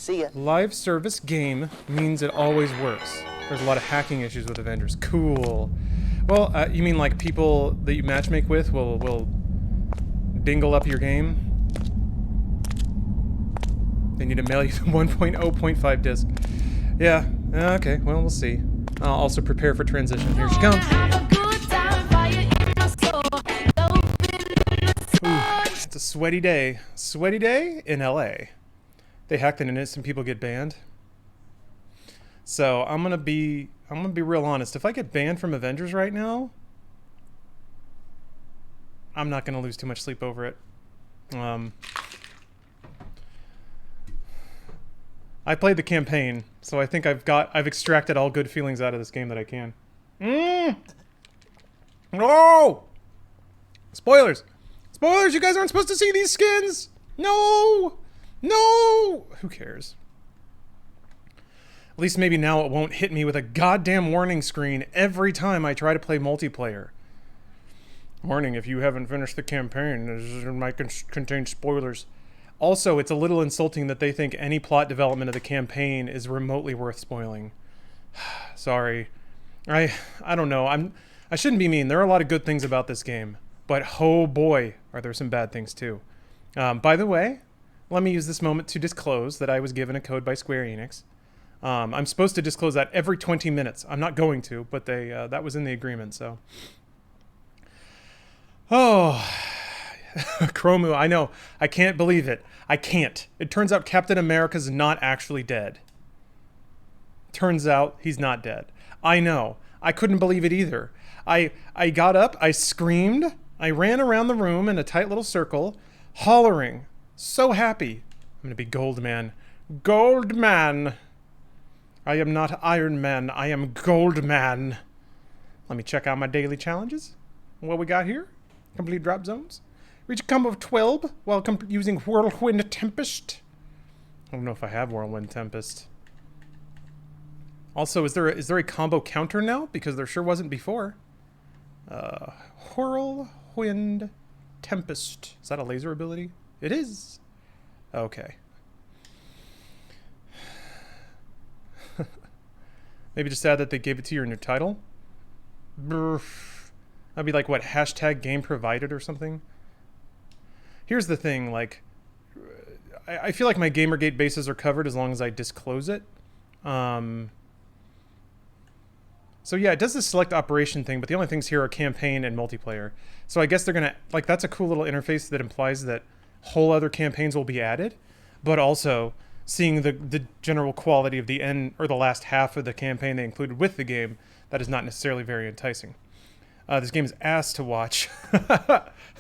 See ya. Live service game means it always works. There's a lot of hacking issues with Avengers. Cool. Well, you mean like people that you matchmake with will dingle up your game? They need to mail you the 1.0.5 disc. Yeah, okay, well, we'll see. I'll also prepare for transition. Here she comes. Ooh, it's a sweaty day. Sweaty day in LA. They hacked an innocent people get banned. So I'm gonna be real honest. If I get banned from Avengers right now, I'm not gonna lose too much sleep over it. I played the campaign, so I think I've extracted all good feelings out of this game that I can. No! Spoilers! Spoilers! You guys aren't supposed to see these skins! No! No! Who cares? At least maybe now it won't hit me with a goddamn warning screen every time I try to play multiplayer. Warning, if you haven't finished the campaign, this might contain spoilers. Also, it's a little insulting that they think any plot development of the campaign is remotely worth spoiling. Sorry. I don't know. I shouldn't be mean. There are a lot of good things about this game. But oh boy, are there some bad things too. By the way, let me use this moment to disclose that I was given a code by Square Enix. I'm supposed to disclose that every 20 minutes. I'm not going to, but that was in the agreement, so. Oh, Chromu, I know. I can't believe it. I can't. It turns out Captain America's not actually dead. Turns out he's not dead. I know. I couldn't believe it either. I got up, I screamed, I ran around the room in a tight little circle, hollering. So happy. I'm gonna be Gold Man. Gold Man! I am not Iron Man, I am Gold Man. Let me check out my daily challenges. What we got here? Complete drop zones. Reach a combo of 12 while using Whirlwind Tempest. I don't know if I have Whirlwind Tempest. Also, is there a combo counter now? Because there sure wasn't before. Whirlwind Tempest. Is that a laser ability? It is. Okay. Maybe just add that they gave it to you in your title. That'd be like, what, hashtag game provided or something? Here's the thing, like, I feel like my Gamergate bases are covered as long as I disclose it. So yeah, it does this select operation thing, but the only things here are campaign and multiplayer. So I guess they're gonna, like, that's a cool little interface that implies that whole other campaigns will be added, but also seeing the general quality of the end, or the last half of the campaign they included with the game, that is not necessarily very enticing. This game is ass to watch.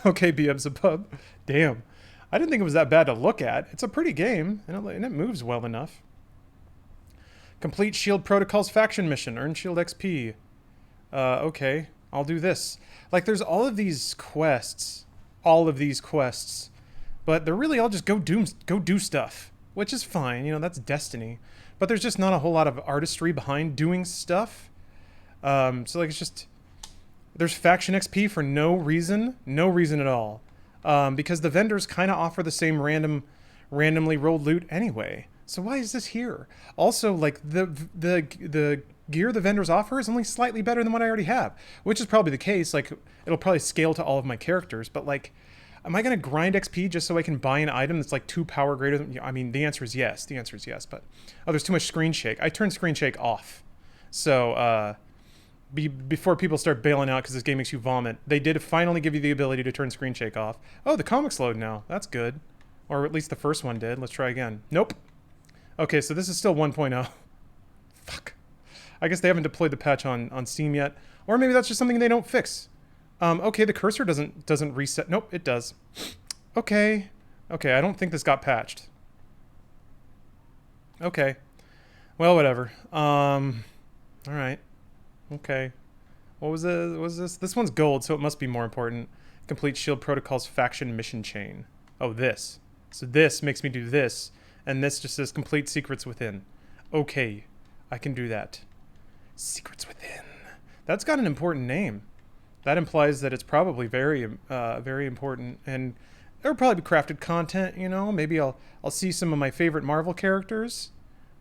Okay, Beelzebub. Damn. I didn't think it was that bad to look at. It's a pretty game, and it moves well enough. Complete Shield Protocol's faction mission. Earn Shield XP. Okay. I'll do this. Like, there's all of these quests. All of these quests. But they're really all just go do stuff. Which is fine. You know, that's Destiny. But there's just not a whole lot of artistry behind doing stuff. So, like, it's just... There's faction XP for no reason. No reason at all. Because the vendors kind of offer the same randomly rolled loot anyway. So why is this here? Also, like, the gear the vendors offer is only slightly better than what I already have. Which is probably the case. Like, it'll probably scale to all of my characters. But, like, am I going to grind XP just so I can buy an item that's, like, 2 power greater than... I mean, the answer is yes. The answer is yes. But, oh, there's too much screen shake. I turned screen shake off. So, before people start bailing out because this game makes you vomit, they did finally give you the ability to turn screen shake off. Oh, the comics load now. That's good. Or at least the first one did. Let's try again. Nope. Okay, so this is still 1.0. Fuck. I guess they haven't deployed the patch on Steam yet. Or maybe that's just something they don't fix. Okay, the cursor doesn't reset. Nope, it does. Okay. Okay, I don't think this got patched. Okay. Well, whatever. Alright. Okay. What was this? This one's gold, so it must be more important. Complete Shield Protocol's faction mission chain. Oh, this. So this makes me do this, and this just says complete secrets within. Okay, I can do that. Secrets within. That's got an important name. That implies that it's probably very, very important, and There'll probably be crafted content, you know. Maybe I'll see some of my favorite Marvel characters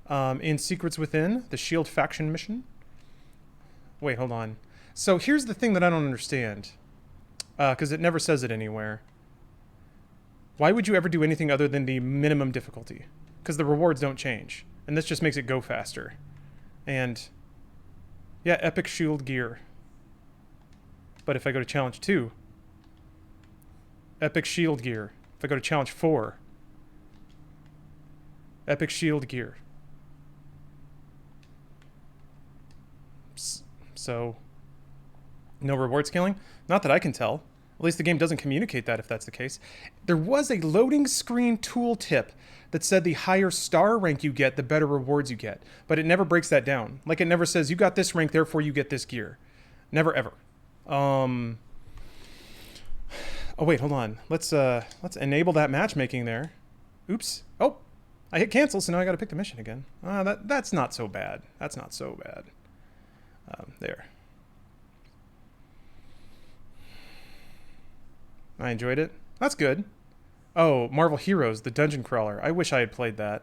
in Secrets Within, the Shield faction mission. Wait, hold on. So here's the thing that I don't understand, because it never says it anywhere. Why would you ever do anything other than the minimum difficulty? Because the rewards don't change, and this just makes it go faster. And yeah, epic shield gear. But if I go to challenge 2, epic shield gear. If I go to challenge 4, epic shield gear. So, no reward scaling? Not that I can tell. At least the game doesn't communicate that if that's the case. There was a loading screen tooltip that said the higher star rank you get, the better rewards you get. But it never breaks that down. Like, it never says, you got this rank, therefore you get this gear. Never, ever. Oh, wait, hold on. Let's enable that matchmaking there. Oops. Oh, I hit cancel, so now I gotta pick the mission again. That's not so bad. That's not so bad. There. I enjoyed it. That's good. Oh, Marvel Heroes, the dungeon crawler. I wish I had played that.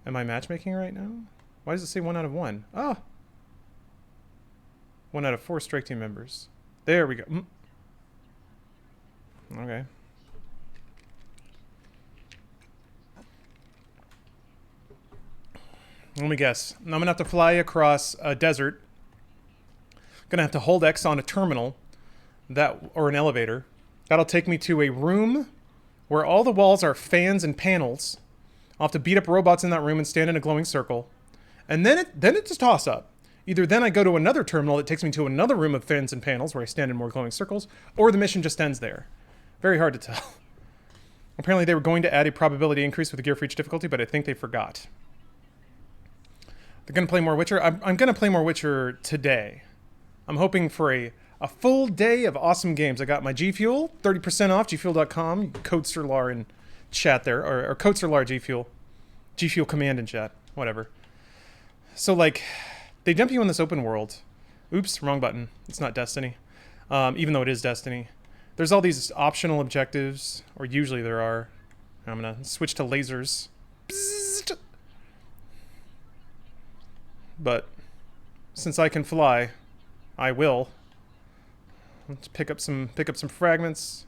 Am I matchmaking right now? Why does it say 1 out of 1? Oh. 1 out of 4 strike team members. There we go. Okay. Let me guess. I'm gonna have to fly across a desert. Gonna have to hold X on a terminal, or an elevator. That'll take me to a room where all the walls are fans and panels. I'll have to beat up robots in that room and stand in a glowing circle. And then it's a toss-up. Either then I go to another terminal that takes me to another room of fans and panels where I stand in more glowing circles, or the mission just ends there. Very hard to tell. Apparently they were going to add a probability increase with the gear for each difficulty, but I think they forgot. They're going to play more Witcher. I'm going to play more Witcher today. I'm hoping for a full day of awesome games. I got my G Fuel, 30% off, gfuel.com. Code Sirlar in chat there, or Code Sirlar G Fuel. G Fuel command in chat, whatever. So, like, they dump you in this open world. Oops, wrong button. It's not Destiny. Even though it is Destiny. There's all these optional objectives, or usually there are. I'm going to switch to lasers. Bzzzt. But since I can fly, I will. Let's pick up some fragments.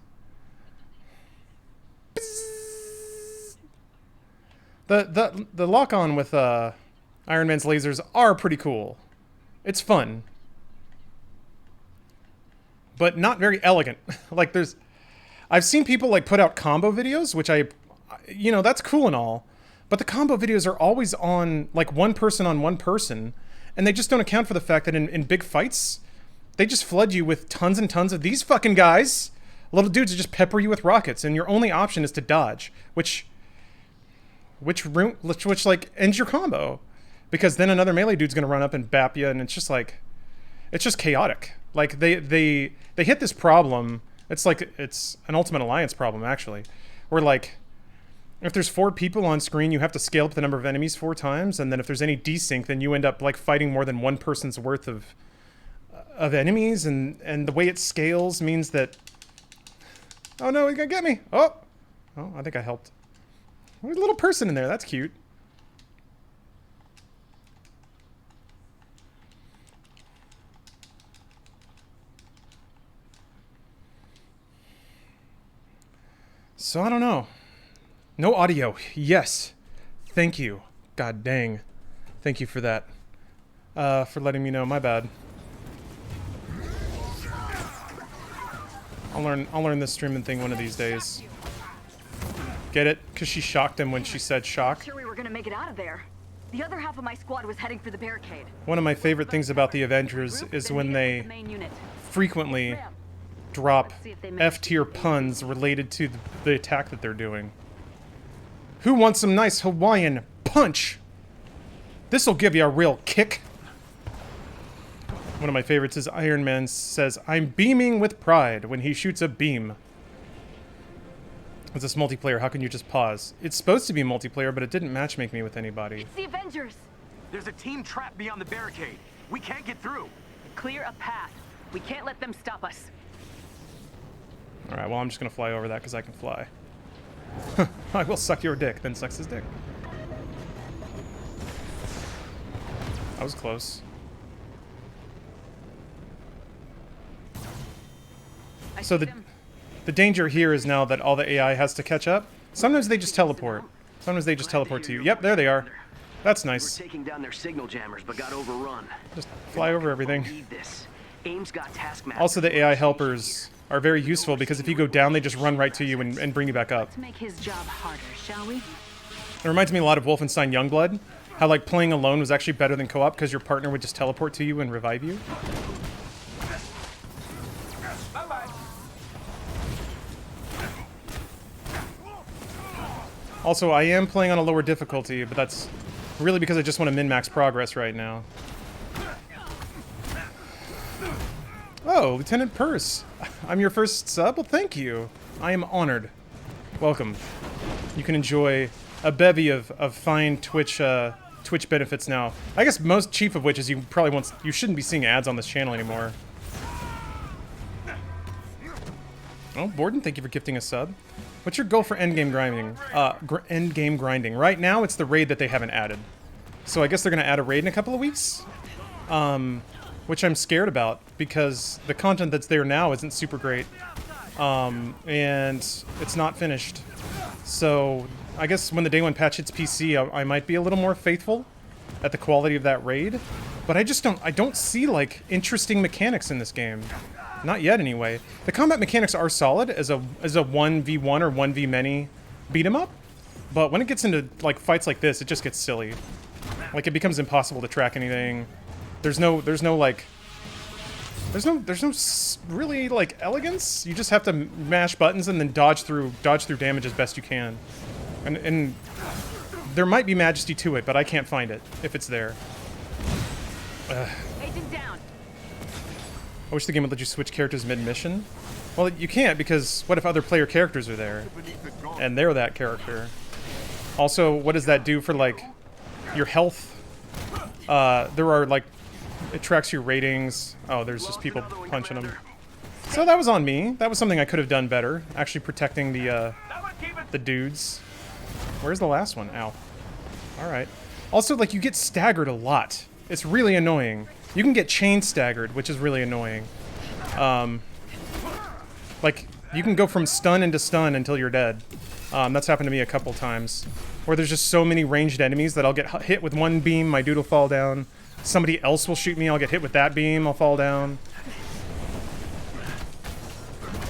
The lock on with Iron Man's lasers are pretty cool. It's fun, but not very elegant. Like I've seen people like put out combo videos, which that's cool and all, but the combo videos are always on like one person on one person, and they just don't account for the fact that in big fights, they just flood you with tons and tons of these fucking guys. Little dudes that just pepper you with rockets, and your only option is to dodge, which like ends your combo, because then another melee dude's gonna run up and bap you, and it's just chaotic. Like they hit this problem. It's an Ultimate Alliance problem actually, where like if there's 4 people on screen, you have to scale up the number of enemies 4 times, and then if there's any desync, then you end up like fighting more than one person's worth of enemies, and the way it scales means that... Oh no, he's gonna get me! Oh, I think I helped. There's a little person in there, that's cute. So I don't know. No audio. Yes. Thank you. God dang. Thank you for that. For letting me know. My bad. I'll learn this streaming thing one of these days. Get it? Because she shocked him when she said shock. Sure we were gonna make it out of there. The other half of my squad was heading for the barricade. One of my favorite things about the Avengers is when they frequently drop F-tier puns related to the attack that they're doing. Who wants some nice Hawaiian punch? This'll give you a real kick. One of my favorites is Iron Man says, "I'm beaming with pride" when he shoots a beam. It's this multiplayer, how can you just pause? It's supposed to be multiplayer, but it didn't matchmake me with anybody. It's the Avengers! There's a team trapped beyond the barricade. We can't get through. Clear a path. We can't let them stop us. Alright, well I'm just gonna fly over that because I can fly. I will suck your dick, then sucks his dick. That was close. So the danger here is now that all the AI has to catch up. Sometimes they just teleport. Sometimes they just teleport to you. Yep, there they are. That's nice. We're taking down their signal jammers, but got overrun. Just fly over everything. Believe this. AIM's got taskmaster. Also, the AI helpers are very useful because if you go down, they just run right to you and bring you back up. Let's make his job harder, shall we? It reminds me a lot of Wolfenstein Youngblood. How, like, playing alone was actually better than co-op because your partner would just teleport to you and revive you. Also, I am playing on a lower difficulty, but that's really because I just want to min-max progress right now. Oh, Lieutenant Purse. I'm your first sub? Well, thank you. I am honored. Welcome. You can enjoy a bevy of fine Twitch benefits now. I guess most chief of which is you shouldn't be seeing ads on this channel anymore. Oh, Borden, thank you for gifting a sub. What's your goal for endgame grinding? Endgame grinding. Right now, it's the raid that they haven't added. So I guess they're going to add a raid in a couple of weeks. Which I'm scared about, because the content that's there now isn't super great. And it's not finished. So I guess when the day one patch hits PC, I might be a little more faithful at the quality of that raid. But I don't see, like, interesting mechanics in this game. Not yet, anyway. The combat mechanics are solid as a 1v1 or 1v-many beat-em-up, but when it gets into, like, fights like this, it just gets silly. Like, it becomes impossible to track anything. There's no really, like, elegance. You just have to mash buttons and then dodge through damage as best you can. And there might be majesty to it, but I can't find it if it's there. Agent down. I wish the game would let you switch characters mid-mission. Well, you can't, because what if other player characters are there? And they're that character. Also, what does that do for, like, your health? There are, like, it tracks your ratings. Oh, there's just people punching them. So that was on me. That was something I could have done better. Actually protecting the dudes. Where's the last one? Ow. Alright. Also, like, you get staggered a lot. It's really annoying. You can get chain staggered, which is really annoying. Like, you can go from stun into stun until you're dead. That's happened to me a couple times. Where there's just so many ranged enemies that I'll get hit with one beam, my dude will fall down. Somebody else will shoot me, I'll get hit with that beam, I'll fall down.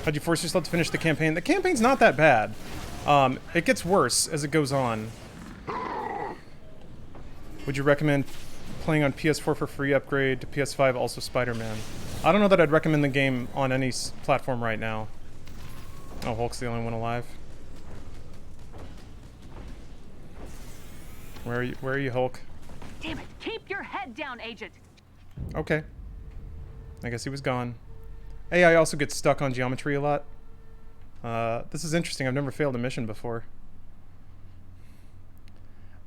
How'd you force yourself to finish the campaign? The campaign's not that bad. It gets worse as it goes on. Would you recommend playing on PS4 for free upgrade to PS5, also Spider-Man? I don't know that I'd recommend the game on any platform right now. Oh, Hulk's the only one alive. Where are you, Hulk? Damn it! Keep your head down, Agent. Okay. I guess he was gone. AI also gets stuck on geometry a lot. This is interesting. I've never failed a mission before.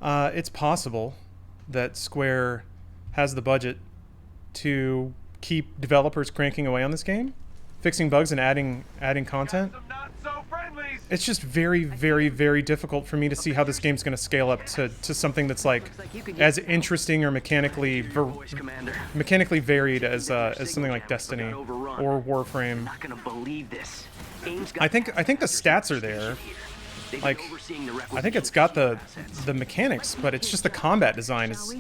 It's possible that Square has the budget to keep developers cranking away on this game, fixing bugs and adding content. It's just very, very, very difficult for me to see how this game's going to scale up to something that's like as interesting or mechanically varied as something like Destiny or Warframe. I think the stats are there. Like, I think it's got the mechanics, but it's just the combat design is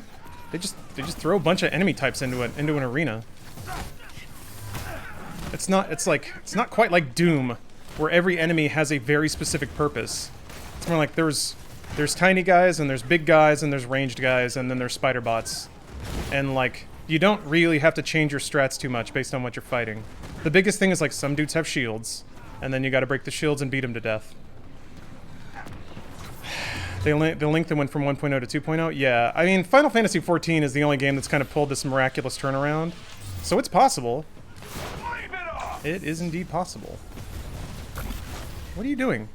they just throw a bunch of enemy types into an arena. It's not quite like Doom, where every enemy has a very specific purpose. It's more like there's tiny guys and there's big guys and there's ranged guys and then there's spider bots. And like you don't really have to change your strats too much based on what you're fighting. The biggest thing is like some dudes have shields and then you got to break the shields and beat them to death. The link that went from 1.0 to 2.0? Yeah, I mean, Final Fantasy XIV is the only game that's kind of pulled this miraculous turnaround. So it's possible. It is indeed possible. What are you doing?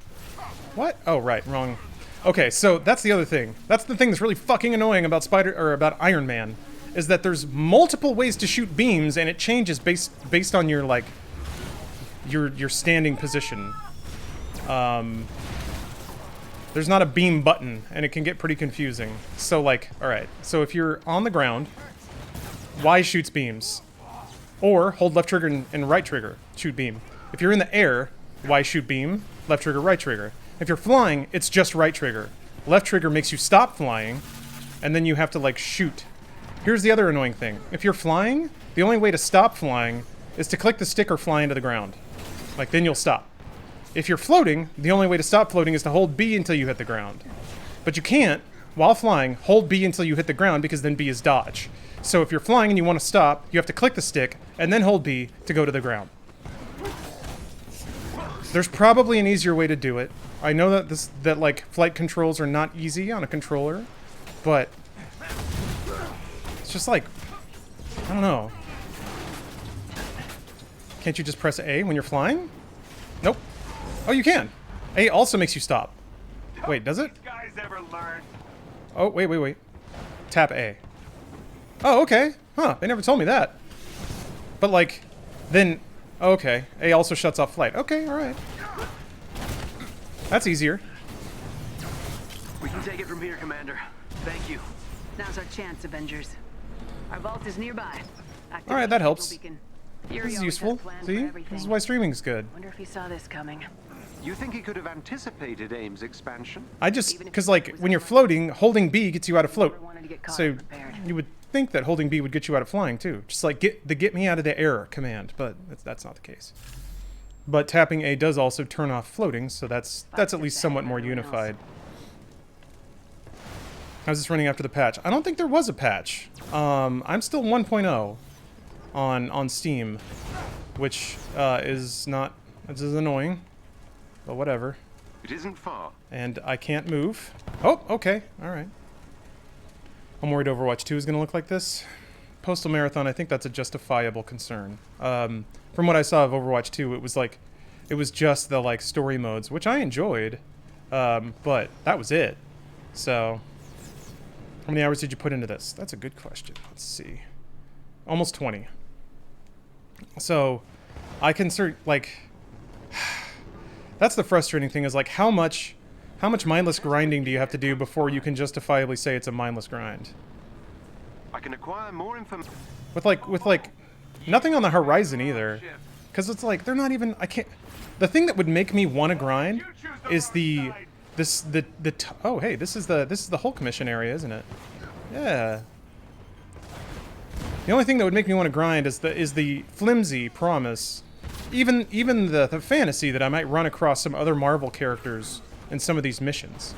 What? Oh, right, wrong. Okay, so that's the other thing. That's the thing that's really fucking annoying about about Iron Man, is that there's multiple ways to shoot beams, and it changes based on your like your standing position. There's not a beam button, and it can get pretty confusing. So, like, alright. So if you're on the ground, Y shoots beams. Or hold left trigger and right trigger, shoot beam. If you're in the air, Y shoot beam, left trigger, right trigger. If you're flying, it's just right trigger. Left trigger makes you stop flying, and then you have to, like, shoot. Here's the other annoying thing. If you're flying, the only way to stop flying is to click the stick or fly into the ground. Like, then you'll stop. If you're floating, the only way to stop floating is to hold B until you hit the ground. But you can't, while flying, hold B until you hit the ground because then B is dodge. So if you're flying and you want to stop, you have to click the stick and then hold B to go to the ground. There's probably an easier way to do it. I know that like flight controls are not easy on a controller, but it's just like, I don't know. Can't you just press A when you're flying? Nope. Oh, you can. A also makes you stop. Wait, does it? Guys ever learn? Oh, wait. Tap A. Oh, okay. Huh, they never told me that. But like, then, oh, okay. A also shuts off flight. Okay, alright. That's easier. We can take it from here, Commander. Thank you. Now's our chance, Avengers. Our vault is nearby. Alright, that helps. Beacon. This is useful. See? This is why streaming's good. Wonder if he saw this coming. You think he could have anticipated AIM's expansion? I just, because like, when you're floating, holding B gets you out of float. So, you would think that holding B would get you out of flying, too. Just like, get me out of the air command, but that's not the case. But tapping A does also turn off floating, so that's at least somewhat more unified. How's this running after the patch? I don't think there was a patch. I'm still 1.0 on Steam, which is not, this is annoying, but whatever. It isn't far. And I can't move. Oh, okay, all right. I'm worried Overwatch 2 is going to look like this. Postal Marathon, I think that's a justifiable concern. From what I saw of Overwatch 2, it was just the like story modes, which I enjoyed, but that was it. So, how many hours did you put into this? That's a good question. Let's see. Almost 20. So, I can that's the frustrating thing is like how much mindless grinding do you have to do before you can justifiably say it's a mindless grind? I can acquire more information. With like nothing on the horizon either. Cuz it's like they're not even the thing that would make me want to grind is oh, hey, this is the Hulk mission area, isn't it? Yeah. The only thing that would make me want to grind is the flimsy promise, even the fantasy that I might run across some other Marvel characters in some of these missions.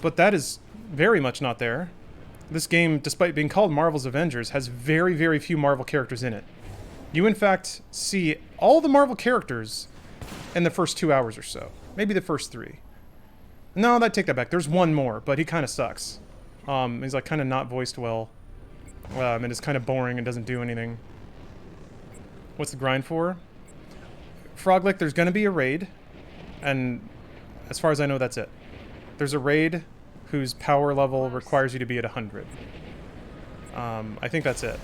But that is very much not there. This game, despite being called Marvel's Avengers, has very, very few Marvel characters in it. You, in fact, see all the Marvel characters in the first 2 hours or so. Maybe the first 3. No, I take that back. There's one more, but he kind of sucks. He's like kind of not voiced well. And is kind of boring and doesn't do anything. What's the grind for? Froglick, there's going to be a raid. And as far as I know, that's it. There's a raid whose power level requires you to be at 100. I think that's it.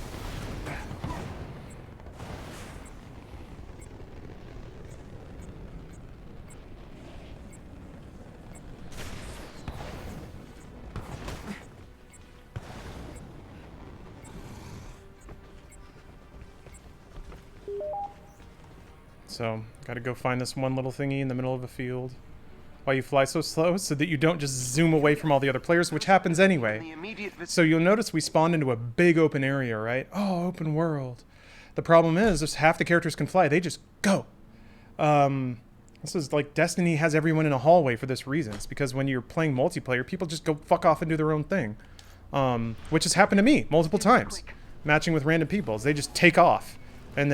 So, gotta go find this one little thingy in the middle of a field. Why you fly so slow? So that you don't just zoom away from all the other players, which happens anyway. So you'll notice we spawned into a big open area, right? Oh, open world. The problem is, there's half the characters can fly. They just go. This is like Destiny has everyone in a hallway for this reason. It's because when you're playing multiplayer, people just go fuck off and do their own thing. Which has happened to me multiple times. Matching with random people. They just take off. And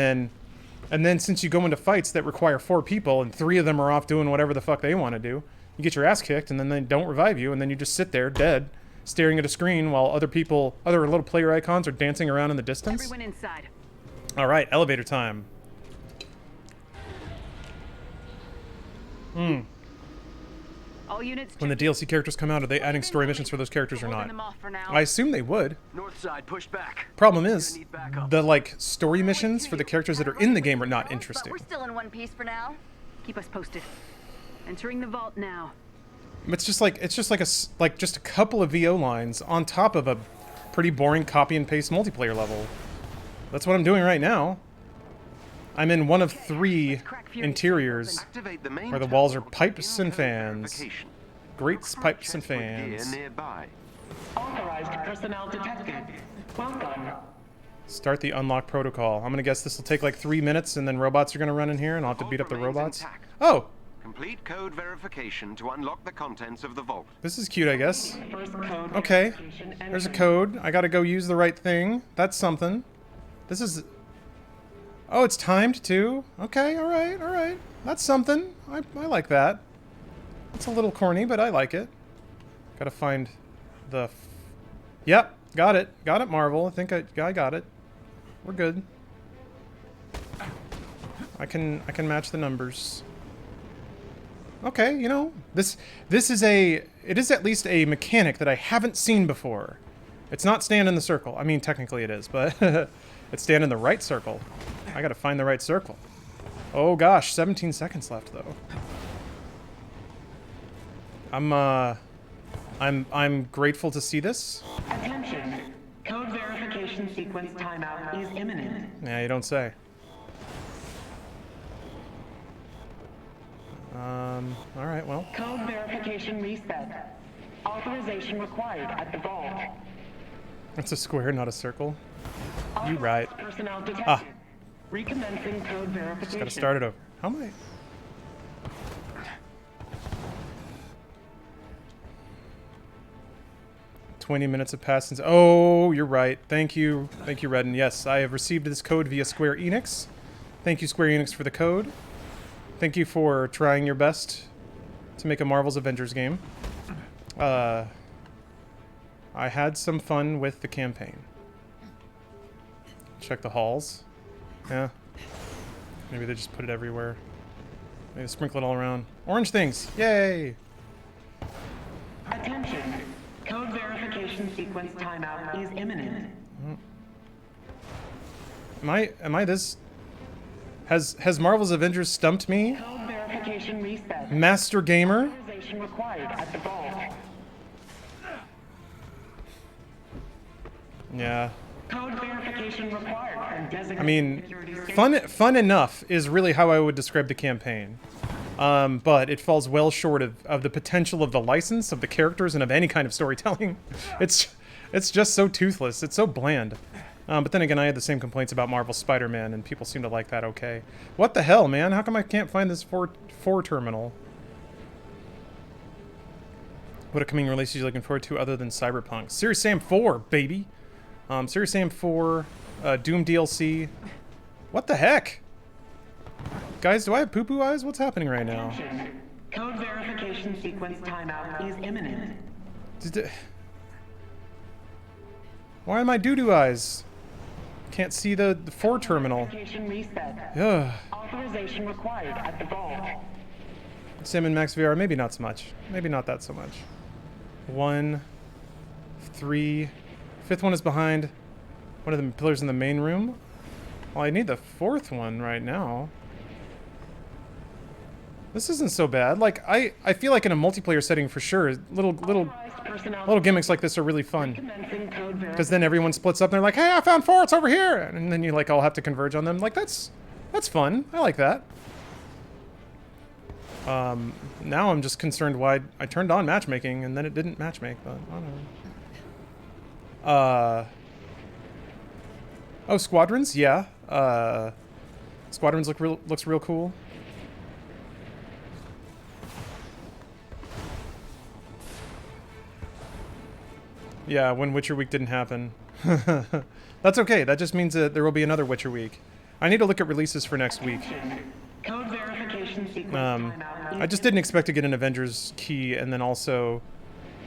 then since you go into fights that require 4 people and 3 of them are off doing whatever the fuck they want to do, you get your ass kicked and then they don't revive you and then you just sit there dead, staring at a screen while other little player icons are dancing around in the distance. Everyone inside. All right, elevator time. All units. When the DLC characters come out, are they adding story missions for those characters or not? I assume they would. North side, push back. Problem is, the like story missions for the characters that are in the game are not interesting. But we're still in one piece for now. Keep us posted. Entering the vault now. It's just like just a couple of VO lines on top of a pretty boring copy and paste multiplayer level. That's what I'm doing right now. I'm in one of 3 interiors Activate the main where the walls are terminal to pipes begin and code fans. verification. Great Crew pipes and check with gear fans. nearby. Authorized personnel detected. Welcome. Start the unlock protocol. I'm gonna guess this will take like 3 minutes, and then robots are gonna run in here, and I'll have to Vault beat up the remains robots. intact. Oh, Complete code verification to unlock the contents of the vault. this is cute, I guess. First code Okay, verification there's a entry. code. I gotta go use the right thing. That's something. This is... Oh, it's timed too? Okay, alright, alright. That's something. I like that. It's a little corny, but I like it. Gotta find the... Yep, got it. Got it, Marvel. I think I got it. We're good. I can match the numbers. Okay, you know, this is it is at least a mechanic that I haven't seen before. It's not stand in the circle. I mean, technically it is, but it's stand in the right circle. I gotta find the right circle. Oh gosh, 17 seconds left though. I'm grateful to see this. Attention. Code verification sequence timeout is imminent. Yeah, you don't say. All right, well. Code verification reset. Authorization required at the vault. It's a square, not a circle. You right. Personnel detected. Ah. Recommencing code verification. Just gotta start it over. How am I? "20 minutes have passed since..." Oh, you're right. Thank you, Redden. Yes, I have received this code via Square Enix. Thank you, Square Enix, for the code. Thank you for trying your best to make a Marvel's Avengers game. I had some fun with the campaign. Check the halls. Yeah. Maybe they just put it everywhere. Maybe sprinkle it all around. Orange things! Yay! Attention. Code verification sequence timeout is imminent. Am I this... Has Marvel's Avengers stumped me? Code verification reset. Master Gamer? Authorization required at the vault. Yeah. Code verification required and designated I mean, security station. fun enough is really how I would describe the campaign. But it falls well short of the potential of the license, of the characters, and of any kind of storytelling. It's just so toothless. It's so bland. But then again, I had the same complaints about Marvel's Spider-Man, and people seem to like that okay. What the hell, man? How come I can't find this 4 terminal? What upcoming release are you looking forward to other than Cyberpunk? Serious Sam 4, baby! Serious Sam 4, Doom DLC. What the heck? Guys, do I have poo-poo eyes? What's happening right now? Attention. Code verification sequence timeout is imminent. Why are my doo-doo eyes? Can't see the 4 terminal. Verification reset. Ugh. Authorization required at the vault. Sim and Max VR, maybe not so much. Maybe not that so much. 1, 3. 5th one is behind one of the pillars in the main room. Well, I need the 4th one right now. This isn't so bad. Like, I feel like in a multiplayer setting for sure, little gimmicks like this are really fun. Commencing code Because then everyone splits up and they're like, "Hey, I found 4, it's over here!" And then you like all have to converge on them. Like, that's fun. I like that. Now I'm just concerned why I turned on matchmaking and then it didn't matchmake, but I don't know. Oh, Squadrons? Yeah. Squadrons looks real cool. Yeah, when Witcher Week didn't happen. That's okay. That just means that there will be another Witcher Week. I need to look at releases for next week. Code verification sequence timeout I just didn't expect to get an Avengers key and then also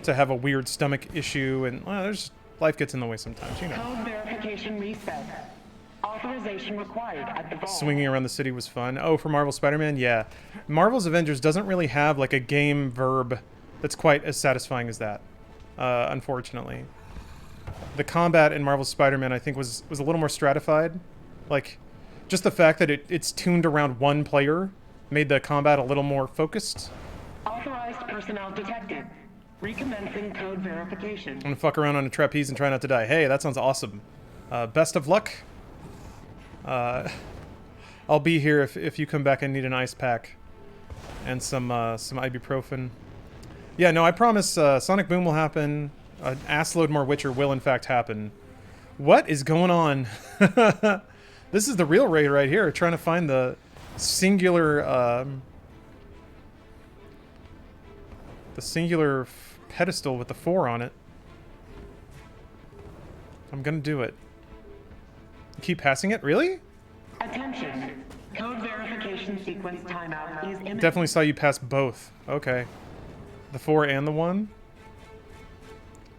to have a weird stomach issue and there's life gets in the way sometimes, you know. Code verification reset. Authorization required at the vault. Swinging around the city was fun. Oh, for Marvel Spider-Man? Yeah. Marvel's Avengers doesn't really have like a game verb that's quite as satisfying as that, unfortunately. The combat in Marvel's Spider-Man, I think, was a little more stratified. Like, just the fact that it's tuned around one player made the combat a little more focused. Authorized Unauthorized personnel detected. Recommencing code verification. I'm gonna fuck around on a trapeze and try not to die. Hey, that sounds awesome. Best of luck. I'll be here if you come back and need an ice pack. And some ibuprofen. Yeah, no, I promise Sonic Boom will happen. An assload more Witcher will in fact happen. What is going on? This is the real raid right here, trying to find the singular pedestal with the 4 on it. I'm gonna do it. Keep passing it? Really? Attention. Code verification sequence timeout is imminent. Definitely saw you pass both. Okay. The 4 and the 1?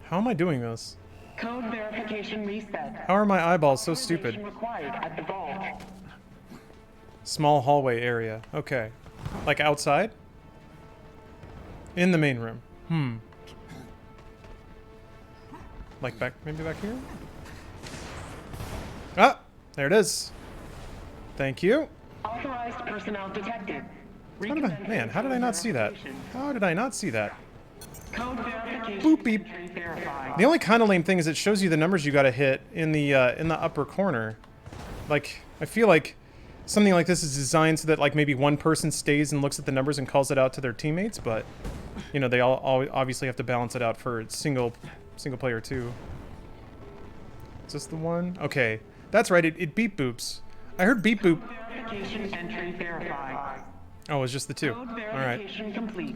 How am I doing this? Code verification reset. How are my eyeballs so stupid? Required at the vault. Small hallway area. Okay. Like outside? In the main room. Like back, maybe back here? Ah! There it is. Thank you. Authorized personnel detected. How did I not see that? How did I not see that? Code verification. Boop beep. Verified. The only kind of lame thing is it shows you the numbers you gotta hit in the upper corner. Like, I feel like something like this is designed so that like maybe one person stays and looks at the numbers and calls it out to their teammates, but you know, they all obviously have to balance it out for single player too. Is this the one? Okay. That's right, it beep boops. I heard beep boop. Verification entry verified. Oh, it was just the 2. Code Alright. verification complete.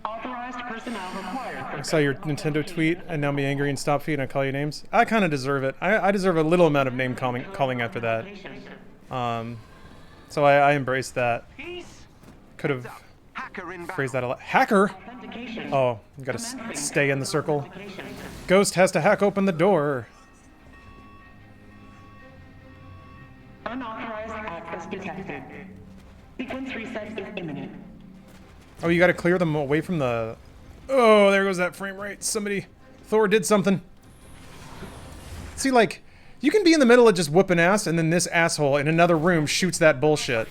Authorized personnel required. I saw your Nintendo tweet and now be angry and stop feeding and call you names. I kind of deserve it. I deserve a little amount of name calling after that. So I embrace that. Could have phrased that a lot. Hacker? Oh, you gotta stay in the circle. Ghost has to hack open the door. Unauthorized access detected. Sequence reset is imminent. Oh, you gotta clear them away from the... Oh, there goes that frame rate. Thor did something. See, like, you can be in the middle of just whooping ass, and then this asshole in another room shoots that bullshit.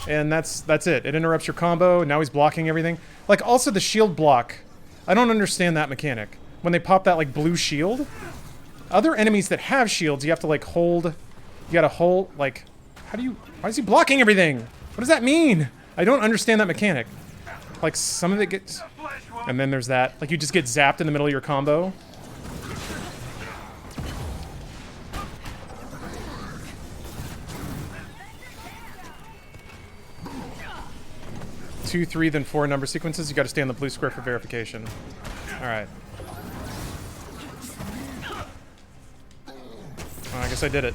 And that's it. It interrupts your combo, now he's blocking everything. Like, also the shield block. I don't understand that mechanic. When they pop that, like, blue shield, other enemies that have shields, you have to, like, hold... You gotta hold, like... How do you... Why is he blocking everything? What does that mean? I don't understand that mechanic. Like, some of it gets... And then there's that. Like, you just get zapped in the middle of your combo. Two, 3, then 4 number sequences. You gotta stay on the blue square for verification. Alright. Oh, I guess I did it.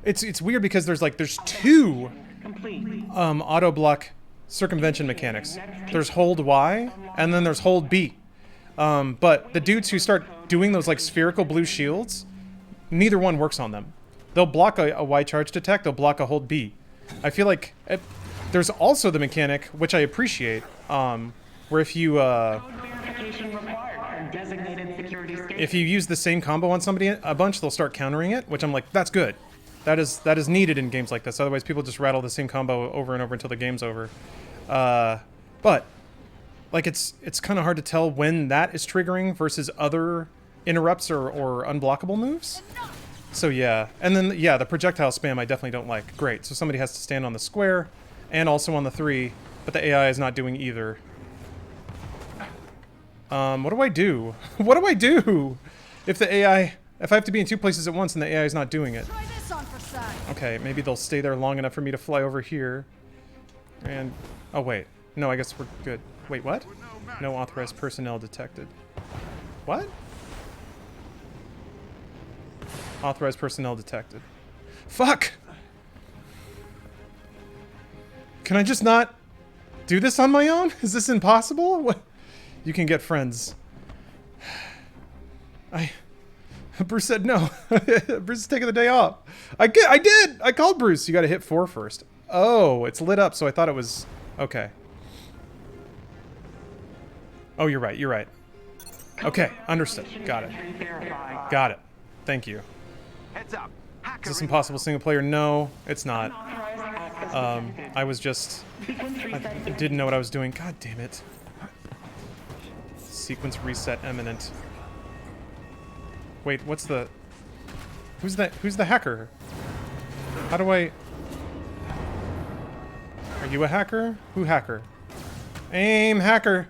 It's weird because there's 2 auto block circumvention mechanics. There's hold Y and then there's hold B. But the dudes who start doing those like spherical blue shields, neither one works on them. They'll block a Y charge attack, they'll block a hold B. I feel like there's also the mechanic, which I appreciate, where if you use the same combo on somebody a bunch, they'll start countering it, which I'm like, that's good. That is needed in games like this. Otherwise, people just rattle the same combo over and over until the game's over. But like it's kind of hard to tell when that is triggering versus other interrupts or unblockable moves. So yeah, and then yeah, the projectile spam I definitely don't like. Great, so somebody has to stand on the square and also on the 3, but the AI is not doing either. What do I do? What do I do if I have to be in 2 places at once and the AI is not doing it? Okay, maybe they'll stay there long enough for me to fly over here. And... Oh, wait. No, I guess we're good. Wait, what? No authorized personnel detected. What? Authorized personnel detected. Fuck! Can I just not do this on my own? Is this impossible? What? You can get friends. Bruce said no. Bruce is taking the day off. I did! I called Bruce. You gotta hit 4 first. Oh, it's lit up, so I thought it was... Okay. Oh, you're right, you're right. Okay, understood. Got it. Got it. Thank you. Heads up. Is this impossible single player? No, it's not. I was just... I didn't know what I was doing. God damn it. Sequence reset imminent. Wait, what's the... Who's the hacker? How do I... Are you a hacker? Who hacker? Aim hacker!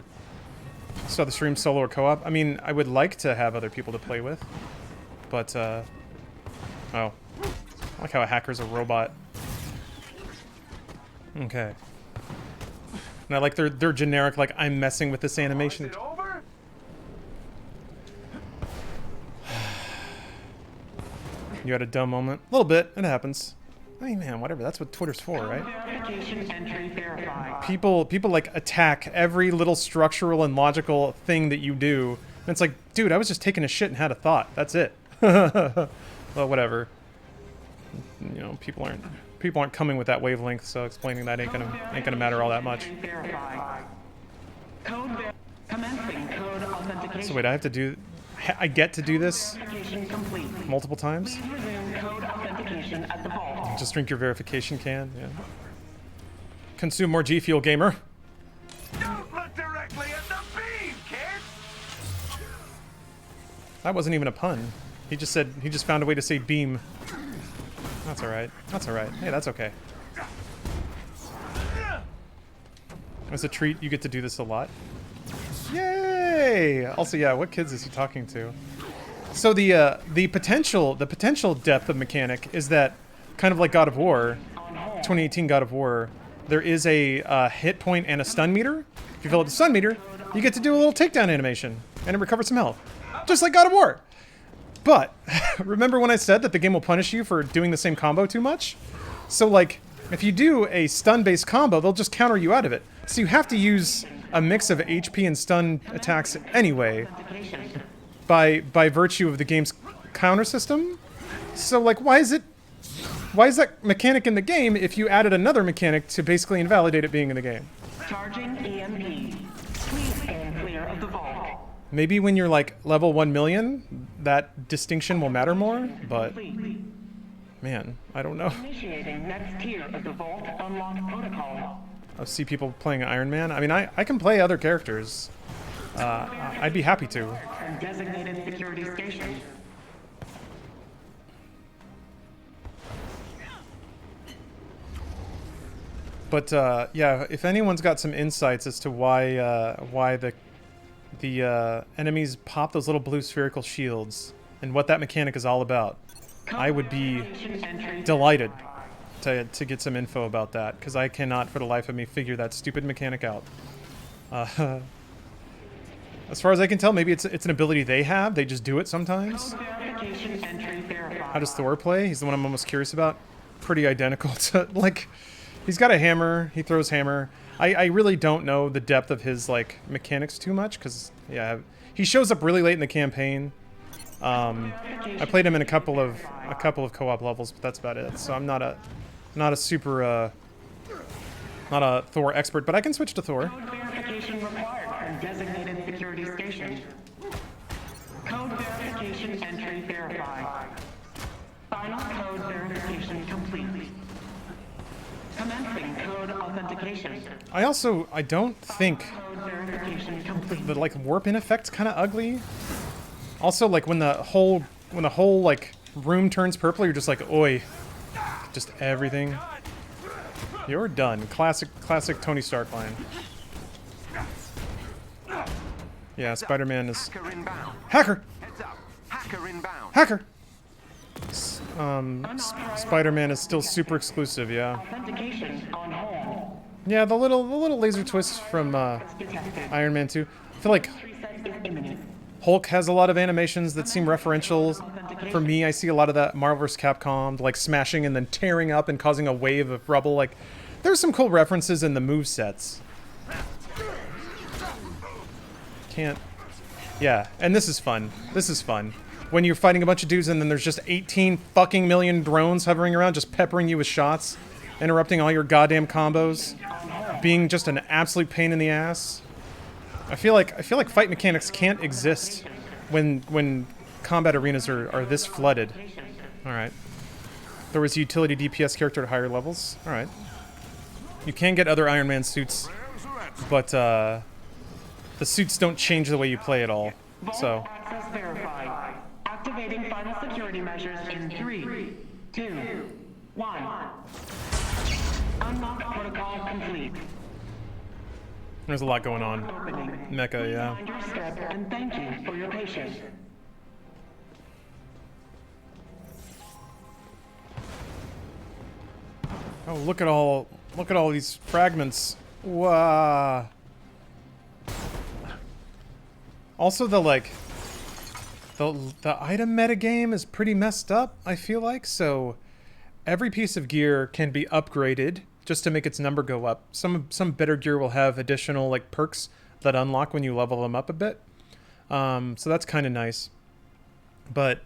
So the stream solo or co-op? I mean, I would like to have other people to play with. But, oh. I like how a hacker's a robot. Okay. And I like their generic, like, I'm messing with this animation. Is it over? You had a dumb moment? A little bit. It happens. Hey man, whatever. That's what Twitter's for, right? Verification entry verified. People like attack every little structural and logical thing that you do. And it's like, dude, I was just taking a shit and had a thought. That's it. Well, whatever. You know, people aren't coming with that wavelength, so explaining that ain't gonna matter all that much. Commencing code authentication. So wait, I get to do this Verification complete. multiple times? Please resume code authentication at the vault. Just drink your verification can, yeah. Consume more G Fuel, gamer. Don't look directly at the beam, kid! That wasn't even a pun. He just found a way to say beam. That's alright. That's alright. Hey, that's okay. As a treat, you get to do this a lot. Yay! Also, yeah, what kids is he talking to? So the potential depth of mechanic is that, kind of like God of War, 2018 God of War, there is a hit point and a stun meter. If you fill up the stun meter, you get to do a little takedown animation, and it recovers some health. Just like God of War! But, remember when I said that the game will punish you for doing the same combo too much? So, like, if you do a stun-based combo, they'll just counter you out of it. So you have to use a mix of HP and stun attacks anyway, by virtue of the game's counter system. So, like, why is that mechanic in the game if you added another mechanic to basically invalidate it being in the game? Charging EMP. Please stand clear of the vault. Maybe when you're like level 1 million, that distinction will matter more, but man, I don't know. Initiating next tier of the vault unlock protocol. I see people playing Iron Man. I mean, I can play other characters. I'd be happy to. And designated security stations. But yeah, if anyone's got some insights as to why the enemies pop those little blue spherical shields and what that mechanic is all about, I would be delighted to get some info about that, because I cannot for the life of me figure that stupid mechanic out. As far as I can tell, maybe it's an ability they have. They just do it sometimes. How does Thor play? He's the one I'm almost curious about. Pretty identical to, like, he's got a hammer. He throws hammer. I really don't know the depth of his, like, mechanics too much, because, yeah, he shows up really late in the campaign. I played him in a couple of co-op levels, but that's about it. So I'm not a super not a Thor expert, but I can switch to Thor. Code verification required from designated security station. Code verification entry verified. Final code verification complete. Commencing code authentication. I don't think Code verification complete. the like warp in effect's kind of ugly. Also, like when the whole like room turns purple, you're just like, oi, just everything. You're done. Classic Tony Stark line. Yeah, Spider-Man is Hacker inbound. hacker. Heads up. Hacker inbound. Hacker. Spider-Man is still super exclusive. Yeah. Authentication on hold. Yeah, the little laser twists from Detected. Iron Man 2. I feel like Reset is imminent. Hulk has a lot of animations that seem referential. For me, I see a lot of that Marvel vs. Capcom, like smashing and then tearing up and causing a wave of rubble. Like, there's some cool references in the move sets. Can't. Yeah, and this is fun. This is fun. When you're fighting a bunch of dudes and then there's just 18 fucking million drones hovering around, just peppering you with shots, interrupting all your goddamn combos, being just an absolute pain in the ass. I feel like fight mechanics can't exist when combat arenas are this flooded. All right. There was a utility DPS character at higher levels. All right. You can get other Iron Man suits, but the suits don't change the way you play at all. So Access verified. Activating final security measures in 3, 2, 1. Unlock protocol complete. there's a lot going on. Opening. Mecha, yeah. Find your step and thank you for your patience. Oh, look at all these fragments. Wow. Also, the item metagame is pretty messed up, I feel like. So every piece of gear can be upgraded just to make its number go up. Some better gear will have additional like perks that unlock when you level them up a bit. So that's kind of nice. But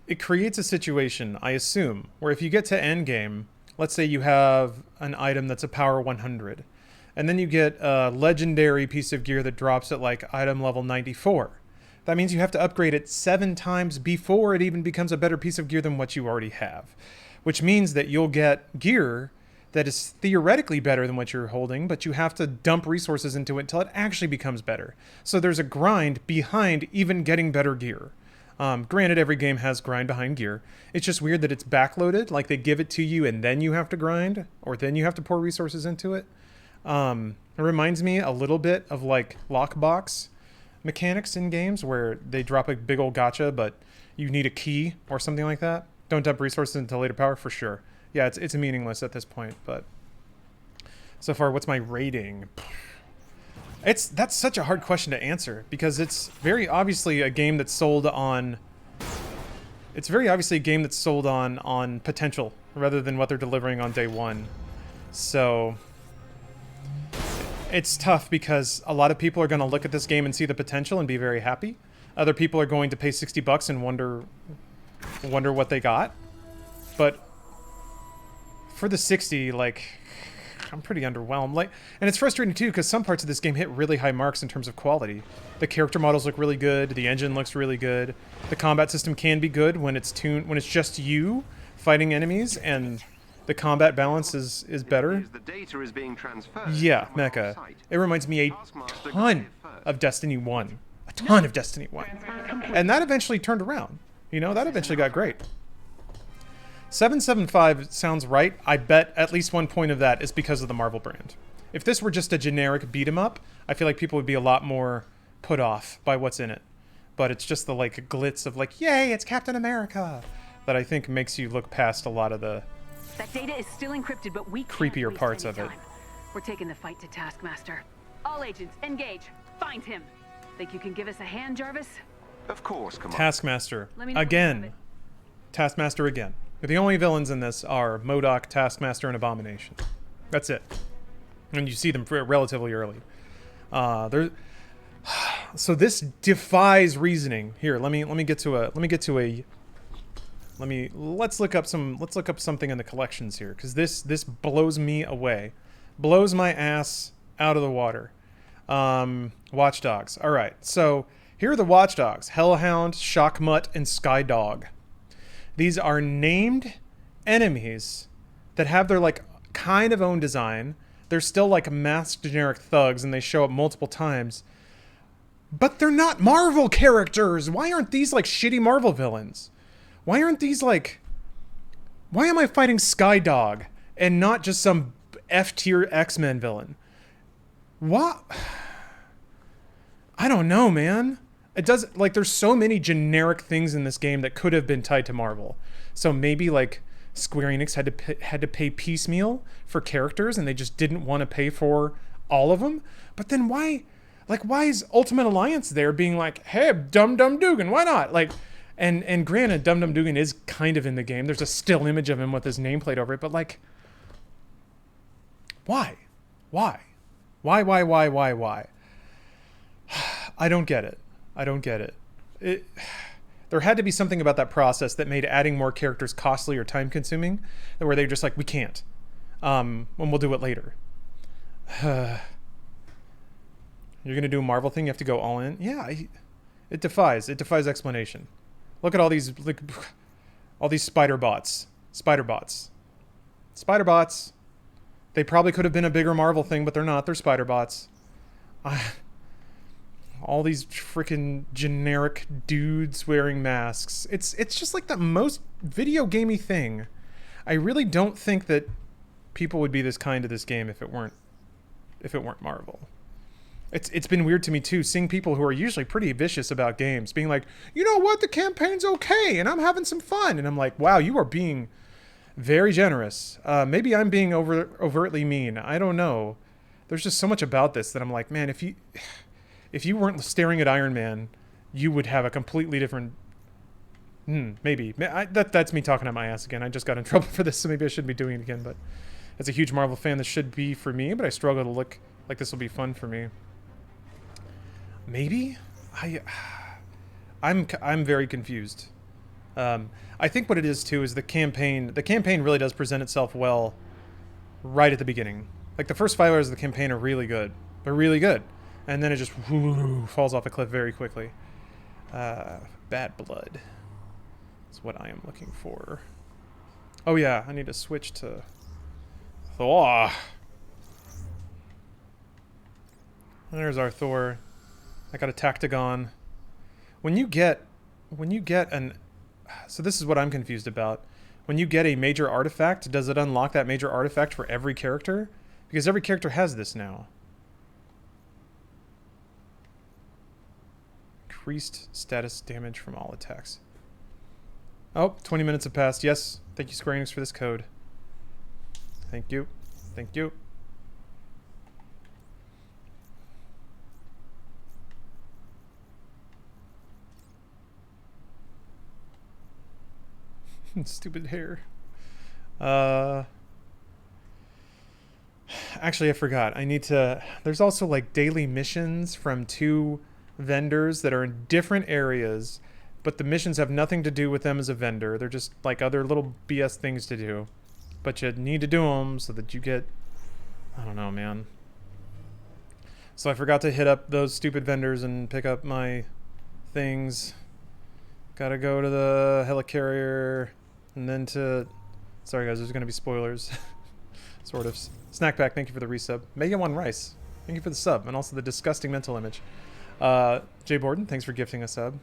it creates a situation, I assume, where if you get to endgame, let's say you have an item that's a power 100, and then you get a legendary piece of gear that drops at like item level 94. That means you have to upgrade it 7 times before it even becomes a better piece of gear than what you already have. Which means that you'll get gear that is theoretically better than what you're holding, but you have to dump resources into it until it actually becomes better. So there's a grind behind even getting better gear. Granted, every game has grind behind gear. It's just weird that it's backloaded, like they give it to you and then you have to grind, or then you have to pour resources into it. It reminds me a little bit of like lockbox mechanics in games where they drop a big old gotcha, but you need a key or something like that. Don't dump resources into later power for sure. Yeah, it's meaningless at this point, but so far, what's my rating? That's such a hard question to answer because it's very obviously a game that's sold on. It's very obviously a game that's sold on potential rather than what they're delivering on day one. So it's tough because a lot of people are going to look at this game and see the potential and be very happy. Other people are going to pay $60 and wonder what they got. But for the 60, like, I'm pretty underwhelmed. Like, and it's frustrating too because some parts of this game hit really high marks in terms of quality. The character models look really good. The engine looks really good. The combat system can be good when it's just you fighting enemies, and the combat balance is better. The data is being transferred. Yeah, Mecha. It reminds me a ton of Destiny 1. A ton of Destiny 1. And that eventually turned around. You know, that eventually got great. 775 sounds right. I bet at least 1 point of that is because of the Marvel brand. If this were just a generic beat 'em up, I feel like people would be a lot more put off by what's in it. But it's just the like glitz of like, yay, it's Captain America, that I think makes you look past a lot of the That data is still encrypted, but we can't creepier waste parts any of it. time. We're taking the fight to Taskmaster. All agents, engage. Find him. Think you can give us a hand, Jarvis? Of course, come on. Taskmaster. Let me know when you have Again. it. Taskmaster again. The only villains in this are MODOK, Taskmaster, and Abomination. That's it. And you see them relatively early. So this defies reasoning. Here, let's look up something in the collections here, because this blows me away. Blows my ass out of the water. Watchdogs. Alright, so here are the Watchdogs. Hellhound, Shockmutt, and Skydog. These are named enemies that have their like kind of own design. They're still like masked generic thugs and they show up multiple times. But they're not Marvel characters. Why aren't these like shitty Marvel villains? Why aren't these like... Why am I fighting Skydog and not just some F-tier X-Men villain? What? I don't know, man. It does, like, there's so many generic things in this game that could have been tied to Marvel. So maybe, like, Square Enix had to pay piecemeal for characters, and they just didn't want to pay for all of them. But then why is Ultimate Alliance there being like, hey, Dum Dum Dugan, why not? Like, and granted, Dum Dum Dugan is kind of in the game. There's a still image of him with his nameplate over it, but like, why? Why? I don't get it. There had to be something about that process that made adding more characters costly or time consuming, where they're just like, we can't. And we'll do it later. You're gonna do a Marvel thing, you have to go all in? Yeah, it defies explanation. Look at all these spider bots. They probably could have been a bigger Marvel thing, but they're not. They're spider bots. All these freaking generic dudes wearing masks. It's just like the most video gamey thing. I really don't think that people would be this kind to this game if it weren't Marvel. It's been weird to me too, seeing people who are usually pretty vicious about games being like, you know what, the campaign's okay and I'm having some fun, and I'm like, wow, you are being very generous. Maybe I'm being overtly mean. I don't know. There's just so much about this that I'm like, man, if you weren't staring at Iron Man, you would have a completely different. Maybe that's me talking out my ass again. I just got in trouble for this, so maybe I shouldn't be doing it again. But as a huge Marvel fan, this should be for me. But I struggle to look like this will be fun for me. Maybe I'm very confused. I think what it is too is the campaign. The campaign really does present itself well right at the beginning. Like the first 5 hours of the campaign are really good. They're really good, and then it just falls off a cliff very quickly. Bad blood is what I am looking for. Oh yeah, I need to switch to Thor. There's our Thor. I got a Tactagon. When you get an... So this is what I'm confused about. When you get a major artifact, does it unlock that major artifact for every character? Because every character has this now. Increased status damage from all attacks. Oh, 20 minutes have passed. Yes, thank you Square Enix for this code. Thank you. Thank you. Stupid hair. Actually, I forgot. I need to... There's also like daily missions from 2 vendors that are in different areas, but the missions have nothing to do with them as a vendor. They're just like other little BS things to do. But you need to do them so that you get... I don't know, man. So I forgot to hit up those stupid vendors and pick up my things. Gotta go to the helicarrier and then to... Sorry guys, there's gonna be spoilers. Sort of. Snackback, thank you for the resub. Mega One Rice, thank you for the sub, and also the disgusting mental image. Jay Borden, thanks for gifting a sub.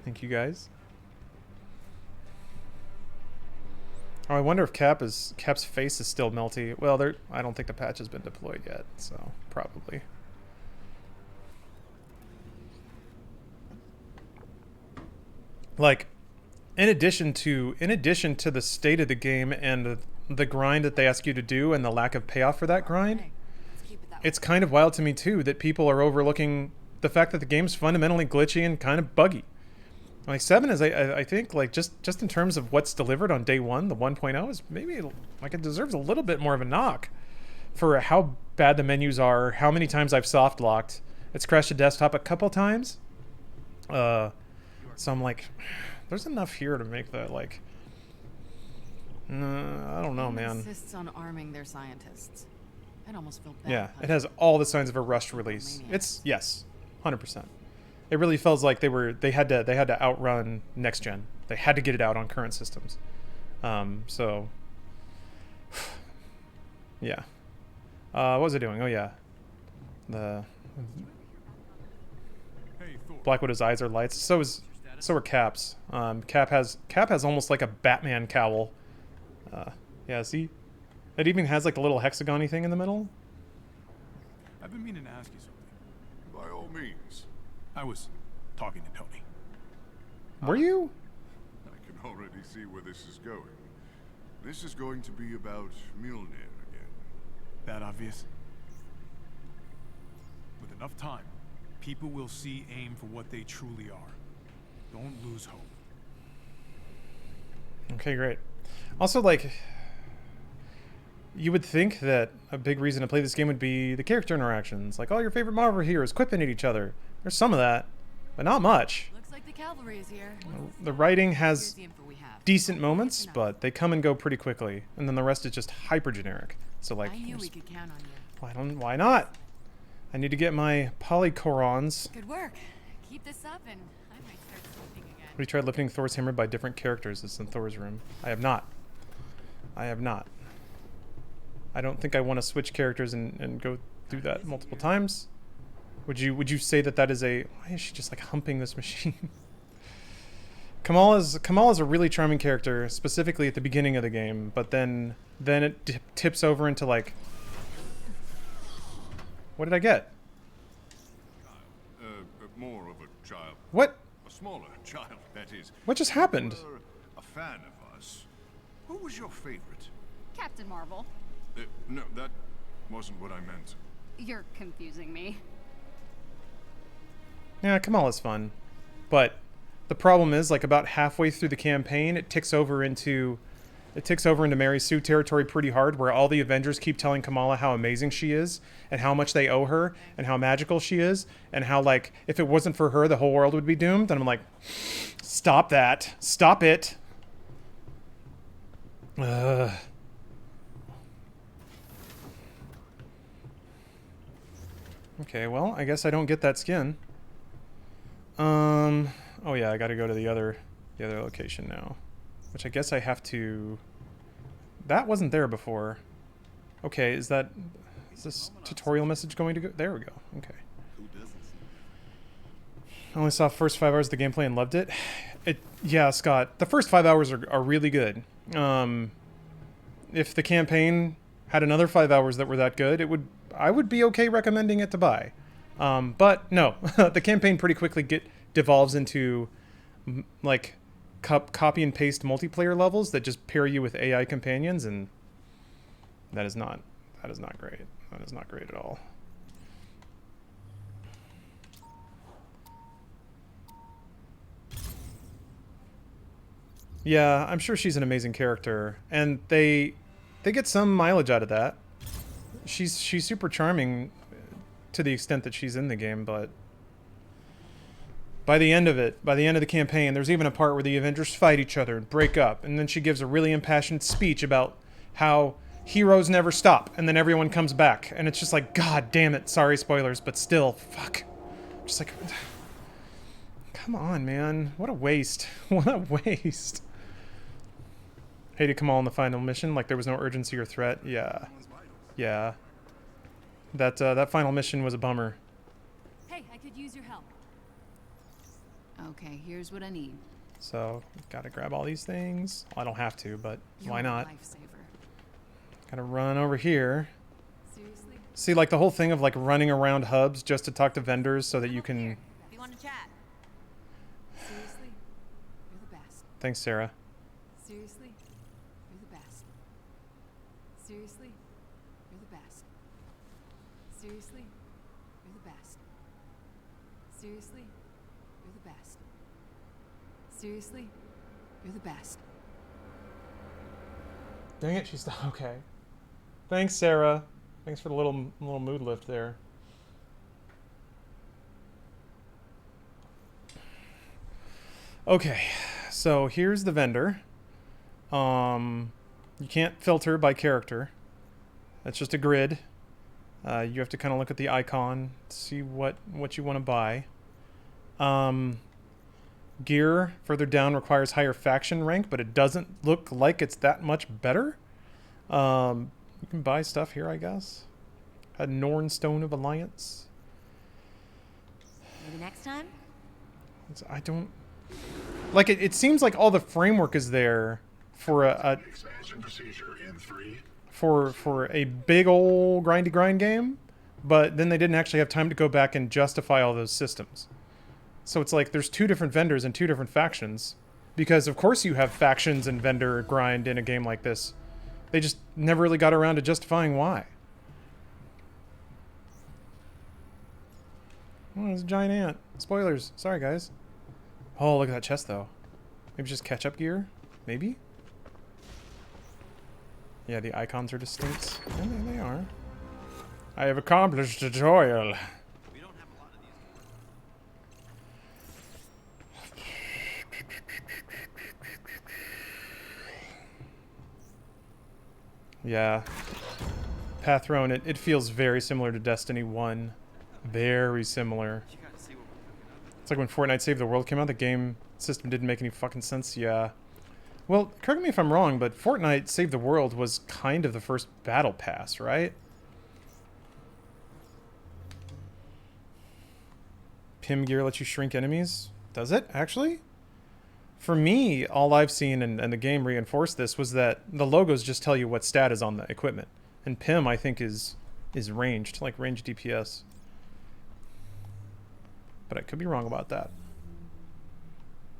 Thank you guys. Oh, I wonder if Cap's face is still melty. Well, I don't think the patch has been deployed yet, so probably. Like, in addition to the state of the game and the grind that they ask you to do and the lack of payoff for that grind, it's kind of wild to me too that people are overlooking the fact that the game's fundamentally glitchy and kind of buggy. Like 7 is, I think, like just in terms of what's delivered on day 1, the 1.0 is maybe like it deserves a little bit more of a knock for how bad the menus are, how many times I've soft locked. It's crashed the desktop a couple times. So I'm like, there's enough here to make that like. I don't know, man. Insists on arming their scientists. I'd almost feel bad. Yeah, it has all the signs of a rushed release. It's yes, 100%. It really feels like they had to outrun next gen. They had to get it out on current systems. So yeah. What was I doing? Oh yeah. The Black Widow's eyes are lights. So are Cap's. Cap has almost like a Batman cowl. Yeah, see? It even has like a little hexagon-y thing in the middle. I've been meaning to ask you something. By all means. I was talking to Tony. Were you? I can already see where this is going. This is going to be about Mjolnir again. That obvious? With enough time, people will see AIM for what they truly are. Don't lose hope. Okay, great. Also, like, you would think that a big reason to play this game would be the character interactions. Like, all your favorite Marvel heroes quipping at each other. There's some of that, but not much. Looks like the cavalry is here. The writing has Here's the info we have. decent moments, but they come and go pretty quickly, and then the rest is just hyper generic. So like, I knew we could count on you. why not? I need to get my polychorons. Good work. Keep this up and I might start sleeping again. Have you tried lifting Thor's hammer by different characters? It's in Thor's room. I have not. I have not. I don't think I want to switch characters and go through that multiple times. Would you say that that is a... Why is she just like humping this machine? Kamala's a really charming character, specifically at the beginning of the game, but then it tips over into like... What did I get? More of a child. What? A smaller child, that is. What just happened? You were a fan of us. Who was your favorite? Captain Marvel. No, that wasn't what I meant. You're confusing me. Yeah, Kamala's fun. But the problem is, like, about halfway through the campaign, it ticks over into Mary Sue territory pretty hard, where all the Avengers keep telling Kamala how amazing she is, and how much they owe her, and how magical she is, and how, like, if it wasn't for her, the whole world would be doomed. And I'm like, stop that. Stop it. Okay, well, I guess I don't get that skin. Oh yeah, I gotta go to the other location now. Which I guess I have to... That wasn't there before. Okay, is this tutorial message going to go? There we go. Okay. I only saw the first 5 hours of the gameplay and loved it. Yeah, Scott, the first 5 hours are really good. If the campaign had another 5 hours that were that good, I would be okay recommending it to buy. But no, the campaign pretty quickly devolves into like copy and paste multiplayer levels that just pair you with AI companions, and that is not great. That is not great at all. Yeah, I'm sure she's an amazing character, and they get some mileage out of that. She's super charming to the extent that she's in the game, but by the end of the campaign, there's even a part where the Avengers fight each other and break up, and then she gives a really impassioned speech about how heroes never stop, and then everyone comes back, and it's just like, God damn it, sorry spoilers, but still, fuck. Just like, come on, man, what a waste. What a waste. Hated Kamal in the final mission, like there was no urgency or threat. Yeah. Yeah. That final mission was a bummer. Hey, I could use your help. Okay, here's what I need. So, gotta grab all these things. Well, I don't have to, but You're why not? a lifesaver. Gotta run over here. Seriously? See, like the whole thing of like running around hubs just to talk to vendors so that you can... If you want to chat. Seriously? You're the best. Thanks, Sarah. Seriously? You're the best. Seriously? You're the best. Seriously? You're the best. Seriously? You're the best. Seriously? You're the best. Dang it, she's... Okay. Thanks, Sarah. Thanks for the little mood lift there. Okay, so here's the vendor. You can't filter by character. That's just a grid. You have to kind of look at the icon, see what you want to buy. Gear further down requires higher faction rank, but it doesn't look like it's that much better. You can buy stuff here, I guess. A Norn Stone of Alliance. Maybe next time? I don't... Like, it seems like all the framework is there for for a big old grindy grind game, but then they didn't actually have time to go back and justify all those systems. So it's like there's two different vendors and two different factions, because of course you have factions and vendor grind in a game like this. They just never really got around to justifying why. Oh, there's a giant ant. Spoilers. Sorry, guys. Oh, look at that chest, though. Maybe just catch-up gear? Maybe? Yeah, the icons are distinct. Yeah, they are. I have accomplished the tutorial. We don't have a lot of these. Yeah. Path Throne, it feels very similar to Destiny 1. Very similar. It's like when Fortnite Save the World came out, the game system didn't make any fucking sense. Yeah. Well, correct me if I'm wrong, but Fortnite Save the World was kind of the first battle pass, right? Pim gear lets you shrink enemies? Does it, actually? For me, all I've seen, and the game reinforced this, was that the logos just tell you what stat is on the equipment. And Pim, I think, is ranged, like ranged DPS. But I could be wrong about that.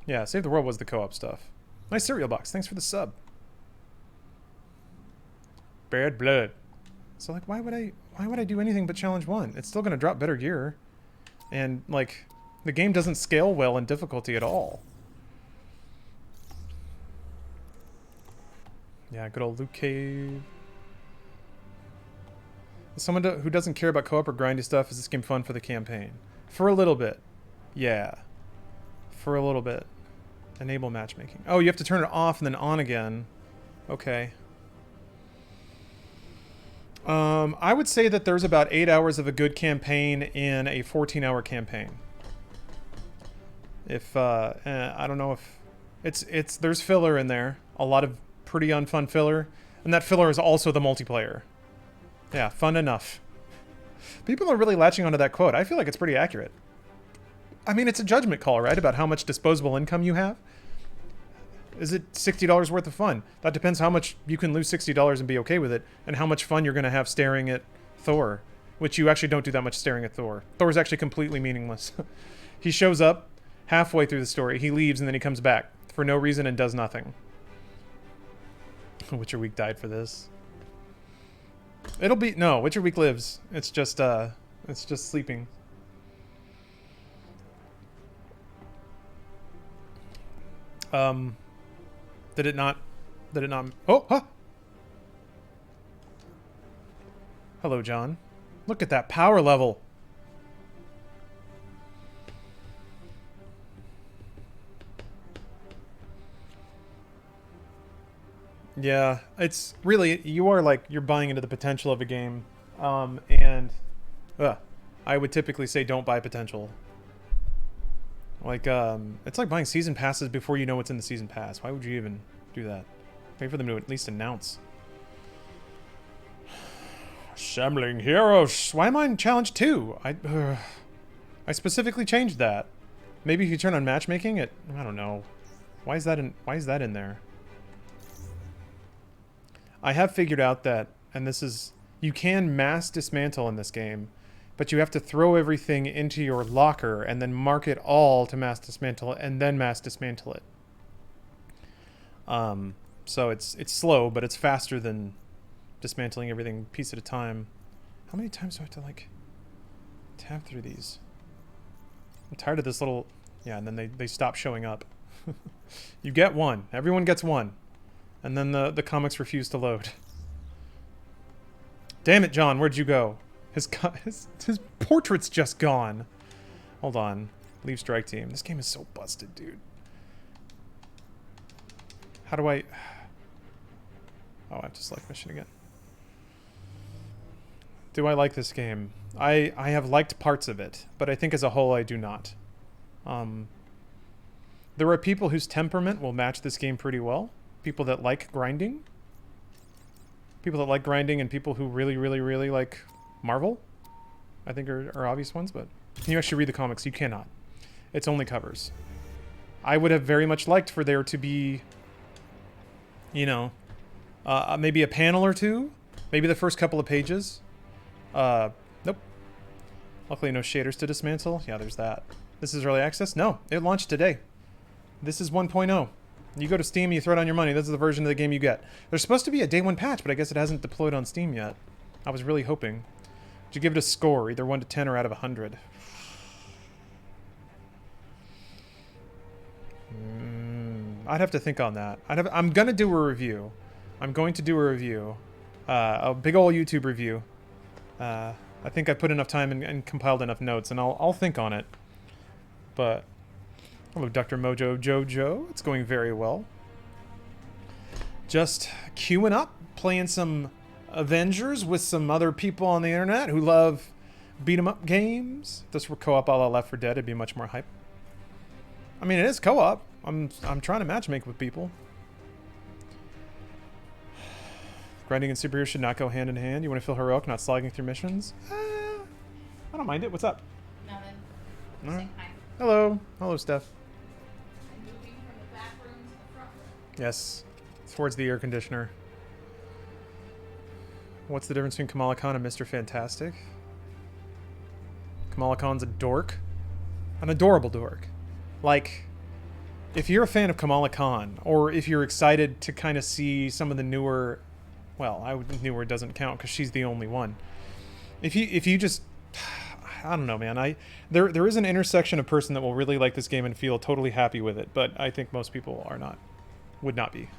Yeah, Save the World was the co-op stuff. Nice cereal box. Thanks for the sub. Bad blood. So like, why would I do anything but challenge 1? It's still gonna drop better gear, and like, the game doesn't scale well in difficulty at all. Yeah, good old Luke Cave. Someone who doesn't care about co-op or grindy stuff, is this game fun for the campaign? For a little bit. Yeah. For a little bit. Enable matchmaking. Oh, you have to turn it off and then on again. Okay. I would say that there's about 8 hours of a good campaign in a 14-hour campaign. If, I don't know if... there's filler in there. A lot of pretty unfun filler. And that filler is also the multiplayer. Yeah, fun enough. People are really latching onto that quote. I feel like it's pretty accurate. I mean, it's a judgment call, right? About how much disposable income you have. Is it $60 worth of fun? That depends how much you can lose $60 and be okay with it, and how much fun you're going to have staring at Thor, which you actually don't do that much staring at Thor. Thor's actually completely meaningless. He shows up halfway through the story, he leaves, and then he comes back for no reason and does nothing. Witcher Week died for this. It'll be... No, Witcher Week lives. It's just sleeping. Did it not... Oh! Huh! Hello, John. Look at that power level. Yeah, it's really... You are like... You're buying into the potential of a game. And... I would typically say don't buy potential. Like, it's like buying season passes before you know what's in the season pass. Why would you even do that? Wait for them to at least announce. Assembling heroes. Why am I in challenge 2? I specifically changed that. Maybe if you turn on matchmaking, I don't know. Why is that in there? I have figured out that, and this is, you can mass dismantle in this game, but you have to throw everything into your locker and then mark it all to mass dismantle it, and then mass dismantle it. So it's slow, but it's faster than dismantling everything piece at a time. How many times do I have to, like, tab through these? I'm tired of this little... Yeah, and then they stop showing up. You get one. Everyone gets one. And then the comics refuse to load. Damn it, John, where'd you go? His portrait's just gone. Hold on. Leave strike team. This game is so busted, dude. How do I... Oh, I have to select mission again. Do I like this game? I have liked parts of it, but I think as a whole I do not. There are people whose temperament will match this game pretty well. People that like grinding. People that like grinding and people who really, really, really like Marvel, I think are obvious ones, but can you actually read the comics? You cannot. It's only covers. I would have very much liked for there to be, you know, maybe a panel or two, maybe the first couple of pages. Nope. Luckily no shaders to dismantle. Yeah, there's that. This is early access? No, it launched today. This is 1.0. You go to Steam, you throw down your money. This is the version of the game you get. There's supposed to be a day 1 patch, but I guess it hasn't deployed on Steam yet. I was really hoping. Would you give it a score, either 1 to 10 or out of 100? I'd have to think on that. I'm gonna do a review. I'm going to do a review. A big ol' YouTube review. I think I put enough time and compiled enough notes, and I'll think on it. But... Hello, Dr. Mojo Jojo. It's going very well. Just queuing up, playing some Avengers with some other people on the internet who love beat-em-up games. If this were co-op a la Left 4 Dead, it'd be much more hype. I mean, it is co-op. I'm trying to matchmake with people. Grinding and superhero should not go hand in hand. You want to feel heroic, not slogging through missions? I don't mind it. What's up? Nothing. All right. Saying hi. Hello. Hello, Steph. I'm moving from the back room to the front room. Yes. Towards the air conditioner. What's the difference between Kamala Khan and Mr. Fantastic? Kamala Khan's a dork. An adorable dork. Like, if you're a fan of Kamala Khan, or if you're excited to kind of see some of the newer... Well, newer doesn't count because she's the only one. If you just... I don't know, man. There is an intersection of person that will really like this game and feel totally happy with it, but I think most people are not. Would not be.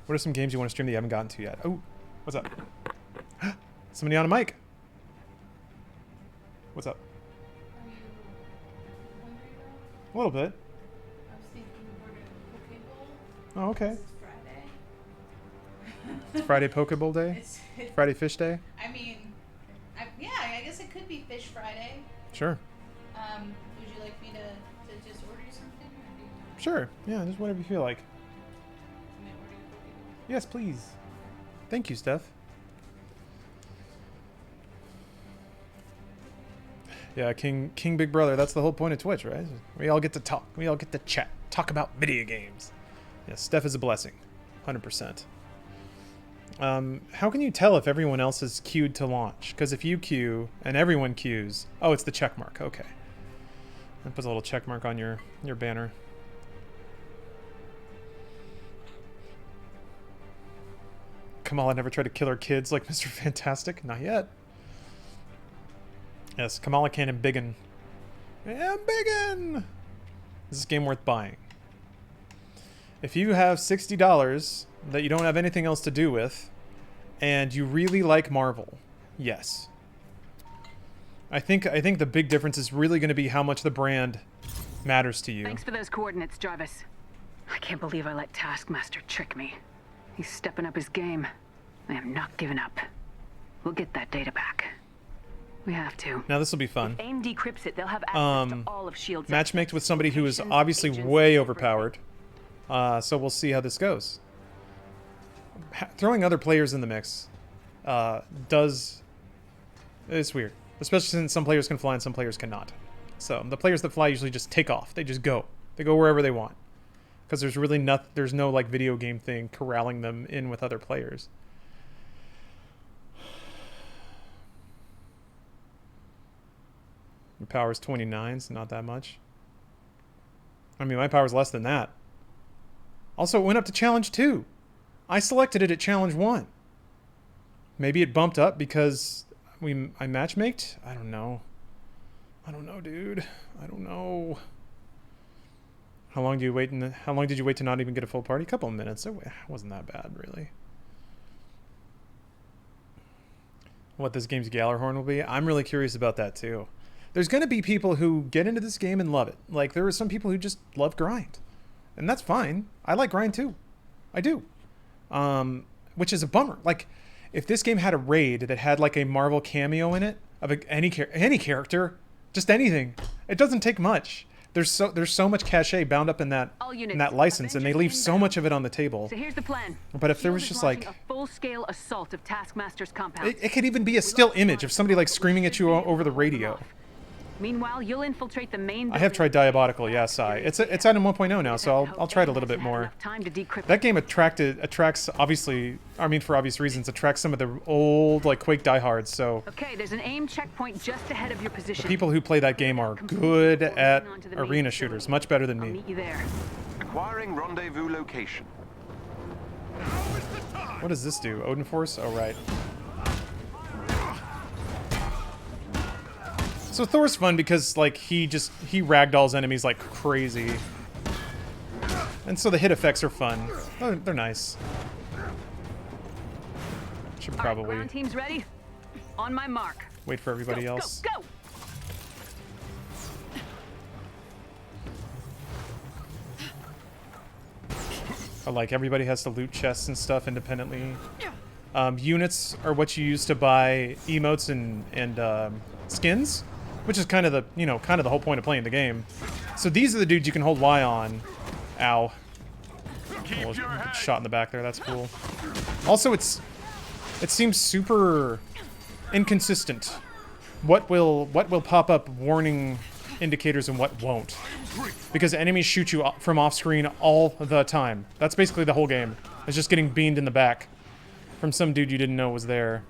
What are some games you want to stream that you haven't gotten to yet? Oh, what's up? Somebody on a mic. What's up? Are you hungry though? A little bit. I was thinking we're gonna Poke Bowl. Oh, okay. This is Friday. It's Friday Poke Bowl Day? Friday Fish Day? I mean, yeah, I guess it could be Fish Friday. Sure. Would you like me to just order you something? Or do you want Sure. Yeah, just whatever you feel like. me to order you Poke Bowl? Yes, please. Thank you, Steph. Yeah, King Big Brother. That's the whole point of Twitch, right? We all get to talk. We all get to chat. Talk about video games. Yes, Steph is a blessing. 100%. How can you tell if everyone else is queued to launch? Because if you queue and everyone queues... Oh, it's the check mark. Okay. That puts a little check mark on your banner. Kamala never tried to kill her kids like Mr. Fantastic? Not yet. Yes, Kamala Khan and Biggin. Yeah, Biggin! Is this game worth buying? If you have $60 that you don't have anything else to do with, and you really like Marvel, yes. I think the big difference is really going to be how much the brand matters to you. Thanks for those coordinates, Jarvis. I can't believe I let Taskmaster trick me. He's stepping up his game. I am not giving up. We'll get that data back. We have to. Now this will be fun. If AIM decrypts it, they'll have access to all of S.H.I.E.L.D.'s Matchmaked with somebody who is locations, obviously agents, way and overpowered. So we'll see how this goes. Throwing other players in the mix it's weird. Especially since some players can fly and some players cannot. So the players that fly usually just take off. They just go. They go wherever they want. Because there's really there's no like video game thing corralling them in with other players. Your power's 29, so not that much. I mean, my power's less than that. Also, it went up to Challenge 2. I selected it at Challenge 1. Maybe it bumped up because I matchmaked? I don't know. I don't know, dude. I don't know. How long did you wait to not even get a full party? A couple of minutes. It wasn't that bad, really. What this game's Gallarhorn will be? I'm really curious about that, too. There's going to be people who get into this game and love it. Like, there are some people who just love grind. And that's fine. I like grind, too. I do. Which is a bummer. Like, if this game had a raid that had, like, a Marvel cameo in it, of any character, just anything, it doesn't take much. There's so much cachet bound up in that license, and they leave so much of it on the table. So here's the plan. But if there was just like a full-scale assault of Taskmaster's compound. It could even be a still image of somebody like screaming at you over the radio. Meanwhile, you'll infiltrate the main. I have tried Diabolical, yes. It's out in 1.0 now, so I'll try it a little bit more. That game attracts obviously, I mean for obvious reasons, attracts some of the old like Quake diehards. So okay, there's an AIM checkpoint just ahead of your position. The people who play that game are good at arena shooters, much better than me. I'll meet you there. Acquiring rendezvous location. What does this do? Odin Force? Oh right. So Thor's fun because like he ragdolls enemies like crazy, and so the hit effects are fun. They're nice. Should probably ground team's ready. On my mark. Wait for everybody else. Go. Like everybody has to loot chests and stuff independently. Units are what you use to buy emotes and skins. Which is kind of the whole point of playing the game. So these are the dudes you can hold Y on. Ow. Keep your head. Shot in the back there. That's cool. Also, it seems super inconsistent. What will pop up warning indicators and what won't? Because enemies shoot you from off screen all the time. That's basically the whole game. It's just getting beamed in the back from some dude you didn't know was there.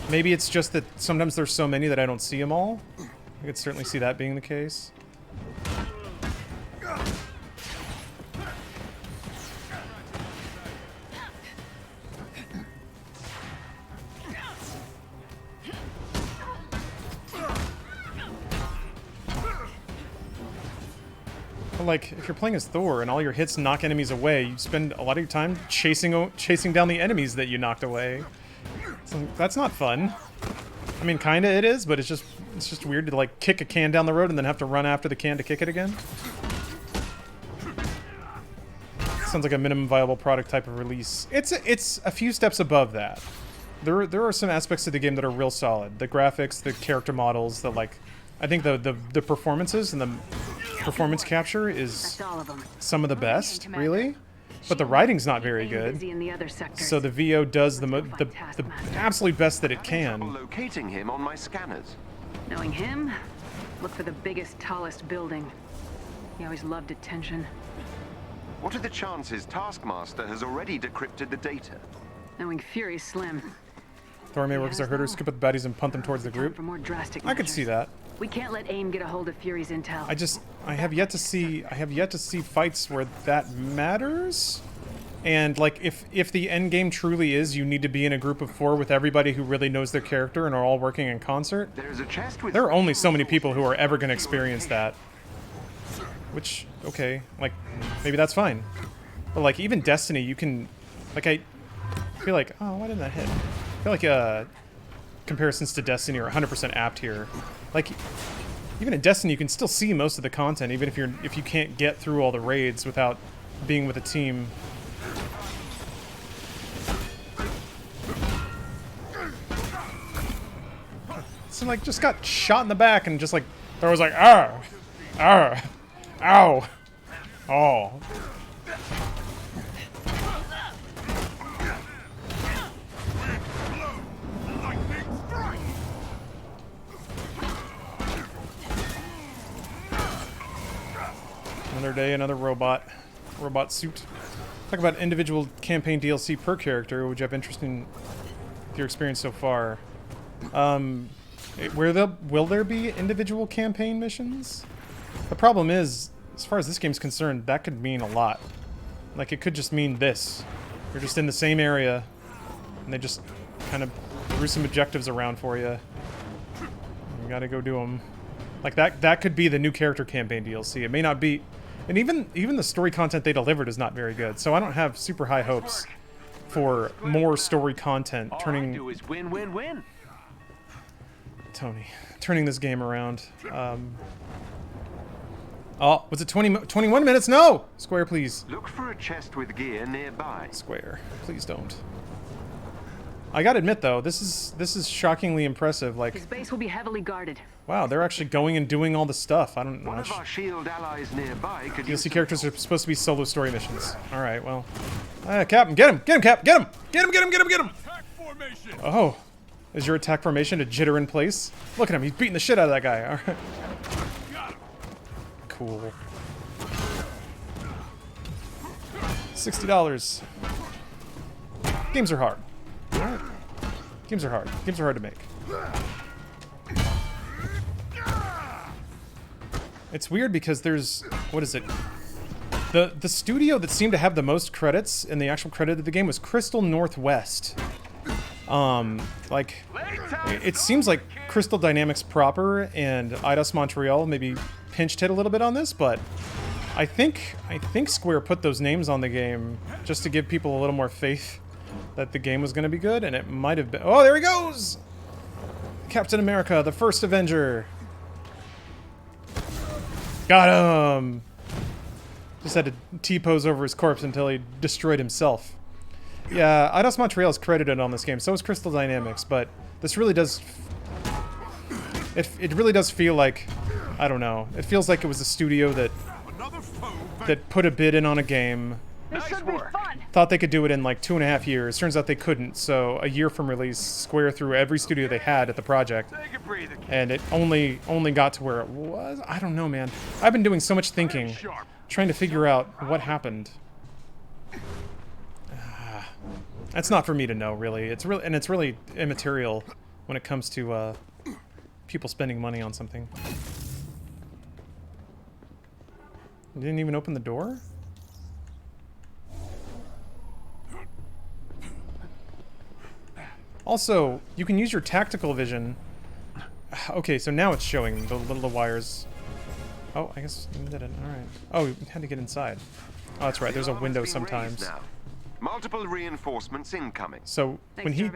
Maybe it's just that sometimes there's so many that I don't see them all. I could certainly see that being the case. But like, if you're playing as Thor and all your hits knock enemies away, you spend a lot of your time chasing down the enemies that you knocked away. So that's not fun. I mean, kinda it is, but it's just weird to like kick a can down the road and then have to run after the can to kick it again. Sounds like a minimum viable product type of release. It's a few steps above that. There are some aspects of the game that are real solid. The graphics, the character models, the like. I think the performances and the performance capture is some of the best, really. But the writing's not very good. So the VO does the absolute best that it can. Locating him on my scanners. Knowing him, look for the biggest, tallest building. He always loved attention. What are the chances Taskmaster has already decrypted the data? Knowing Fury's slim. Thor may work as a herder, scoop up the baddies and punt them towards the group. For more drastic I could see that. We can't let AIM get a hold of Fury's intel. I have yet to see fights where that matters. And like if the end game truly is you need to be in a group of 4 with everybody who really knows their character and are all working in concert, There's a chest with there are only so many people who are ever going to experience that. Which, okay, like maybe that's fine. But like even Destiny, you can like I feel like, oh, why didn't that hit? I feel like comparisons to Destiny are 100% apt here. Like even in Destiny, you can still see most of the content, even if you can't get through all the raids without being with a team. So like just got shot in the back and just like there was like ow, oh. Another day, another robot suit. Talk about individual campaign DLC per character. Would you have interest in your experience so far? Will there be individual campaign missions? The problem is, as far as this game's concerned, that could mean a lot. Like, it could just mean this. You're just in the same area, and they just kind of threw some objectives around for you. You gotta go do them. Like, that could be the new character campaign DLC. It may not be... And even the story content they delivered is not very good, so I don't have super high hopes for more story content turning... All I do is win, win, win. Tony, turning this game around. Oh, was it 21 minutes? No! Square, please. Look for a chest with gear nearby. Square, please don't. I gotta admit though, this is shockingly impressive. Like, his base will be heavily guarded. Wow, they're actually going and doing all the stuff. I don't know. One of our shield allies nearby could DLC characters are supposed to be solo story missions. All right, well, Captain, get him, Cap, get him. Attack formation. Oh, is your attack formation a jitter in place? Look at him, he's beating the shit out of that guy. All right. Cool. $60. Games are hard. Alright. Games are hard. Games are hard to make. It's weird because there's... What is it? The studio that seemed to have the most credits in the actual credit of the game was Crystal Northwest. Like... It seems like Crystal Dynamics proper and Eidos Montreal maybe pinched hit a little bit on this, but... I think Square put those names on the game just to give people a little more faith that the game was going to be good, and it might have been... Oh, there he goes! Captain America, the first Avenger. Got him! Just had to T-pose over his corpse until he destroyed himself. Yeah, Eidos Montreal is credited on this game, so is Crystal Dynamics, but this really does... It really does feel like I don't know. It feels like it was a studio that put a bid in on a game, This should be fun. thought they could do it in like 2.5 years. Turns out they couldn't. So a year from release, Square threw every studio they had at the project, and it only got to where it was. I don't know, man. I've been doing so much thinking, trying to figure out what happened. That's not for me to know, really. It's really immaterial when it comes to people spending money on something. You didn't even open the door? Also, you can use your tactical vision. Okay, so now it's showing the little wires. Oh, I guess you did it. Alright. Oh, you had to get inside. Oh, that's right. There's a window sometimes. Multiple reinforcements incoming. So when he...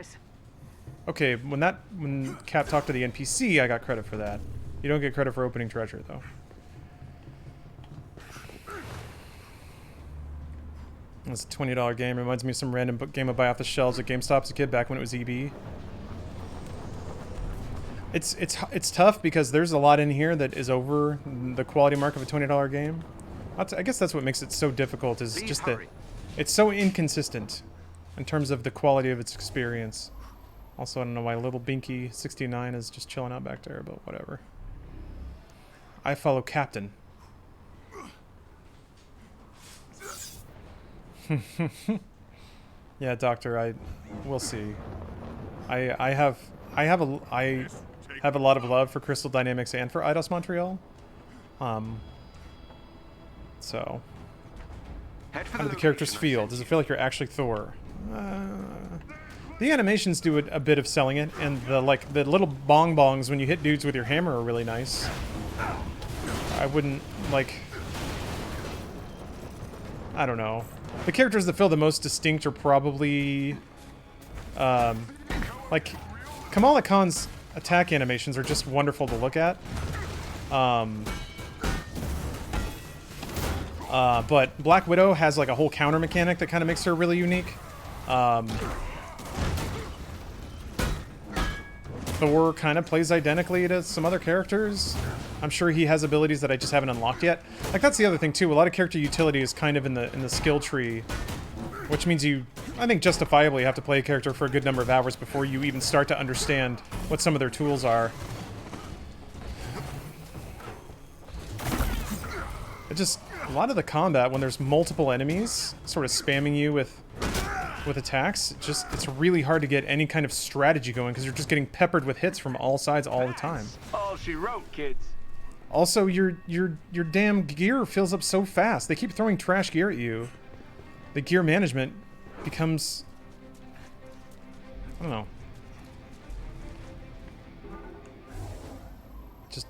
Okay, when Cap talked to the NPC, I got credit for that. You don't get credit for opening treasure, though. It's a $20 game. Reminds me of some random game I buy off the shelves at GameStop as a kid back when it was EB. It's tough because there's a lot in here that is over the quality mark of a $20 game. I guess that's what makes it so difficult, is just that it's so inconsistent in terms of the quality of its experience. Also, I don't know why little Binky 69 is just chilling out back there, but whatever. I follow Captain. Yeah, Doctor, we'll see. I have a lot of love for Crystal Dynamics and for Eidos Montreal. So how do the characters feel? Does it feel like you're actually Thor? The animations do a bit of selling it, and the little bong bongs when you hit dudes with your hammer are really nice. I wouldn't I don't know. The characters that feel the most distinct are probably like Kamala Khan's attack animations are just wonderful to look at. But Black Widow has like a whole counter mechanic that kind of makes her really unique. Thor kind of plays identically to some other characters. I'm sure he has abilities that I just haven't unlocked yet. Like, that's the other thing too. A lot of character utility is kind of in the skill tree, which means you, I think, justifiably have to play a character for a good number of hours before you even start to understand what some of their tools are. It just, a lot of the combat, when there's multiple enemies sort of spamming you with attacks, it's really hard to get any kind of strategy going because you're just getting peppered with hits from all sides all the time. All she wrote, kids. Also, your damn gear fills up so fast. They keep throwing trash gear at you. The gear management becomes, I don't know.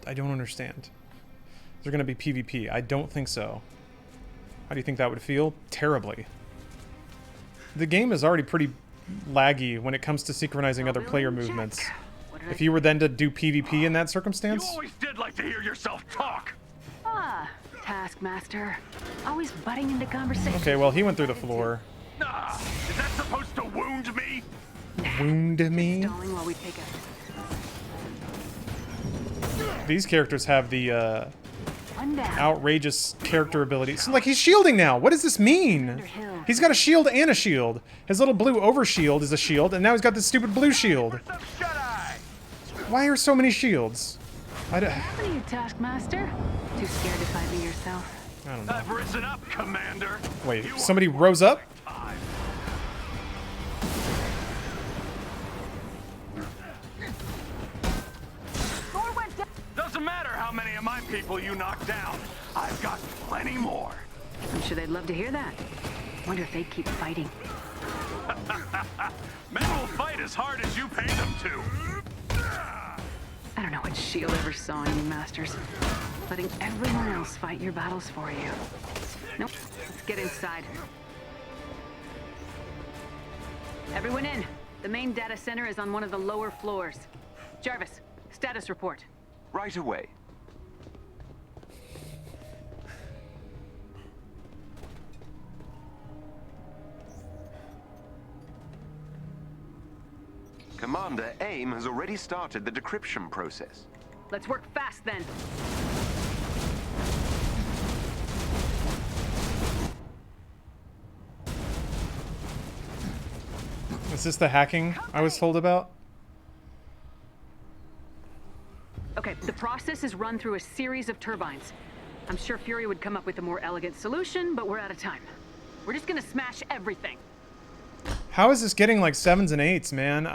I don't understand. Is there going to be PvP? I don't think so. How do you think that would feel? Terribly. The game is already pretty laggy when it comes to synchronizing other player movements. If you were then to do PvP in that circumstance... You always did like to hear yourself talk! Ah, Taskmaster. Always butting into conversation. Okay, well, he went through the floor. Ah, is that supposed to wound me? Wound me? Stalling while we take These characters have the, outrageous character abilities. So, like, he's shielding now! What does this mean? He's got a shield and a shield. His little blue overshield is a shield, and now he's got this stupid blue shield. Why are so many shields? What happened to you, Taskmaster? Too scared to fight me yourself? I don't know. I've risen up, Commander. Wait, somebody rose up? Doesn't matter how many of my people you knock down. I've got plenty more. I'm sure they'd love to hear that. Wonder if they'd keep fighting. Men will fight as hard as you pay them to. I don't know what S.H.I.E.L.D. ever saw in you, Masters. Letting everyone else fight your battles for you. Nope. Let's get inside. Everyone in. The main data center is on one of the lower floors. Jarvis, status report. Right away. Commander, AIM has already started the decryption process. Let's work fast then. this the hacking I was told about? Okay, the process is run through a series of turbines. I'm sure Fury would come up with a more elegant solution, but we're out of time. We're just gonna smash everything. How is this getting like 7s and 8s, man?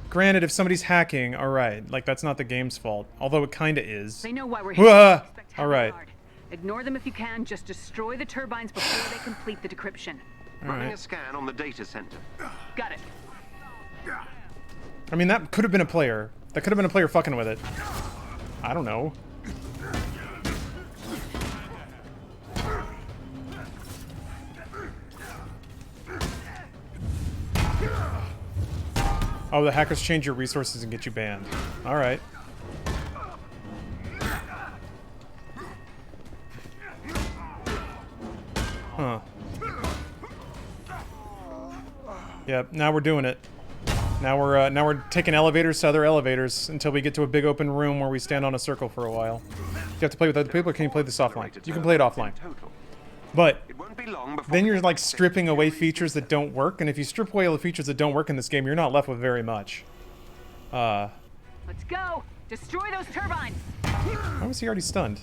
Granted, if somebody's hacking, alright. Like, that's not the game's fault. Although it kinda is. They know why we're here. Alright. Ignore them if you can. Just destroy the turbines before they complete the decryption. Running a scan on the data center. Got it. I mean, that could have been a player. That could have been a player fucking with it. I don't know. Oh, the hackers change your resources and get you banned. Alright. Huh. Yep, now we're doing it. Now we're taking elevators to other elevators until we get to a big open room where we stand on a circle for a while. Do you have to play with other people, or can you play this offline? You can play it offline. But then you're like stripping away features that don't work, and if you strip away all the features that don't work in this game, you're not left with very much. Let's go! Destroy those turbines! Why was he already stunned?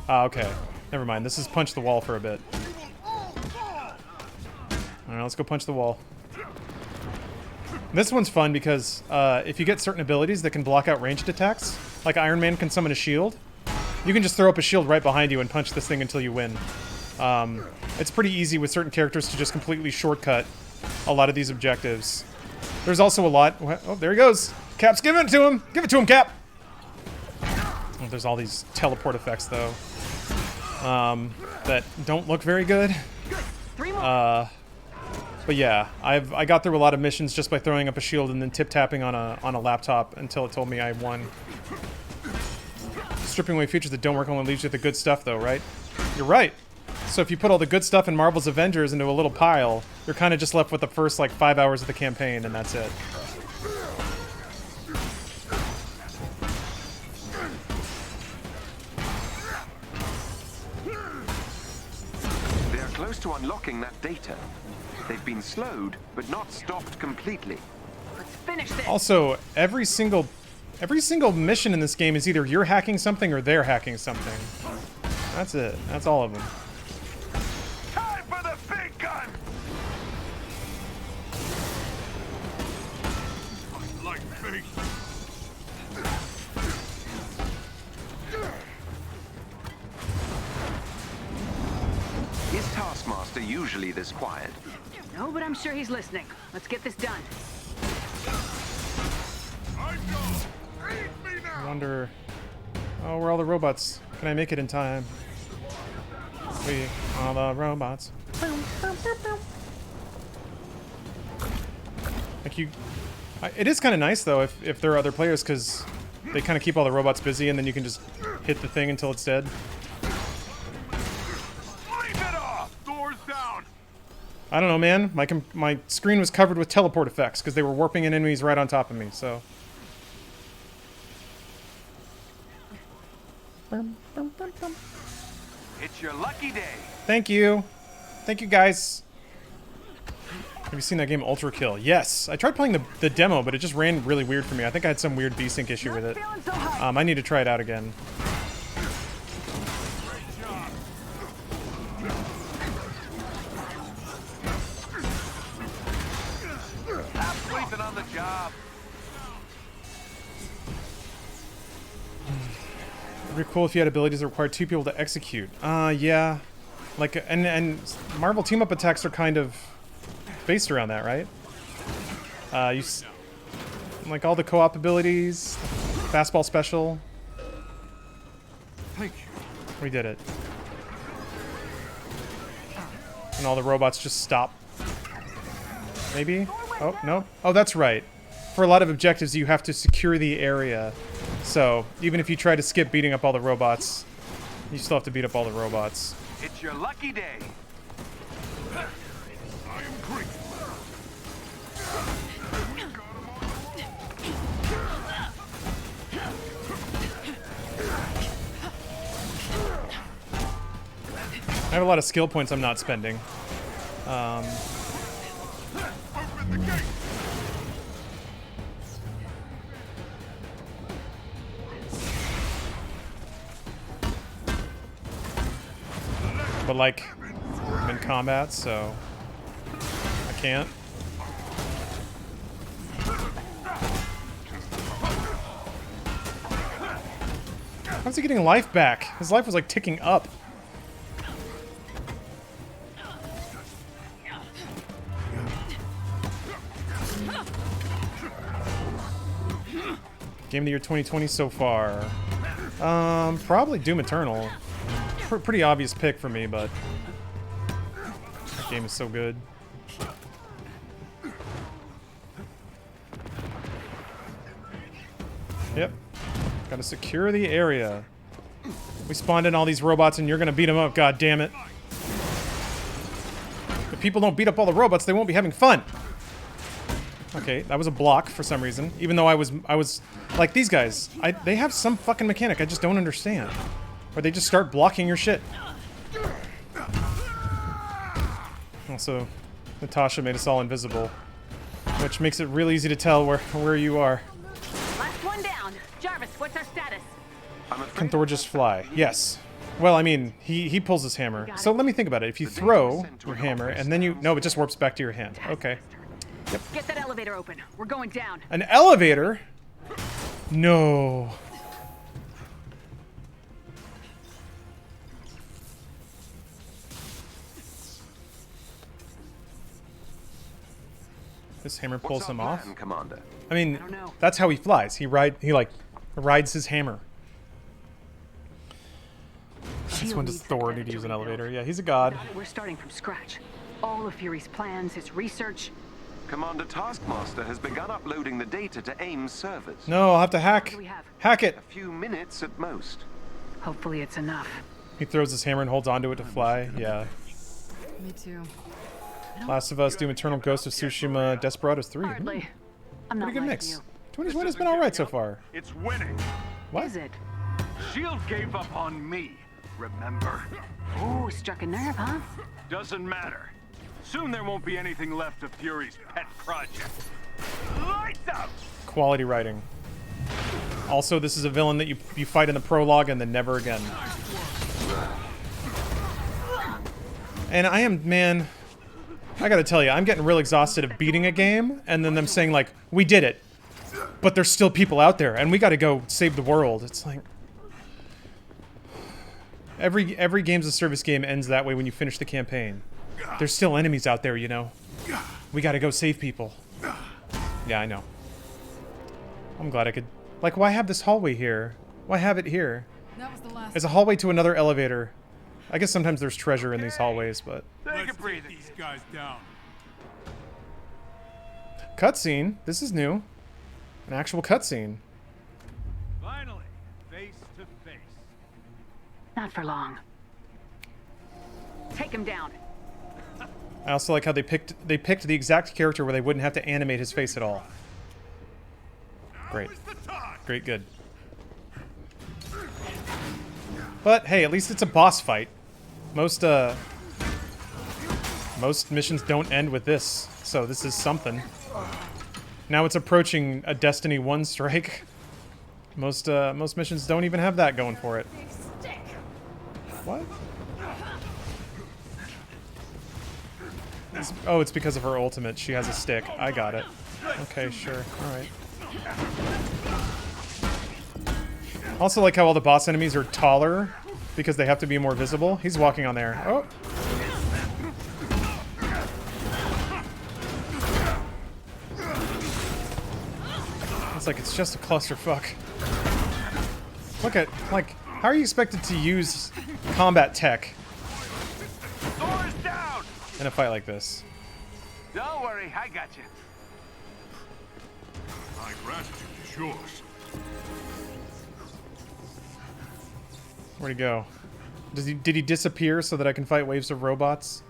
Ah, okay. Never mind. This is punch the wall for a bit. Alright, let's go punch the wall. This one's fun because if you get certain abilities that can block out ranged attacks, like Iron Man can summon a shield, you can just throw up a shield right behind you and punch this thing until you win. It's pretty easy with certain characters to just completely shortcut a lot of these objectives. There's also a lot... Oh, there he goes! Cap's giving it to him! Give it to him, Cap! Oh, there's all these teleport effects, though, that don't look very good. But yeah, I got through a lot of missions just by throwing up a shield and then tip-tapping on a laptop until it told me I won. Stripping away features that don't work only leaves you with the good stuff, though, right? You're right. So if you put all the good stuff in Marvel's Avengers into a little pile, you're kind of just left with the first, like, 5 hours of the campaign, and that's it. They are close to unlocking that data. They've been slowed, but not stopped completely. Let's finish this. Also, every single mission in this game is either you're hacking something or they're hacking something. That's it. That's all of them. Time for the big gun. Like me. Is Taskmaster usually this quiet? No, but I'm sure he's listening. Let's get this done. I wonder... Oh, where are all the robots? Can I make it in time? We are the robots. Like you... It is kind of nice, though, if there are other players, because they kind of keep all the robots busy, and then you can just hit the thing until it's dead. Leave it off. Doors down. I don't know, man. My screen was covered with teleport effects, because they were warping in enemies right on top of me, so... It's your lucky day. Thank you. Thank you, guys. Have you seen that game Ultra Kill? Yes. I tried playing the demo, but it just ran really weird for me. I think I had some weird VSync issue with it. I need to try it out again. Stop sleeping on the job. It'd be cool if you had abilities that required 2 people to execute. Yeah. Like, and Marvel team-up attacks are kind of based around that, right? Like all the co-op abilities, fastball special. Thank you. We did it. And all the robots just stop. Maybe? Oh, no. Oh, that's right. For a lot of objectives, you have to secure the area. So, even if you try to skip beating up all the robots, you still have to beat up all the robots. It's your lucky day. I am grateful. I have a lot of skill points I'm not spending. Open the gate. But like, I'm in combat, so I can't. How's he getting life back? His life was like ticking up. Game of the year 2020 so far. Probably Doom Eternal. Pretty obvious pick for me, but that game is so good. Yep. Gotta secure the area. We spawned in all these robots and you're gonna beat them up, god damn it. If people don't beat up all the robots, they won't be having fun. Okay, that was a block for some reason. Even though I was like these guys. They have some fucking mechanic I just don't understand. Or they just start blocking your shit. Also, Natasha made us all invisible, which makes it real easy to tell where you are. Last one down. Jarvis, what's our status? Can Thor just fly? Yes. Well, I mean, he pulls his hammer. So let me think about it. If you throw your hammer and then you... No, it just warps back to your hand. Okay. Yep. Get that elevator open. We're going down. An elevator? No. This hammer pulls him off. Commander? I mean, that's how he flies. He like rides his hammer. Since when does Thor need to use an elevator? Yeah, he's a god. We're starting from scratch. All of Fury's plans, his research. Commander Taskmaster has begun uploading the data to AIM's servers. No, I'll have to hack. Hack it. A few minutes at most. Hopefully it's enough. He throws his hammer and holds onto it to fly. Yeah. Me too. Last of Us, Doom Eternal, Ghost of Tsushima, Desperados 3. Hardly. I'm not Pretty good like mix. you. 2020 has been alright so far. It's winning. What? Is it? Shield gave up on me, remember? Ooh, struck a nerve, huh? Doesn't matter. Soon there won't be anything left of Fury's pet project. Lights out! Quality writing. Also, this is a villain that you fight in the prologue and then never again. And I am, man, I gotta tell you, I'm getting real exhausted of beating a game and then them saying like, we did it, but there's still people out there and we gotta go save the world. It's like, every games of service game ends that way when you finish the campaign. There's still enemies out there, you know. We gotta go save people. Yeah, I know. I'm glad I could... Like, why have this hallway here? Why have it here? That was the last. It's a hallway to another elevator. I guess sometimes there's treasure in these hallways, but... Let's take these guys down. Cutscene. This is new. An actual cutscene. Finally, face to face. Not for long. Take him down. I also like how they picked the exact character where they wouldn't have to animate his face at all. Great. Great, good. But hey, at least it's a boss fight. Most missions don't end with this, so this is something. Now it's approaching a Destiny 1 strike. Most missions don't even have that going for it. What? Oh, it's because of her ultimate. She has a stick. I got it. Okay, sure. Alright. Also like how all the boss enemies are taller because they have to be more visible. He's walking on there. Oh! It's like it's just a clusterfuck. Look at, like, how are you expected to use combat tech Thor's down! in a fight like this? Don't worry, I got you. My gratitude is yours. Where'd he go? Did he disappear so that I can fight waves of robots?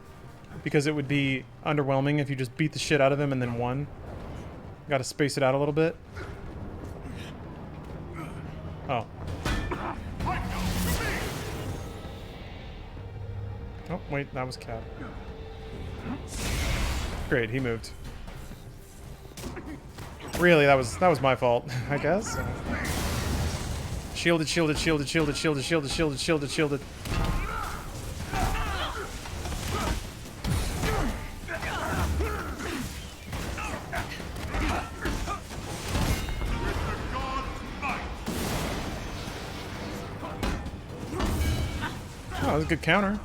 Because it would be underwhelming if you just beat the shit out of him and then won. Gotta space it out a little bit. Oh. Oh, wait, that was Cap. Great, he moved. Really, that was my fault, I guess. Shielded, shielded, shielded, shielded, shielded, shielded, shielded, shielded, shielded. was a good counter.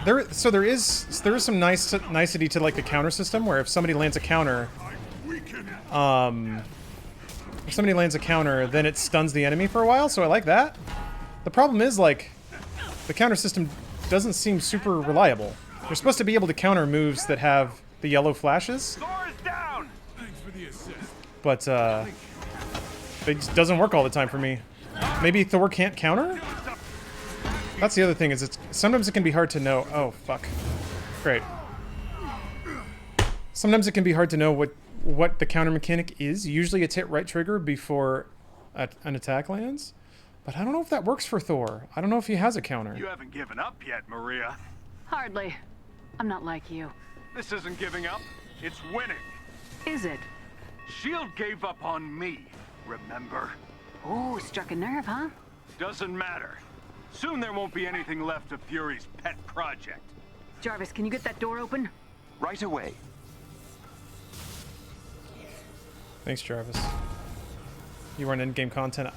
There is some nicety to like the counter system where if somebody lands a counter, then it stuns the enemy for a while. So I like that. The problem is like the counter system doesn't seem super reliable. You're supposed to be able to counter moves that have the yellow flashes, but it just doesn't work all the time for me. Maybe Thor can't counter? That's the other thing, is sometimes it can be hard to know. Oh, fuck. Great. Sometimes it can be hard to know what the counter mechanic is. Usually it's hit right trigger before an attack lands. But I don't know if that works for Thor. I don't know if he has a counter. You haven't given up yet, Maria. Hardly. I'm not like you. This isn't giving up. It's winning. Is it? S.H.I.E.L.D. gave up on me, remember? Oh, struck a nerve, huh? Doesn't matter. Soon there won't be anything left of Fury's pet project. Jarvis, can you get that door open? Right away. Thanks, Jarvis. You run endgame content.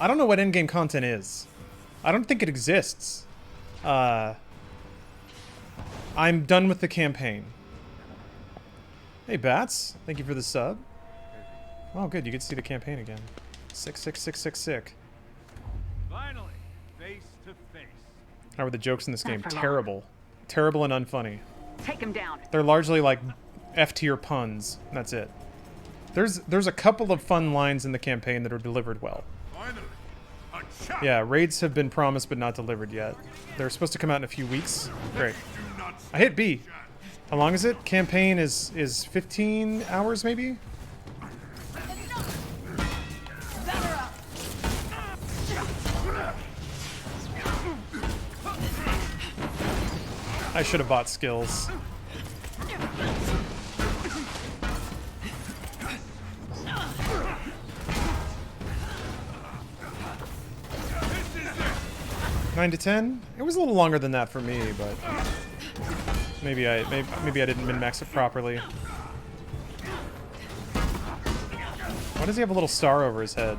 I don't know what endgame content is. I don't think it exists. I'm done with the campaign. Hey, Bats. Thank you for the sub. Oh, good. You get to see the campaign again. Sick. Finally, face to face. How are the jokes in this game? Not for long. Terrible. Terrible and unfunny. Take him down. They're largely like F-tier puns. That's it. There's a couple of fun lines in the campaign that are delivered well. Finally, a shot. Yeah, raids have been promised but not delivered yet. They're supposed to come out in a few weeks. Great. I hit B. How long is it? Campaign is 15 hours maybe? I should have bought skills. Nine to 10? It was a little longer than that for me, but maybe I didn't min-max it properly. Why does he have a little star over his head?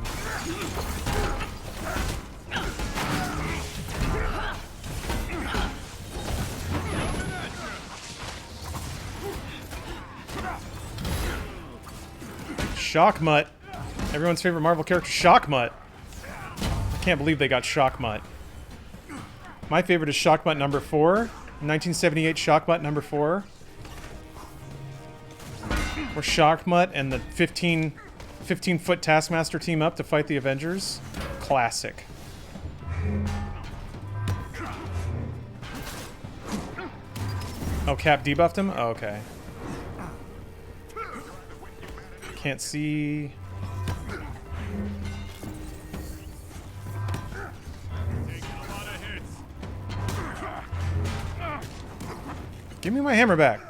Shockmutt. Everyone's favorite Marvel character, Shockmutt. I can't believe they got Shockmutt. My favorite is Shockmutt number 4. 1978 Shockmutt number 4. Where Shockmutt and the 15-foot Taskmaster team up to fight the Avengers. Classic. Oh, Cap debuffed him? Oh, okay. Can't see. Give me my hammer back.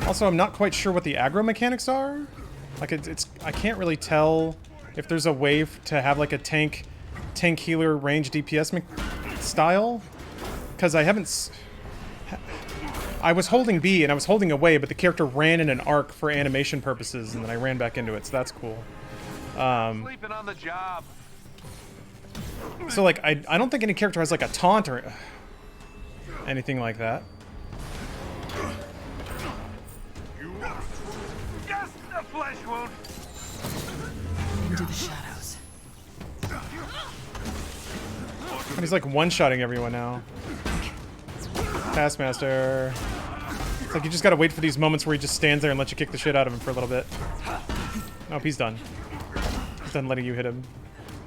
Also, I'm not quite sure what the aggro mechanics are. Like, I can't really tell if there's a way to have like a tank healer range DPS style, because I haven't. I was holding B and I was holding away, but the character ran in an arc for animation purposes, and then I ran back into it, so that's cool. Sleeping on the job. So like, I don't think any character has like a taunt or anything like that. Just a flesh wound. Into the shadows. And he's like one-shotting everyone now. Taskmaster. It's like you just gotta wait for these moments where he just stands there and lets you kick the shit out of him for a little bit. Oh, he's done. He's done letting you hit him.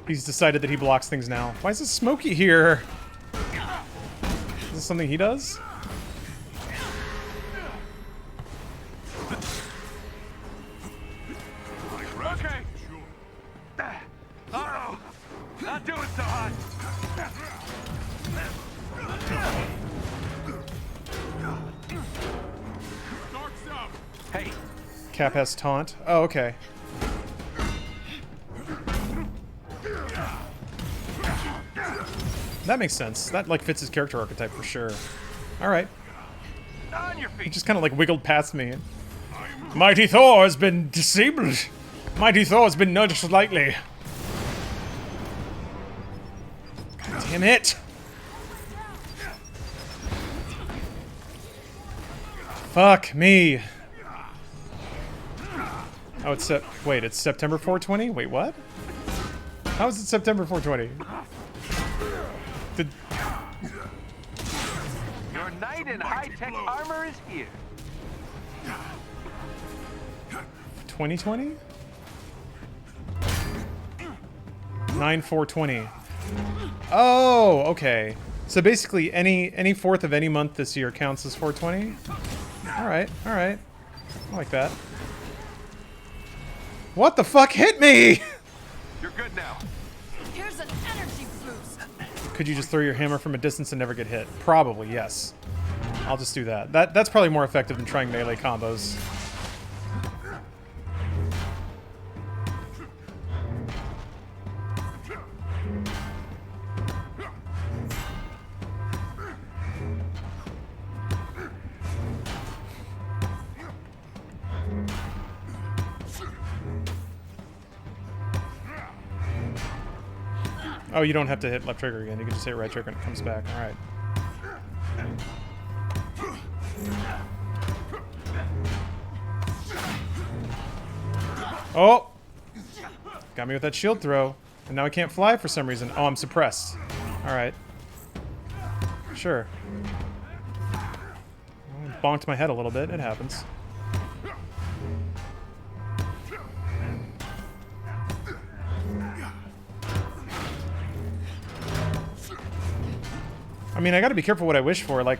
He's decided that he blocks things now. Why is it smoky here? Is this something he does? Okay. Uh-oh. Not doing so hot. Hey. Cap has taunt. Oh, okay. That makes sense. That like fits his character archetype for sure. All right. On your He feet. just kind of like wiggled past me. Mighty Thor has been disabled. Mighty Thor has been nudged slightly. God damn it. Fuck me. Oh, it's wait, it's September 420? Wait, what? How is it September 420? Did... Your knight in high-tech armor is here. 2020? 9/4/20. Oh, okay. So basically, any fourth of any month this year counts as 420. All right, all right. I like that. What the fuck hit me? You're good now. Here's an energy boost. Could you just throw your hammer from a distance and never get hit? Probably, yes. I'll just do that. That's probably more effective than trying melee combos. Oh, you don't have to hit left trigger again. You can just hit right trigger and it comes back. All right. Oh! Got me with that shield throw. And now I can't fly for some reason. Oh, I'm suppressed. All right. Sure. Bonked my head a little bit. It happens. I mean, I gotta be careful what I wish for. Like,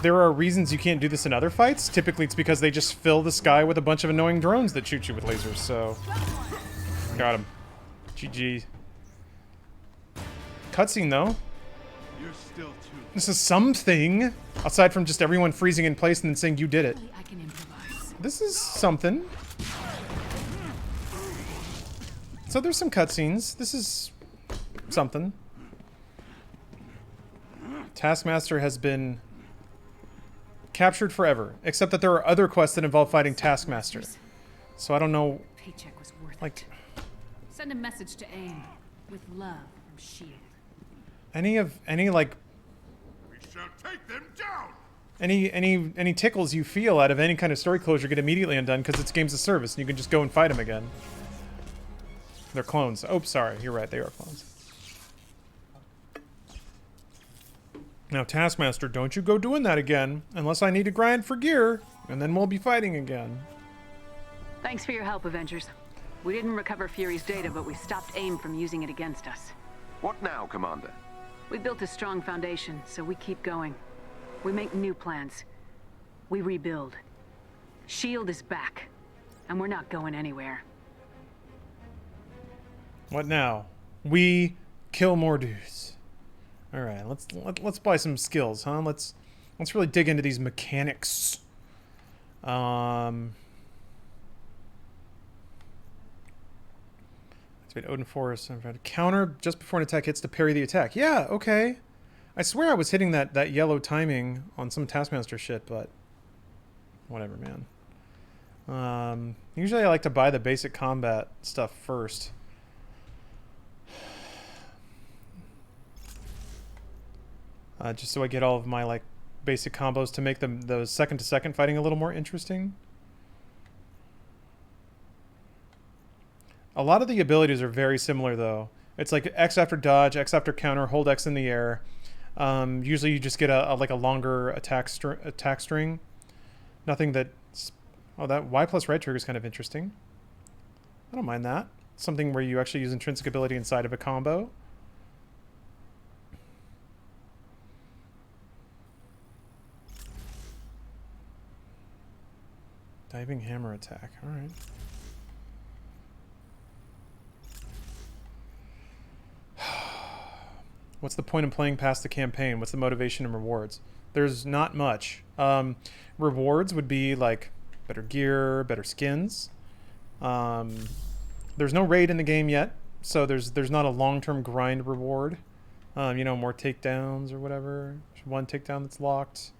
there are reasons you can't do this in other fights. Typically, it's because they just fill the sky with a bunch of annoying drones that shoot you with lasers, so... Got him. GG. Cutscene, though. You're still too. This is something. Aside from just everyone freezing in place and then saying you did it. I can improvise. This is something. So there's some cutscenes. This is something. Taskmaster has been captured forever, except that there are other quests that involve fighting Taskmaster. So I don't know, Paycheck was worth like, it. Send a message to AIM with love from Shield. any like We shall take them down! any tickles you feel out of any kind of story closure get immediately undone because it's games of service and you can just go and fight them again. They're clones. Oh, sorry, you're right, they are clones. Now, Taskmaster, don't you go doing that again, unless I need to grind for gear, and then we'll be fighting again. Thanks for your help, Avengers. We didn't recover Fury's data, but we stopped AIM from using it against us. What now, Commander? We built a strong foundation, so we keep going. We make new plans. We rebuild. Shield is back, and we're not going anywhere. What now? We kill more dudes. All right, let's buy some skills, huh? Let's really dig into these mechanics. Activate Odin Force. Counter just before an attack hits to parry the attack. Yeah, okay. I swear I was hitting that yellow timing on some Taskmaster shit, but whatever, man. Usually I like to buy the basic combat stuff first. Just so I get all of my like basic combos to make those second to second fighting a little more interesting. A lot of the abilities are very similar though. It's like X after dodge, X after counter, hold X in the air. Usually you just get a longer attack string. Nothing that... Oh, that Y plus right trigger is kind of interesting. I don't mind that. Something where you actually use intrinsic ability inside of a combo. Diving hammer attack. All right. What's the point of playing past the campaign? What's the motivation and rewards? There's not much. Rewards would be like better gear, better skins. There's no raid in the game yet, so there's not a long-term grind reward. You know, more takedowns or whatever. One takedown that's locked.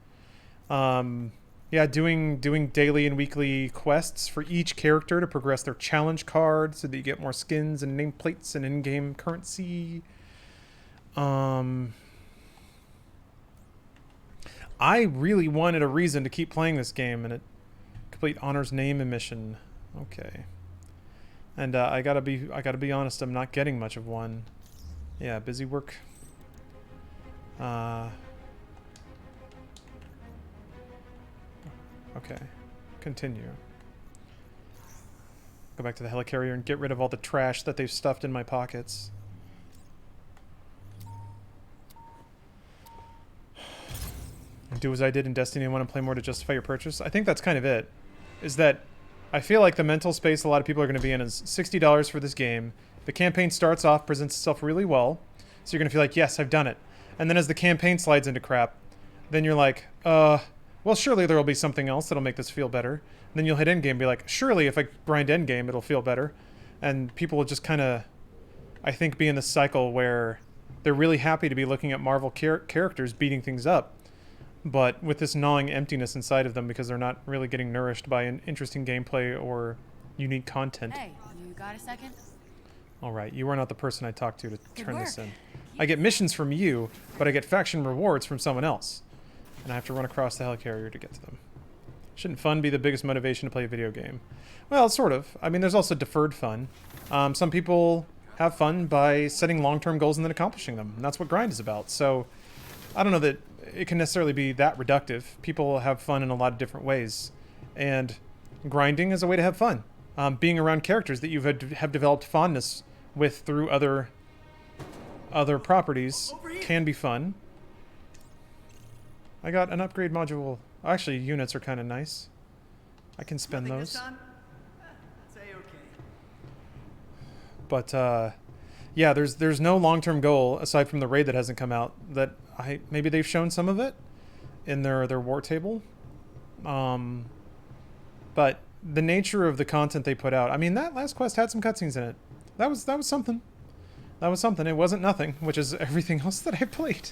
Yeah, doing daily and weekly quests for each character to progress their challenge card so that you get more skins and nameplates and in-game currency. I really wanted a reason to keep playing this game, and it complete honors name and mission. Okay. And I gotta be honest, I'm not getting much of one. Yeah, busy work. Okay, continue. Go back to the helicarrier and get rid of all the trash that they've stuffed in my pockets. Do as I did in Destiny 1 and play more to justify your purchase. I think that's kind of it. Is that I feel like the mental space a lot of people are going to be in is $60 for this game. The campaign starts off, presents itself really well, so you're going to feel like, yes, I've done it. And then as the campaign slides into crap, then you're like, well, surely there will be something else that'll make this feel better. And then you'll hit Endgame and be like, surely if I grind Endgame, it'll feel better. And people will just kind of, I think, be in this cycle where they're really happy to be looking at Marvel characters beating things up, but with this gnawing emptiness inside of them because they're not really getting nourished by an interesting gameplay or unique content. Hey, you got a second? All right, you are not the person I talked to turn this in. I get missions from you, but I get faction rewards from someone else. And I have to run across the helicarrier to get to them. Shouldn't fun be the biggest motivation to play a video game? Well, sort of. I mean, there's also deferred fun. Some people have fun by setting long-term goals and then accomplishing them. And that's what grind is about. So I don't know that it can necessarily be that reductive. People have fun in a lot of different ways. And grinding is a way to have fun. Being around characters that you have developed fondness with through other properties can be fun. I got an upgrade module. Actually, units are kind of nice. I can spend those. But yeah, there's no long-term goal aside from the raid that hasn't come out. That maybe they've shown some of it in their war table. But the nature of the content they put out. I mean, that last quest had some cutscenes in it. That was something. That was something. It wasn't nothing, which is everything else that I played.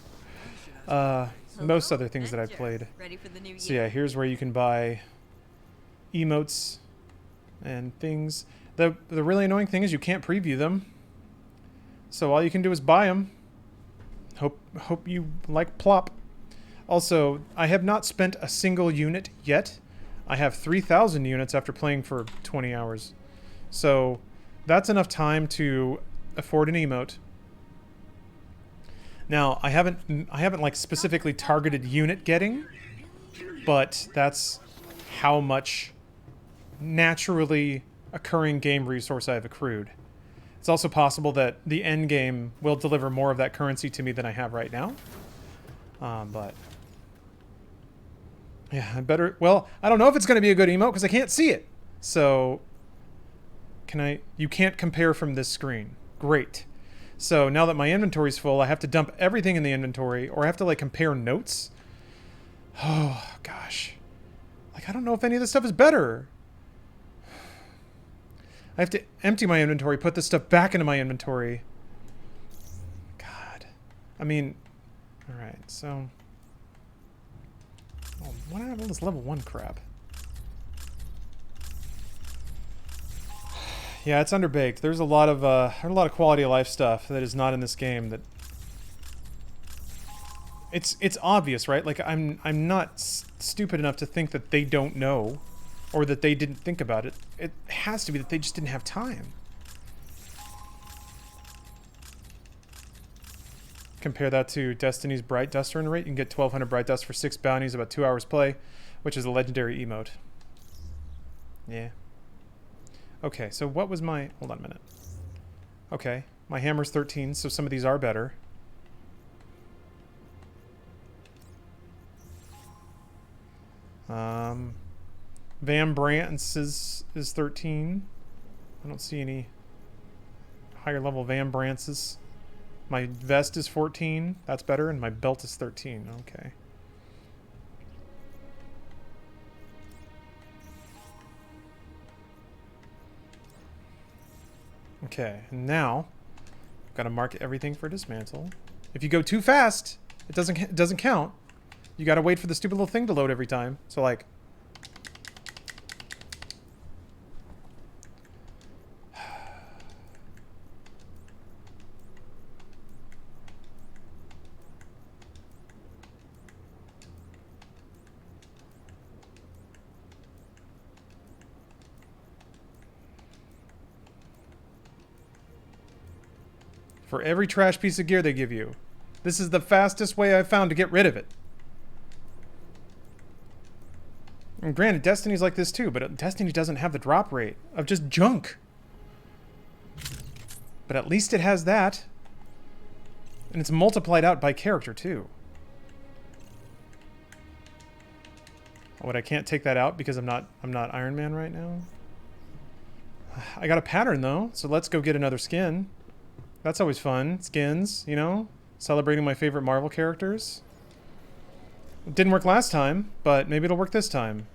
Most other things that I've played. Ready for the new year? So yeah, here's where you can buy emotes and things. The really annoying thing is you can't preview them. So all you can do is buy them. Hope you like plop. Also, I have not spent a single unit yet. I have 3,000 units after playing for 20 hours. So that's enough time to afford an emote. Now, I haven't like specifically targeted unit getting, but that's how much naturally occurring game resource I have accrued. It's also possible that the end game will deliver more of that currency to me than I have right now. But yeah, I better. Well, I don't know if it's going to be a good emote because I can't see it. So you can't compare from this screen. Great. So now that my inventory's full, I have to dump everything in the inventory, or I have to like compare notes. Oh gosh, like I don't know if any of this stuff is better. I have to empty my inventory, put this stuff back into my inventory. God, I mean, all right. So, why do I have all this level 1 crap? Yeah, it's underbaked. There's a lot of quality of life stuff that is not in this game. That it's obvious, right? Like I'm not stupid enough to think that they don't know, or that they didn't think about it. It has to be that they just didn't have time. Compare that to Destiny's Bright Dust earn rate. You can get 1,200 Bright Dust for 6 bounties, about 2 hours play, which is a legendary emote. Yeah. Okay, so what was my... Hold on a minute. Okay, my hammer's 13, so some of these are better. Van Brant's is 13. I don't see any higher level Van Brant's. My vest is 14. That's better, and my belt is 13. Okay. Okay, and now I've got to mark everything for dismantle. If you go too fast, it doesn't count. you gotta wait for the stupid little thing to load every time. So, like... For every trash piece of gear they give you. This is the fastest way I've found to get rid of it. And granted, Destiny's like this too, but Destiny doesn't have the drop rate of just junk. But at least it has that. And it's multiplied out by character too. Oh, but I can't take that out because I'm not Iron Man right now. I got a pattern though, so let's go get another skin. That's always fun. Skins, you know? Celebrating my favorite Marvel characters. It didn't work last time, but maybe it'll work this time.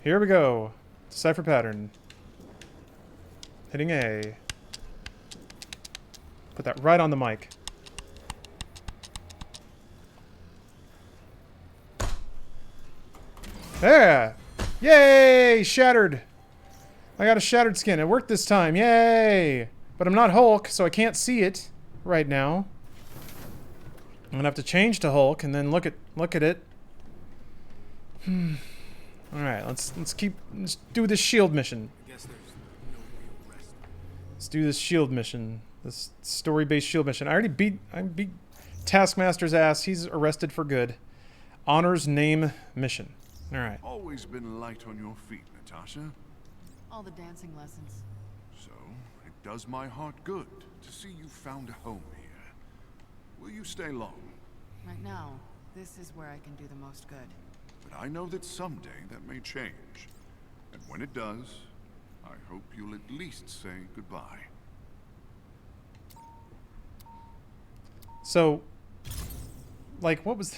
Here we go. Decipher pattern. Hitting A. Put that right on the mic. There! Yay! Shattered! I got a shattered skin. It worked this time. Yay! But I'm not Hulk, so I can't see it right now. I'm gonna have to change to Hulk and then look at it. All right, let's do this shield mission. Let's do this shield mission. This story-based shield mission. I beat Taskmaster's ass. He's arrested for good. Honors name mission. All right. Always been light on your feet, Natasha. All the dancing lessons. So, it does my heart good to see you found a home here. Will you stay long? Right now, this is where I can do the most good. But I know that someday that may change. And when it does, I hope you'll at least say goodbye. So, like, what was...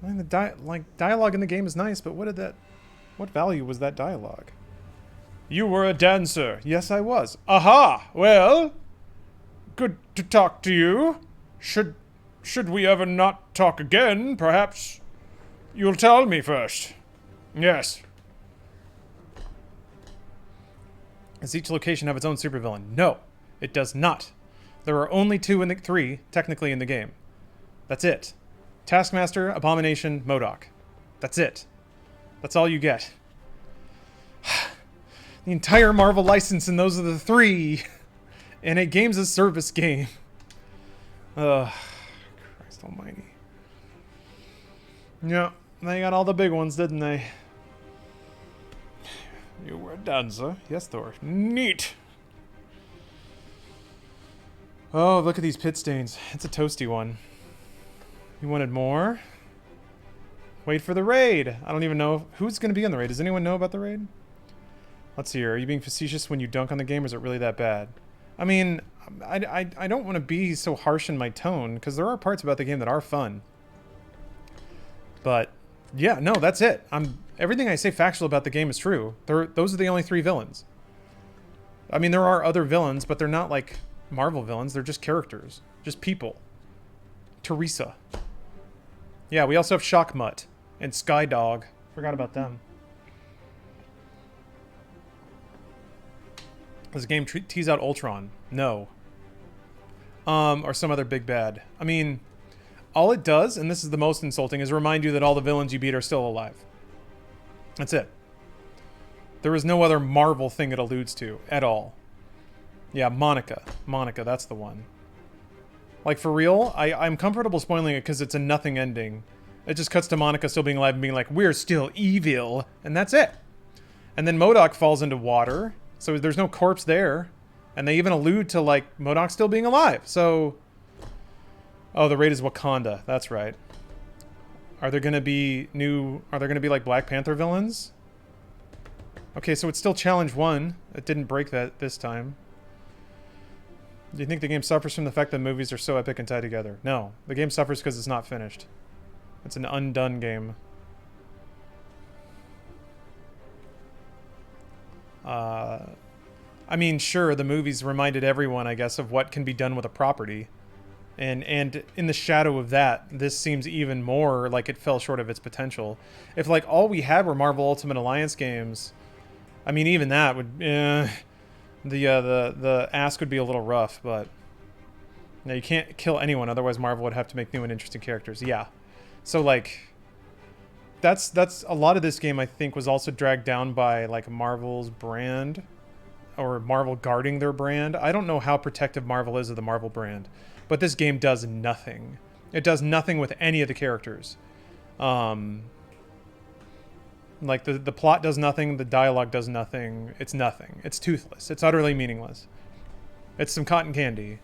I mean, the dialogue in the game is nice, but what value was that dialogue? You were a dancer. Yes, I was. Aha! Well, good to talk to you. Should we ever not talk again, perhaps you'll tell me first. Yes. Does each location have its own supervillain? No, it does not. There are only three, technically, in the game. That's it. Taskmaster, Abomination, MODOK. That's it. That's all you get. The entire Marvel license, and those are the three in a games as service game. Ugh. Christ almighty. Yeah, they got all the big ones, didn't they? You were a dancer. Yes, Thor. Neat. Oh, look at these pit stains. It's a toasty one. You wanted more? Wait for the raid. I don't even know who's going to be on the raid. Does anyone know about the raid? Let's see here. Are you being facetious when you dunk on the game, or is it really that bad? I mean, I don't want to be so harsh in my tone, because there are parts about the game that are fun. But, yeah, no, that's it. Everything I say factual about the game is true. Those are the only three villains. I mean, there are other villains, but they're not like Marvel villains. They're just characters. Just people. Teresa. Yeah, we also have Shockmutt and Skydog. Forgot about them. Does the game tease out Ultron? No. Or some other big bad. I mean, all it does, and this is the most insulting, is remind you that all the villains you beat are still alive. That's it. There is no other Marvel thing it alludes to at all. Yeah, Monica. Monica, that's the one. Like, for real, I'm comfortable spoiling it because it's a nothing ending. It just cuts to Monica still being alive and being like, we're still evil, and that's it. And then MODOK falls into water, so there's no corpse there. And they even allude to, like, MODOK still being alive, so... Oh, the raid is Wakanda, that's right. Are there gonna be like, Black Panther villains? Okay, so it's still Challenge 1. It didn't break that this time. Do you think the game suffers from the fact that movies are so epic and tied together? No. The game suffers because it's not finished. It's an undone game. I mean, sure, the movies reminded everyone, I guess, of what can be done with a property. And in the shadow of that, this seems even more like it fell short of its potential. If like all we had were Marvel Ultimate Alliance games, I mean even that would the ask would be a little rough, but now you can't kill anyone, otherwise Marvel would have to make new and interesting characters. Yeah. So like that's a lot of this game I think was also dragged down by like Marvel's brand or Marvel guarding their brand. I don't know how protective Marvel is of the Marvel brand. But this game does nothing. It does nothing with any of the characters. Like, the plot does nothing, the dialogue does nothing. It's nothing. It's toothless. It's utterly meaningless. It's some cotton candy.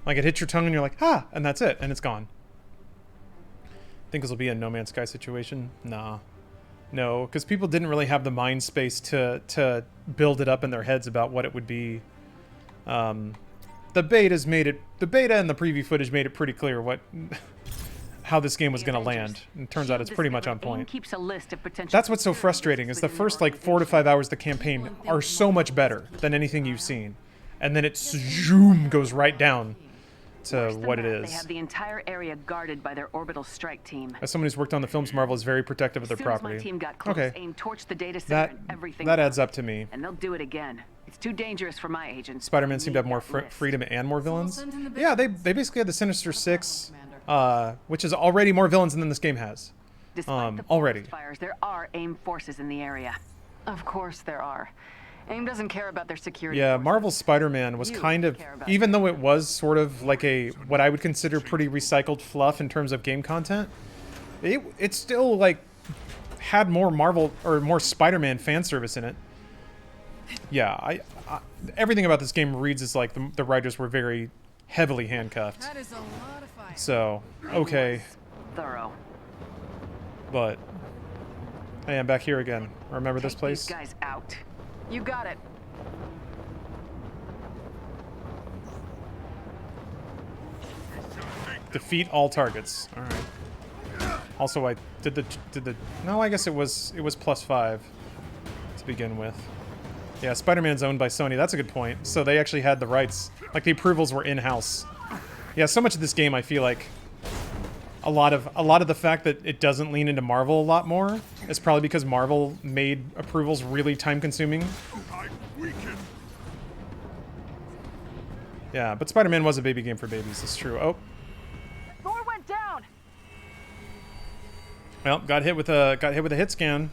Like, it hits your tongue and you're like, ah, and that's it, and it's gone. Think this will be a No Man's Sky situation? Nah. No, because people didn't really have the mind space to build it up in their heads about what it would be. The beta and the preview footage made it pretty clear how this game was going to land. And it turns out it's pretty much on point. Keeps a list of potential. That's what's so frustrating is the first like 4 to 5 hours of the campaign are so much better than anything you've seen. And then it zoom goes right down to what it is. They have the entire area guarded by their orbital strike team. As someone who's worked on the films, Marvel is very protective of their property. My team got close, okay. AIM torched the data center and everything. That adds up to me. And they'll do it again. It's too dangerous for my agents. Spider-Man seemed to have more freedom and more villains. Yeah, they basically had the Sinister Six, which is already more villains than this game has. Despite the already. Fires, there are AIM forces in the area. Of course there are. AIM doesn't care about their security. Yeah, forces. Marvel's Spider-Man was kind of, even though it was sort of like what I would consider pretty recycled fluff in terms of game content, it still like had more Marvel or more Spider-Man fan service in it. Yeah, everything about this game reads as like the writers were very heavily handcuffed. That is a lot of fire. So, okay. Thorough. But, hey, I'm back here again. Remember this place? These guys out. You got it. Defeat all targets. All right. Also, I did the. No, I guess it was +5 to begin with. Yeah, Spider-Man's owned by Sony. That's a good point. So they actually had the rights. Like, the approvals were in-house. Yeah, so much of this game, I feel like a lot of the fact that it doesn't lean into Marvel a lot more is probably because Marvel made approvals really time-consuming. Yeah, but Spider-Man was a baby game for babies. It's true. Oh. Thor went down. Well, got hit with a hit scan.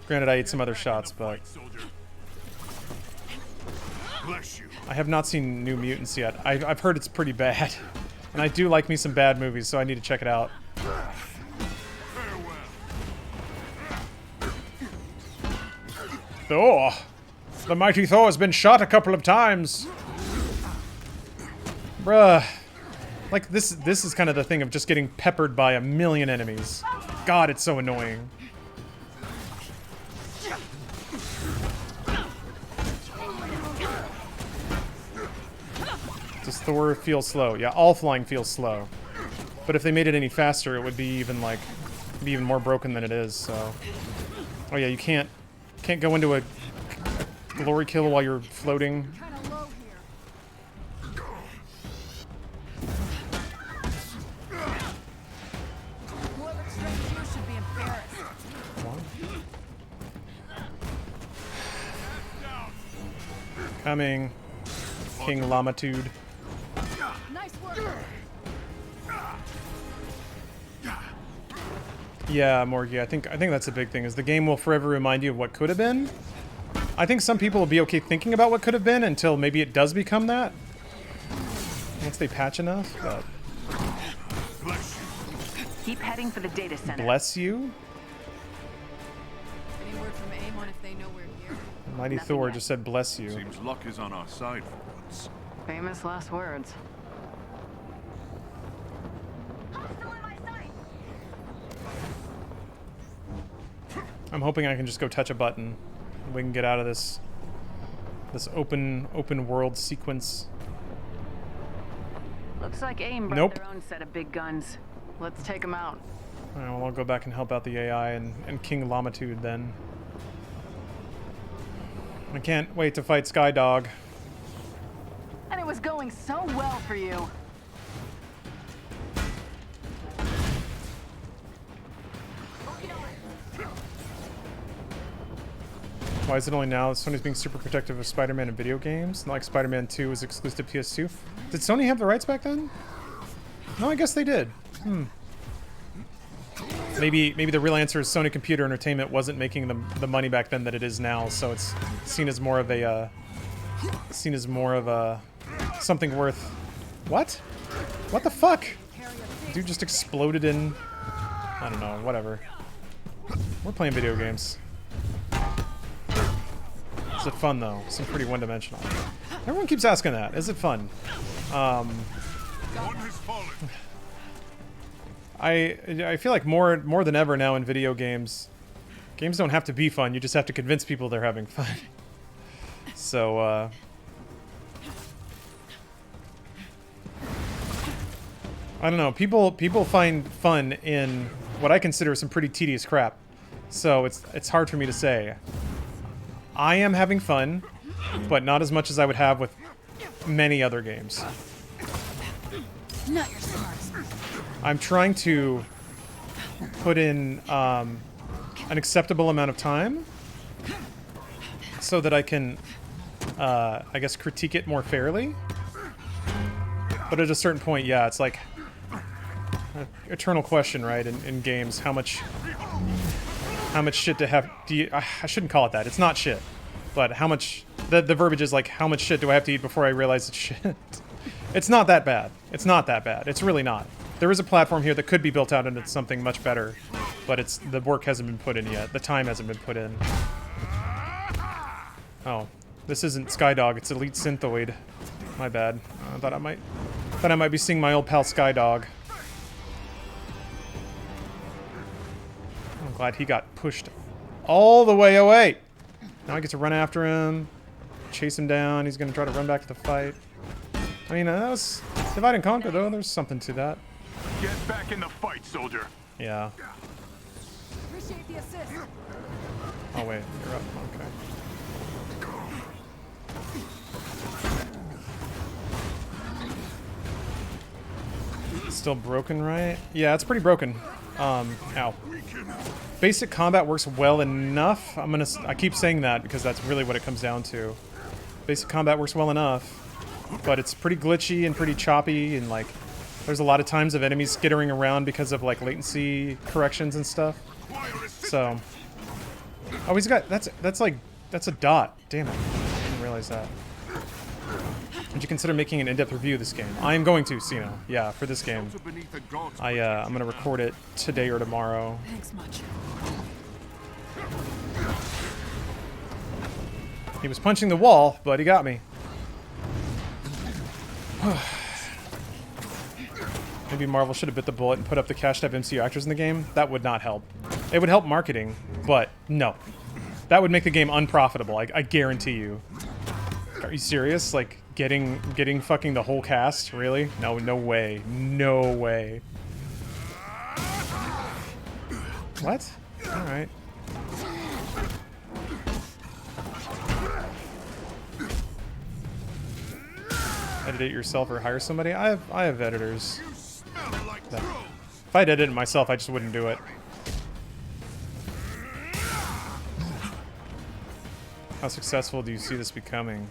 Granted, I ate some other shots, but I have not seen New Mutants yet. I've heard it's pretty bad, and I do like me some bad movies, so I need to check it out. Thor! The mighty Thor has been shot a couple of times! Bruh. Like, this is kind of the thing of just getting peppered by a million enemies. God, it's so annoying. Does Thor feel slow? Yeah, all flying feels slow. But if they made it any faster, it would be even, like, be even more broken than it is, so... Oh yeah, you can't go into a glory kill while you're floating. Coming. King Lamatude. Nice work. Yeah, Morgie, I think that's a big thing, is the game will forever remind you of what could have been. I think some people will be okay thinking about what could have been until maybe it does become that. Once they patch enough, but... Keep heading for the data center. Bless you? Any word from AIM on if they know we're here? Mighty Thor just said bless you. Seems luck is on our side for once. Famous last words. I'm hoping I can just go touch a button. We can get out of this open world sequence. Looks like AIM brought their own set of big guns. Let's take them out. All right, well, I'll go back and help out the AI and King Lamatude then. I can't wait to fight Skydog. And it was going so well for you. Why is it only now? Sony's being super protective of Spider-Man in video games. Not like Spider-Man 2 was exclusive to PS2. Did Sony have the rights back then? No, I guess they did. Maybe the real answer is Sony Computer Entertainment wasn't making the money back then that it is now, so it's seen as more of a something worth. What? What the fuck? Dude just exploded in. I don't know. Whatever. We're playing video games. Is it fun though? Seems pretty one-dimensional. Everyone keeps asking that. Is it fun? I feel like more than ever now in video games, games don't have to be fun. You just have to convince people they're having fun. So I don't know. People find fun in what I consider some pretty tedious crap. So it's hard for me to say. I am having fun, but not as much as I would have with many other games. Not your smartest. I'm trying to put in an acceptable amount of time so that I can, I guess, critique it more fairly. But at a certain point, yeah, it's like an eternal question, right? In games, how much shit to have? I shouldn't call it that. It's not shit, but how much? The verbiage is like, how much shit do I have to eat before I realize it's shit? It's not that bad. It's not that bad. It's really not. There is a platform here that could be built out into something much better, but the work hasn't been put in yet. The time hasn't been put in. Oh, this isn't Skydog. It's Elite Synthoid. My bad. I thought I might be seeing my old pal Skydog. I'm glad he got pushed all the way away. Now I get to run after him, chase him down. He's gonna try to run back to the fight. I mean, that was divide and conquer, though. There's something to that. Get back in the fight, soldier. Yeah. Appreciate the assist. Oh wait, you're up. Okay. Still broken, right? Yeah, it's pretty broken. Ow. Basic combat works well enough. I keep saying that because that's really what it comes down to. Basic combat works well enough, but it's pretty glitchy and pretty choppy, and like there's a lot of times of enemies skittering around because of like latency corrections and stuff. So, oh, he's got that's a dot. Damn it, I didn't realize that. Would you consider making an in-depth review of this game? I am going to, Sino. Yeah, for this game. I'm gonna record it today or tomorrow. Thanks much. He was punching the wall, but he got me. Maybe Marvel should have bit the bullet and put up the cash to have MCU actors in the game. That would not help. It would help marketing, but no. That would make the game unprofitable, I guarantee you. Are you serious? Like, getting fucking the whole cast? Really? No, no way. No way. What? Alright. Edit it yourself or hire somebody? I have editors. If I'd edit it myself, I just wouldn't do it. How successful do you see this becoming?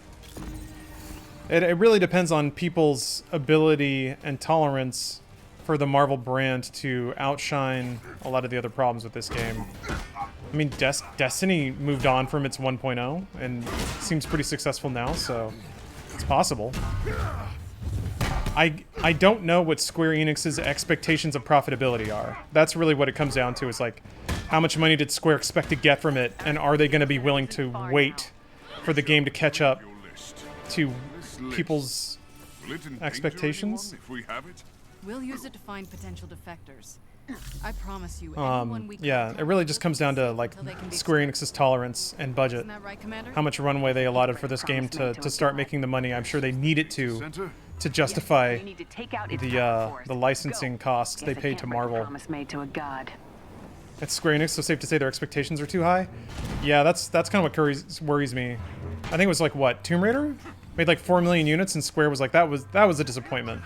It really depends on people's ability and tolerance for the Marvel brand to outshine a lot of the other problems with this game. I mean, Destiny moved on from its 1.0 and seems pretty successful now, so it's possible. I don't know what Square Enix's expectations of profitability are. That's really what it comes down to, is like, how much money did Square expect to get from it, and are they going to be willing to wait for the game to catch up to people's expectations? We'll use it to find potential defectors. I promise you, anyone we yeah, it really just comes down to like Square Enix's tolerance and budget. Isn't that right, Commander? How much runway they allotted for this game to start making the money I'm sure they needed to justify the licensing costs they paid to Marvel. It's Square Enix, so safe to say their expectations are too high? Yeah, that's kind of what worries me. I think it was like, what, Tomb Raider? Made like 4 million units, and Square was like, that was a disappointment.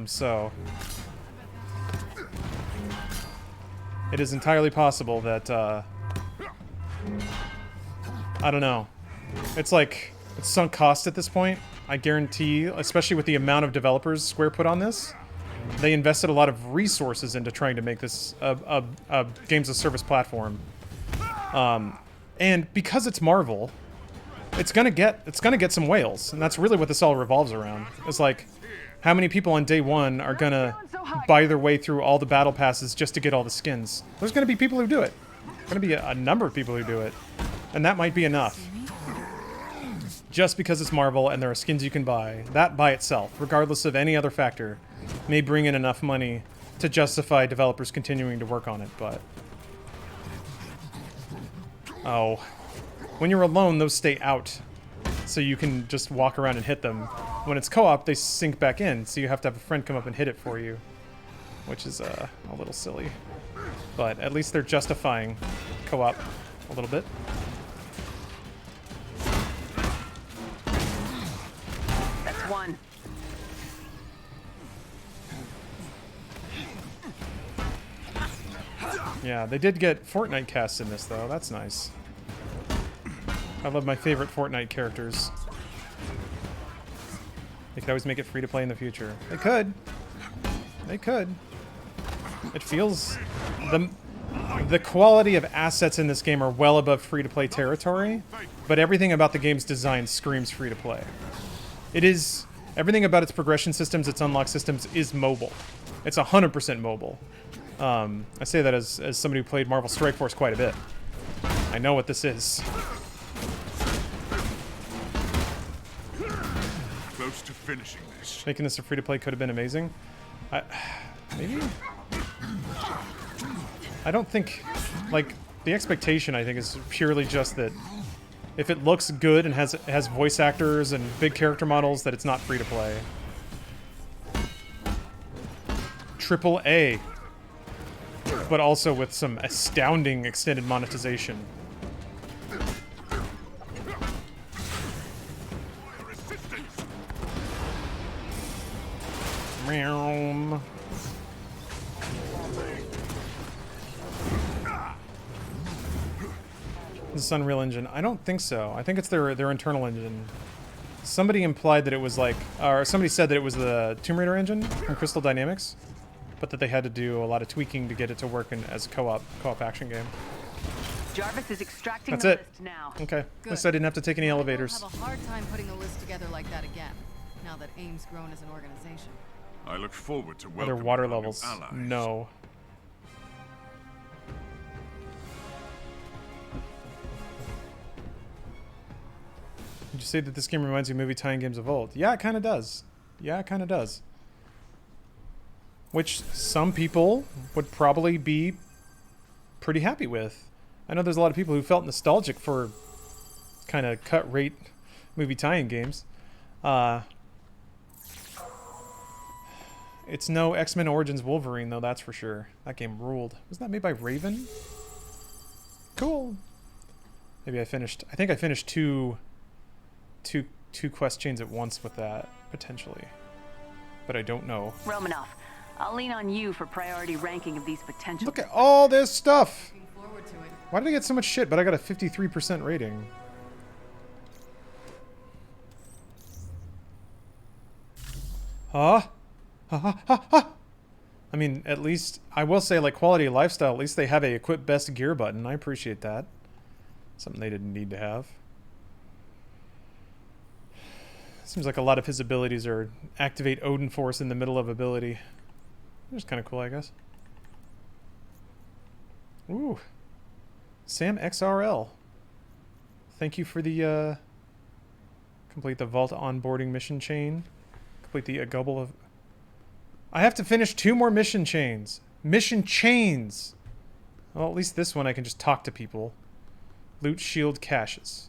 So it is entirely possible that I don't know. It's like, it's sunk cost at this point. I guarantee, especially with the amount of developers Square put on this, they invested a lot of resources into trying to make this a games of service platform. And because it's Marvel, it's gonna get some whales, and that's really what this all revolves around. It's like, how many people on day one are gonna buy their way through all the battle passes just to get all the skins? There's gonna be people who do it. There's gonna be a number of people who do it, and that might be enough. Just because it's Marvel and there are skins you can buy, that by itself, regardless of any other factor, may bring in enough money to justify developers continuing to work on it, but... Oh. When you're alone, those stay out, so you can just walk around and hit them. When it's co-op, they sink back in, so you have to have a friend come up and hit it for you, which is a little silly. But at least they're justifying co-op a little bit. That's one. Yeah, they did get Fortnite casts in this, though. That's nice. I love my favorite Fortnite characters. They could always make it free to play in the future. They could. They could. It feels... The quality of assets in this game are well above free-to-play territory, but everything about the game's design screams free-to-play. It is... Everything about its progression systems, its unlock systems, is mobile. It's 100% mobile. I say that as somebody who played Marvel Strike Force quite a bit. I know what this is. Close to finishing this. Making this a free-to-play could have been amazing. Maybe? I don't think... Like, the expectation, I think, is purely just that if it looks good and has voice actors and big character models, that it's not free-to-play. Triple A. But also with some astounding extended monetization. Meow. This is Unreal Engine. I don't think so. I think it's their internal engine. Somebody implied that it was like, or somebody said that it was the Tomb Raider engine from Crystal Dynamics, but that they had to do a lot of tweaking to get it to work as a co-op action game. Jarvis is extracting That's the it. list now. Okay. Good. At least I didn't have to take any elevators. I'll have a hard time putting a list together like that again, now that AIM's grown as an organization. I look forward to Are welcoming there water our new levels? allies. No. Did you say that this game reminds you of movie tie-in games of old? Yeah, it kind of does. Yeah, it kind of does. Which some people would probably be pretty happy with. I know there's a lot of people who felt nostalgic for kind of cut-rate movie tie-in games. It's no X-Men Origins Wolverine, though, that's for sure. That game ruled. Wasn't that made by Raven? Cool. Maybe I think I finished two quest chains at once with that, potentially. But I don't know. Romanoff, I'll lean on you for priority ranking of these potential... Look at all this stuff! Looking forward to it. Why did I get so much shit, but I got a 53% rating? Huh? I mean, at least, I will say, like, quality of lifestyle, at least they have a equip best gear button. I appreciate that. Something they didn't need to have. Seems like a lot of his abilities are activate Odin Force in the middle of ability. Which is kind of cool, I guess. Ooh. Sam XRL. Thank you for the, complete the vault onboarding mission chain. Complete the gobble of... I have to finish 2 more mission chains. Mission chains! Well, at least this one I can just talk to people. Loot shield caches.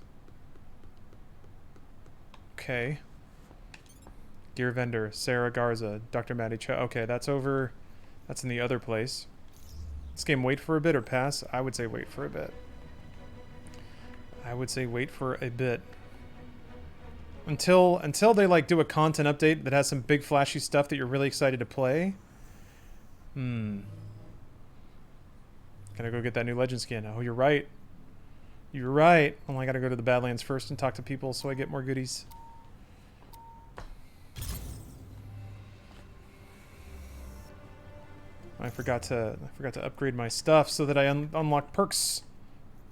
Okay. Gear vendor, Sarah Garza, Dr. Matty Cho. Okay, that's over. That's in the other place. This game wait for a bit or pass? I would say wait for a bit. I would say wait for a bit. Until they like do a content update that has some big flashy stuff that you're really excited to play. Gonna go get that new legend skin. Oh, you're right. You're right. Well, I gotta go to the Badlands first and talk to people so I get more goodies. I forgot to upgrade my stuff so that I unlock perks.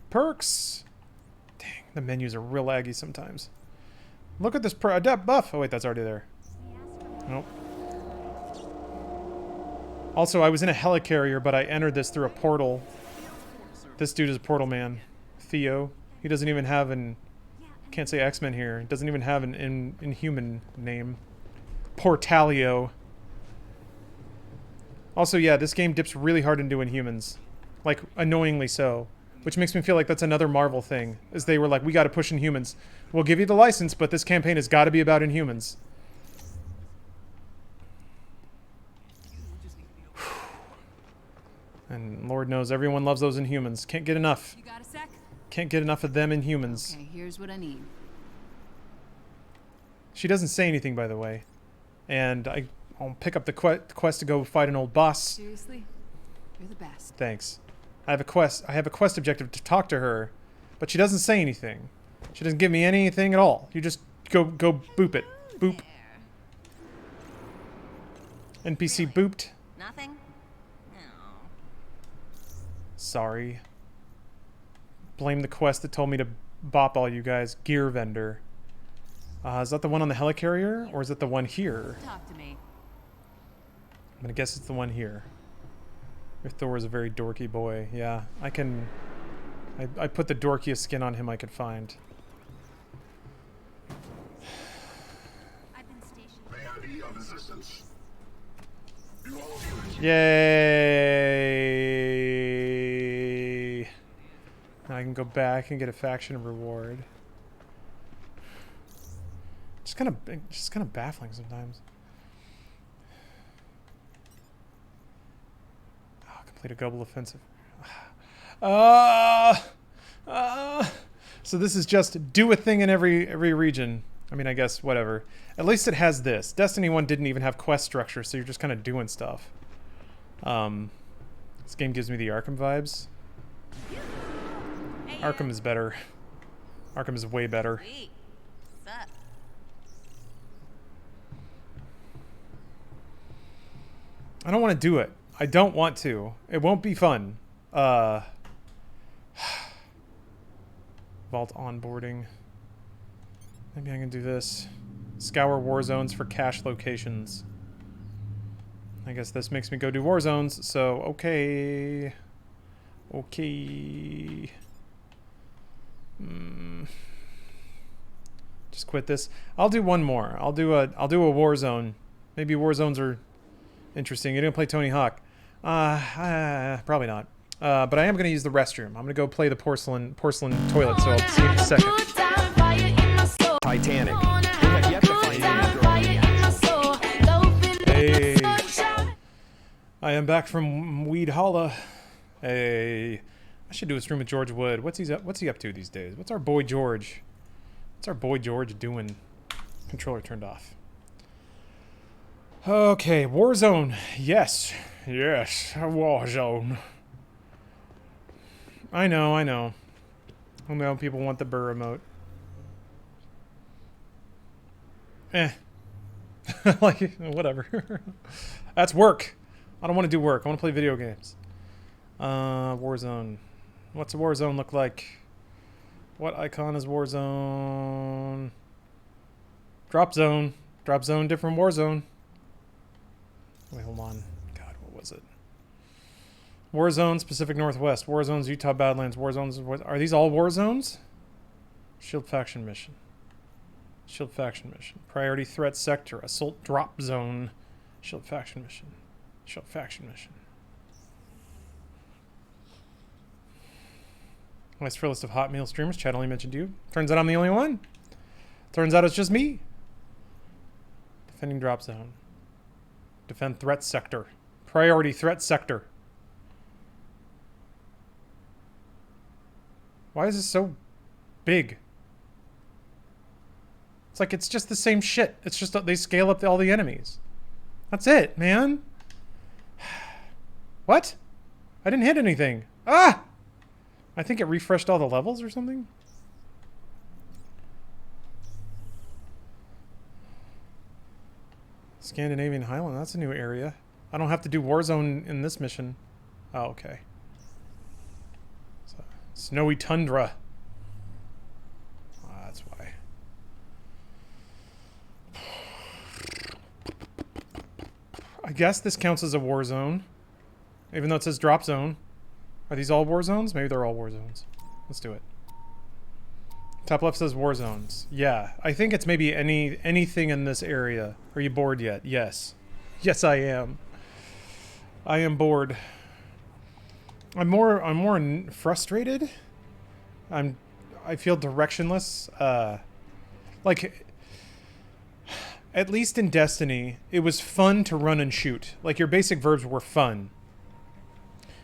Perks! Dang, the menus are real laggy sometimes. Look at this adept buff. Oh wait, that's already there. Nope. Also, I was in a helicarrier, but I entered this through a portal. This dude is a portal man. Theo. He doesn't even have an... Can't say X-Men here. He doesn't even have an Inhuman name. Portalio. Also, yeah, this game dips really hard into Inhumans. Like, annoyingly so. Which makes me feel like that's another Marvel thing. Is they were like, we gotta push Inhumans. We'll give you the license, but this campaign has gotta be about Inhumans. And Lord knows everyone loves those Inhumans. Can't get enough. You got a sec? Can't get enough of them Inhumans. Okay, here's what I need. She doesn't say anything, by the way. And I'll pick up the quest to go fight an old boss. Seriously? You're the best. Thanks. I have a quest objective to talk to her, but she doesn't say anything. She doesn't give me anything at all. You just go boop it. Boop. NPC Really? booped. Nothing? No. Sorry. Blame the quest that told me to bop all you guys. Gear vendor. Is that the one on the helicarrier, or is it the one here? Talk to me. I'm gonna guess it's the one here. Your Thor is a very dorky boy. Yeah, I can... I put the dorkiest skin on him I could find. I've been stationed. Yay! Now I can go back and get a faction reward. Just kind of baffling sometimes. Oh, complete a global offensive. So this is just do a thing in every region. I mean, I guess whatever. At least it has this. Destiny 1 didn't even have quest structure, so you're just kind of doing stuff. This game gives me the Arkham vibes. Arkham is better. Arkham is way better. Sweet. Sup? I don't want to do it. I don't want to. It won't be fun. Vault onboarding. Maybe I can do this. Scour war zones for cache locations. I guess this makes me go do war zones, so okay. Okay. Just quit this. I'll do one more. I'll do a war zone. Maybe war zones are interesting. You're gonna play Tony Hawk. Probably not. But I am gonna use the restroom. I'm gonna go play the porcelain toilet, so I'll see you in a second. Titanic. We have yet to find Hey. I am back from Weed Holla. Hey. I should do a stream with George Wood. What's he up to these days? What's our boy George doing? Controller turned off. Okay, Warzone. Yes. Yes, Warzone. I know. I know people want the burr remote. Like, whatever. That's work. I don't want to do work. I want to play video games. Warzone. What's a Warzone look like? What icon is Warzone? Drop zone. Drop zone, different Warzone. Wait, hold on. God, what was it? Warzones, Pacific Northwest. Warzones, Utah Badlands. Warzones. Are these all Warzones? Shield faction mission. Shield faction mission. Priority threat sector. Assault drop zone. Shield faction mission. Shield faction mission. Nice for a list of hot meal streamers. Chad only mentioned you. Turns out I'm the only one. Turns out it's just me. Defending drop zone. Defend threat sector. Priority threat sector. Why is this so big? It's like it's just the same shit. It's just they scale up all the enemies. That's it, man. What? I didn't hit anything. Ah! I think it refreshed all the levels or something. Scandinavian Highland, that's a new area. I don't have to do Warzone in this mission. Oh, okay. So, snowy tundra. That's why. I guess this counts as a war zone. Even though it says drop zone. Are these all war zones? Maybe they're all war zones. Let's do it. Top left says war zones. Yeah, I think it's maybe anything in this area. Are you bored yet? Yes. Yes, I am. I am bored. I'm more frustrated. I feel directionless. Like, at least in Destiny, it was fun to run and shoot. Like, your basic verbs were fun.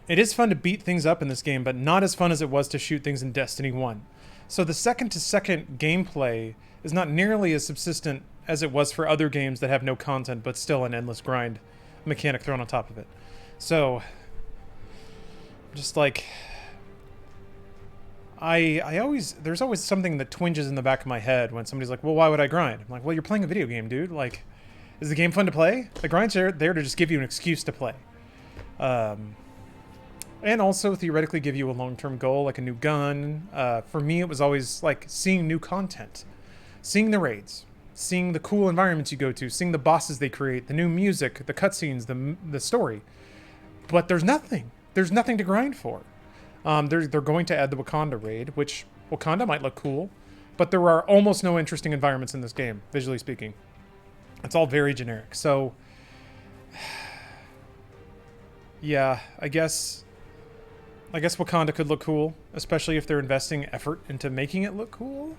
It is fun to beat things up in this game, but not as fun as it was to shoot things in Destiny 1. So the second-to-second gameplay is not nearly as subsistent as it was for other games that have no content, but still an endless grind mechanic thrown on top of it. So, just like, there's always something that twinges in the back of my head when somebody's like, well, why would I grind? I'm like, well, you're playing a video game, dude. Like, is the game fun to play? The grind's there to just give you an excuse to play. And also theoretically give you a long-term goal, like a new gun. For me, it was always like seeing new content. Seeing the raids. Seeing the cool environments you go to. Seeing the bosses they create. The new music. The cutscenes. The story. But there's nothing. There's nothing to grind for. They're going to add the Wakanda raid, which Wakanda might look cool. But there are almost no interesting environments in this game, visually speaking. It's all very generic. So, yeah, I guess Wakanda could look cool, especially if they're investing effort into making it look cool.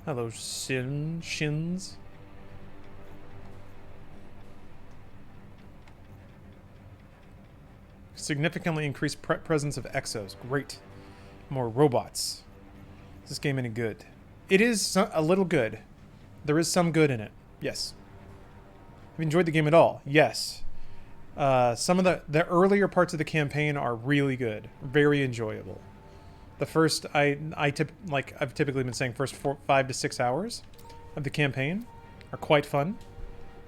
Hello, Shins. Significantly increased presence of exos. Great. More robots. Is this game any good? It is a little good. There is some good in it. Yes. Have you enjoyed the game at all? Yes. Some of the earlier parts of the campaign are really good, very enjoyable. The first, I've typically been saying, first 5 to 6 hours of the campaign are quite fun.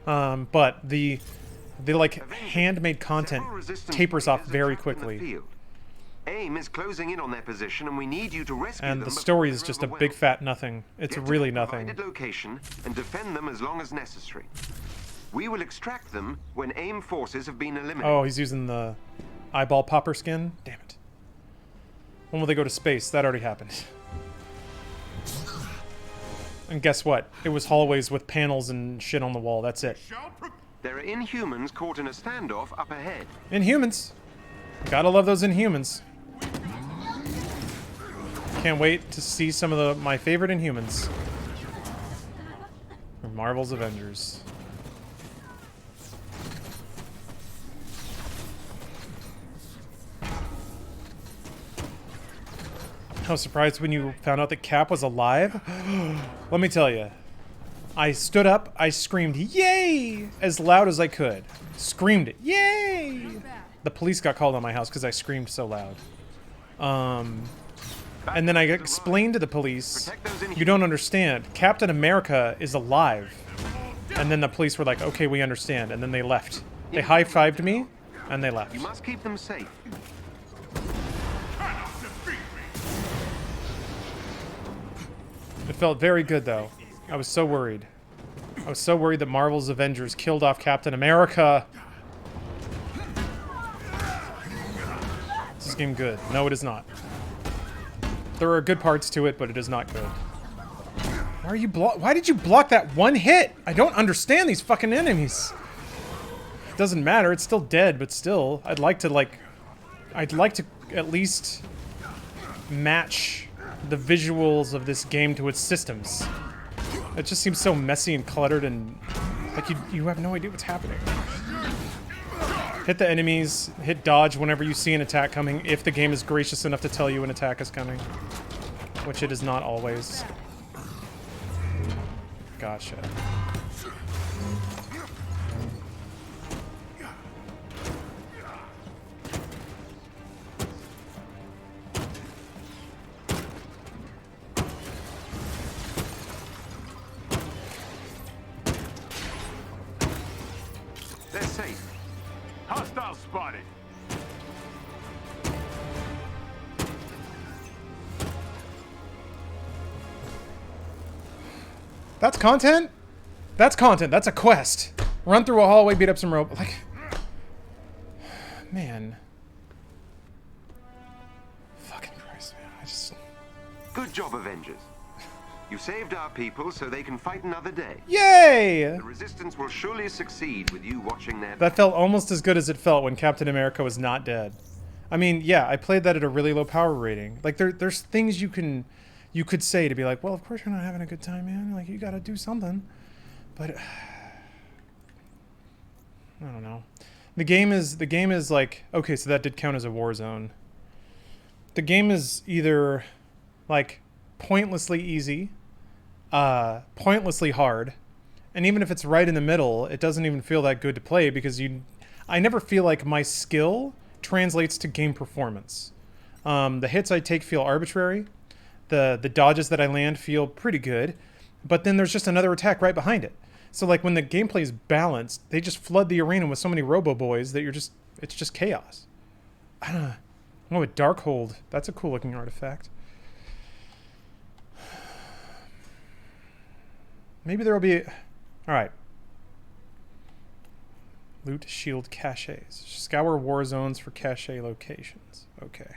But the like handmade content tapers off very quickly. AIM is closing in on their position, and we need you to rescue and them the story is just a big fat nothing. It's really nothing. Get to the provided location and defend them as long as necessary. We will extract them when AIM forces have been eliminated. Oh, he's using the eyeball popper skin? Damn it. When will they go to space? That already happened. And guess what? It was hallways with panels and shit on the wall. That's it. There are Inhumans caught in a standoff up ahead. Inhumans. Gotta love those Inhumans. Can't wait to see some of my favorite Inhumans. From Marvel's Avengers. I was surprised when you found out that Cap was alive. Let me tell you. I stood up, I screamed, yay! As loud as I could. Screamed it, yay! The police got called on my house because I screamed so loud. And then I explained to the police, you don't understand. Captain America is alive. And then the police were like, okay, we understand. And then they left. They high-fived me, and they left. You must keep them safe. It felt very good, though. I was so worried. I was so worried that Marvel's Avengers killed off Captain America. Is this game good? No, it is not. There are good parts to it, but it is not good. Why did you block that one hit? I don't understand these fucking enemies. It doesn't matter. It's still dead, but still, I'd like to at least match the visuals of this game to its systems. It just seems so messy and cluttered, and like you have no idea what's happening. Hit the enemies, hit dodge whenever you see an attack coming, if the game is gracious enough to tell you an attack is coming. Which it is not always. Gotcha. They're safe. Hostile spotted. That's content? That's content. That's a quest. Run through a hallway, beat up some rope. Like, man. Fucking Christ, man. I just... Good job, Avengers. You saved our people so they can fight another day. Yay! The Resistance will surely succeed with you watching their... That felt almost as good as it felt when Captain America was not dead. I mean, yeah, I played that at a really low power rating. Like, there's things you could say to be like, well, of course you're not having a good time, man. Like, you gotta do something. But I don't know. The game is like, okay, so that did count as a war zone. The game is either like pointlessly easy, pointlessly hard, and even if it's right in the middle, it doesn't even feel that good to play because I never feel like my skill translates to game performance. The hits I take feel arbitrary. The dodges that I land feel pretty good, but then there's just another attack right behind it. So like when the gameplay is balanced, they just flood the arena with so many Robo Boys that it's just chaos. I don't know. Oh, a Darkhold. That's a cool looking artifact. Maybe there'll be... Alright. Loot shield caches. Scour war zones for cache locations. Okay.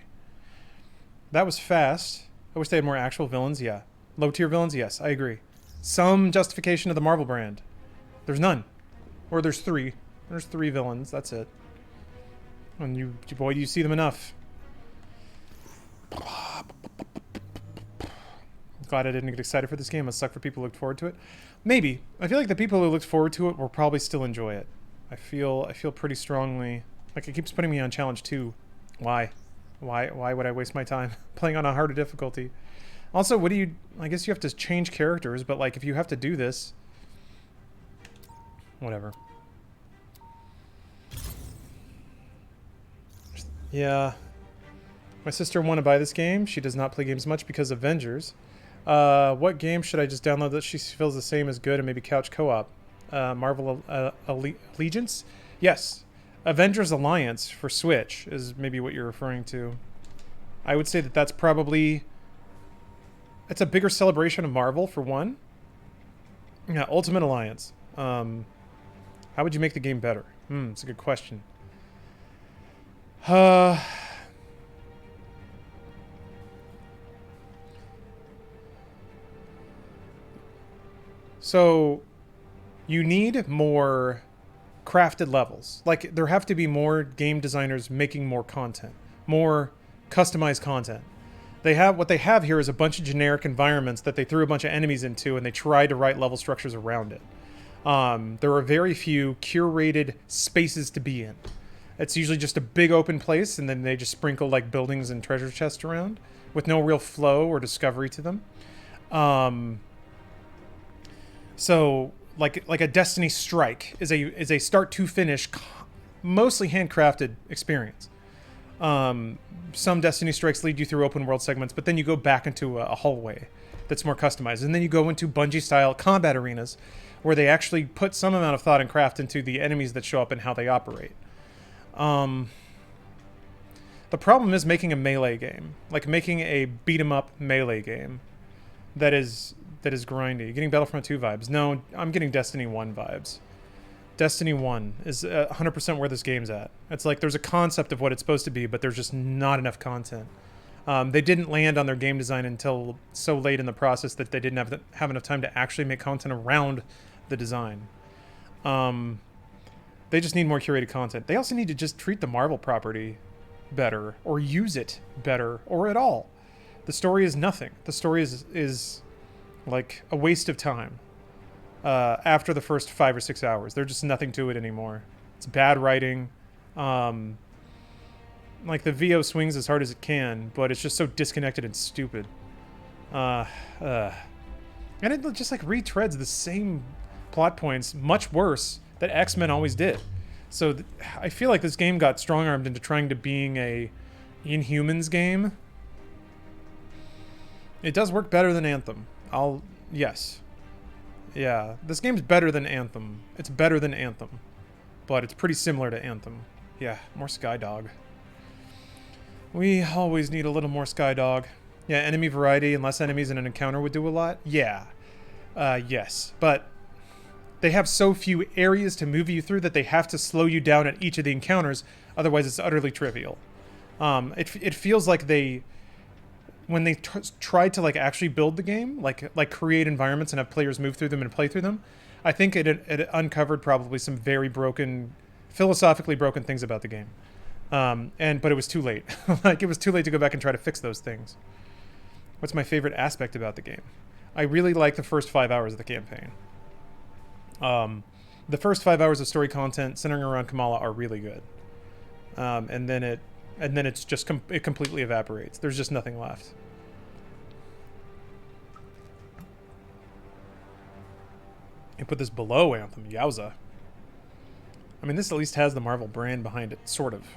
That was fast. I wish they had more actual villains. Yeah. Low tier villains. Yes, I agree. Some justification of the Marvel brand. There's none. Or there's 3. There's 3 villains. That's it. And boy, do you see them enough. Glad I didn't get excited for this game. It must suck for people who looked forward to it. Maybe. I feel like the people who looked forward to it will probably still enjoy it. I feel pretty strongly like it keeps putting me on challenge 2. Why? Why would I waste my time playing on a harder difficulty? Also, what do you... I guess you have to change characters, but like if you have to do this... Whatever. Yeah. My sister wanted to buy this game. She does not play games much because of Avengers. What game should I just download that she feels the same as good and maybe couch co-op? Marvel Allegiance? Yes. Avengers Alliance for Switch is maybe what you're referring to. I would say that that's probably... It's a bigger celebration of Marvel, for one. Yeah, Ultimate Alliance. How would you make the game better? It's a good question. So, you need more crafted levels. Like, there have to be more game designers making more content. More customized content. What they have here is a bunch of generic environments that they threw a bunch of enemies into and they tried to write level structures around it. There are very few curated spaces to be in. It's usually just a big open place and then they just sprinkle like buildings and treasure chests around with no real flow or discovery to them. So like a Destiny Strike is a start to finish mostly handcrafted experience. Some Destiny Strikes lead you through open world segments, but then you go back into a hallway that's more customized. And then you go into Bungie-style combat arenas where they actually put some amount of thought and craft into the enemies that show up and how they operate. The problem is making a melee game. Like making a beat-em-up melee game that is grindy. Getting Battlefront 2 vibes. No, I'm getting Destiny 1 vibes. Destiny 1 is 100% where this game's at. It's like there's a concept of what it's supposed to be, but there's just not enough content. They didn't land on their game design until so late in the process that they didn't have enough time to actually make content around the design. They just need more curated content. They also need to just treat the Marvel property better, or use it better, or at all. The story is nothing. The story is like a waste of time. After the first 5 or 6 hours. There's just nothing to it anymore. It's bad writing. Like, the VO swings as hard as it can, but it's just so disconnected and stupid. And it just, like, retreads the same plot points, much worse, that X-Men always did. So, I feel like this game got strong-armed into trying to being a Inhumans game. It does work better than Anthem. Yes. Yeah, this game's better than Anthem. It's better than Anthem. but it's pretty similar to Anthem. Yeah, more Skydog. We always need a little more Skydog. Yeah, enemy variety and less enemies in an encounter would do a lot. Yeah. Yes. But they have so few areas to move you through that they have to slow you down at each of the encounters. Otherwise, it's utterly trivial. It feels like when they tried to like actually build the game, like create environments and have players move through them and play through them, I think it uncovered probably some very broken, philosophically broken things about the game. But it was too late. Like, it was too late to go back and try to fix those things. What's my favorite aspect about the game? I really like the first 5 hours of the campaign. The first 5 hours of story content centering around Kamala are really good. And then it's just it completely evaporates. There's just nothing left. You put this below Anthem, yowza. I mean, this at least has the Marvel brand behind it, sort of.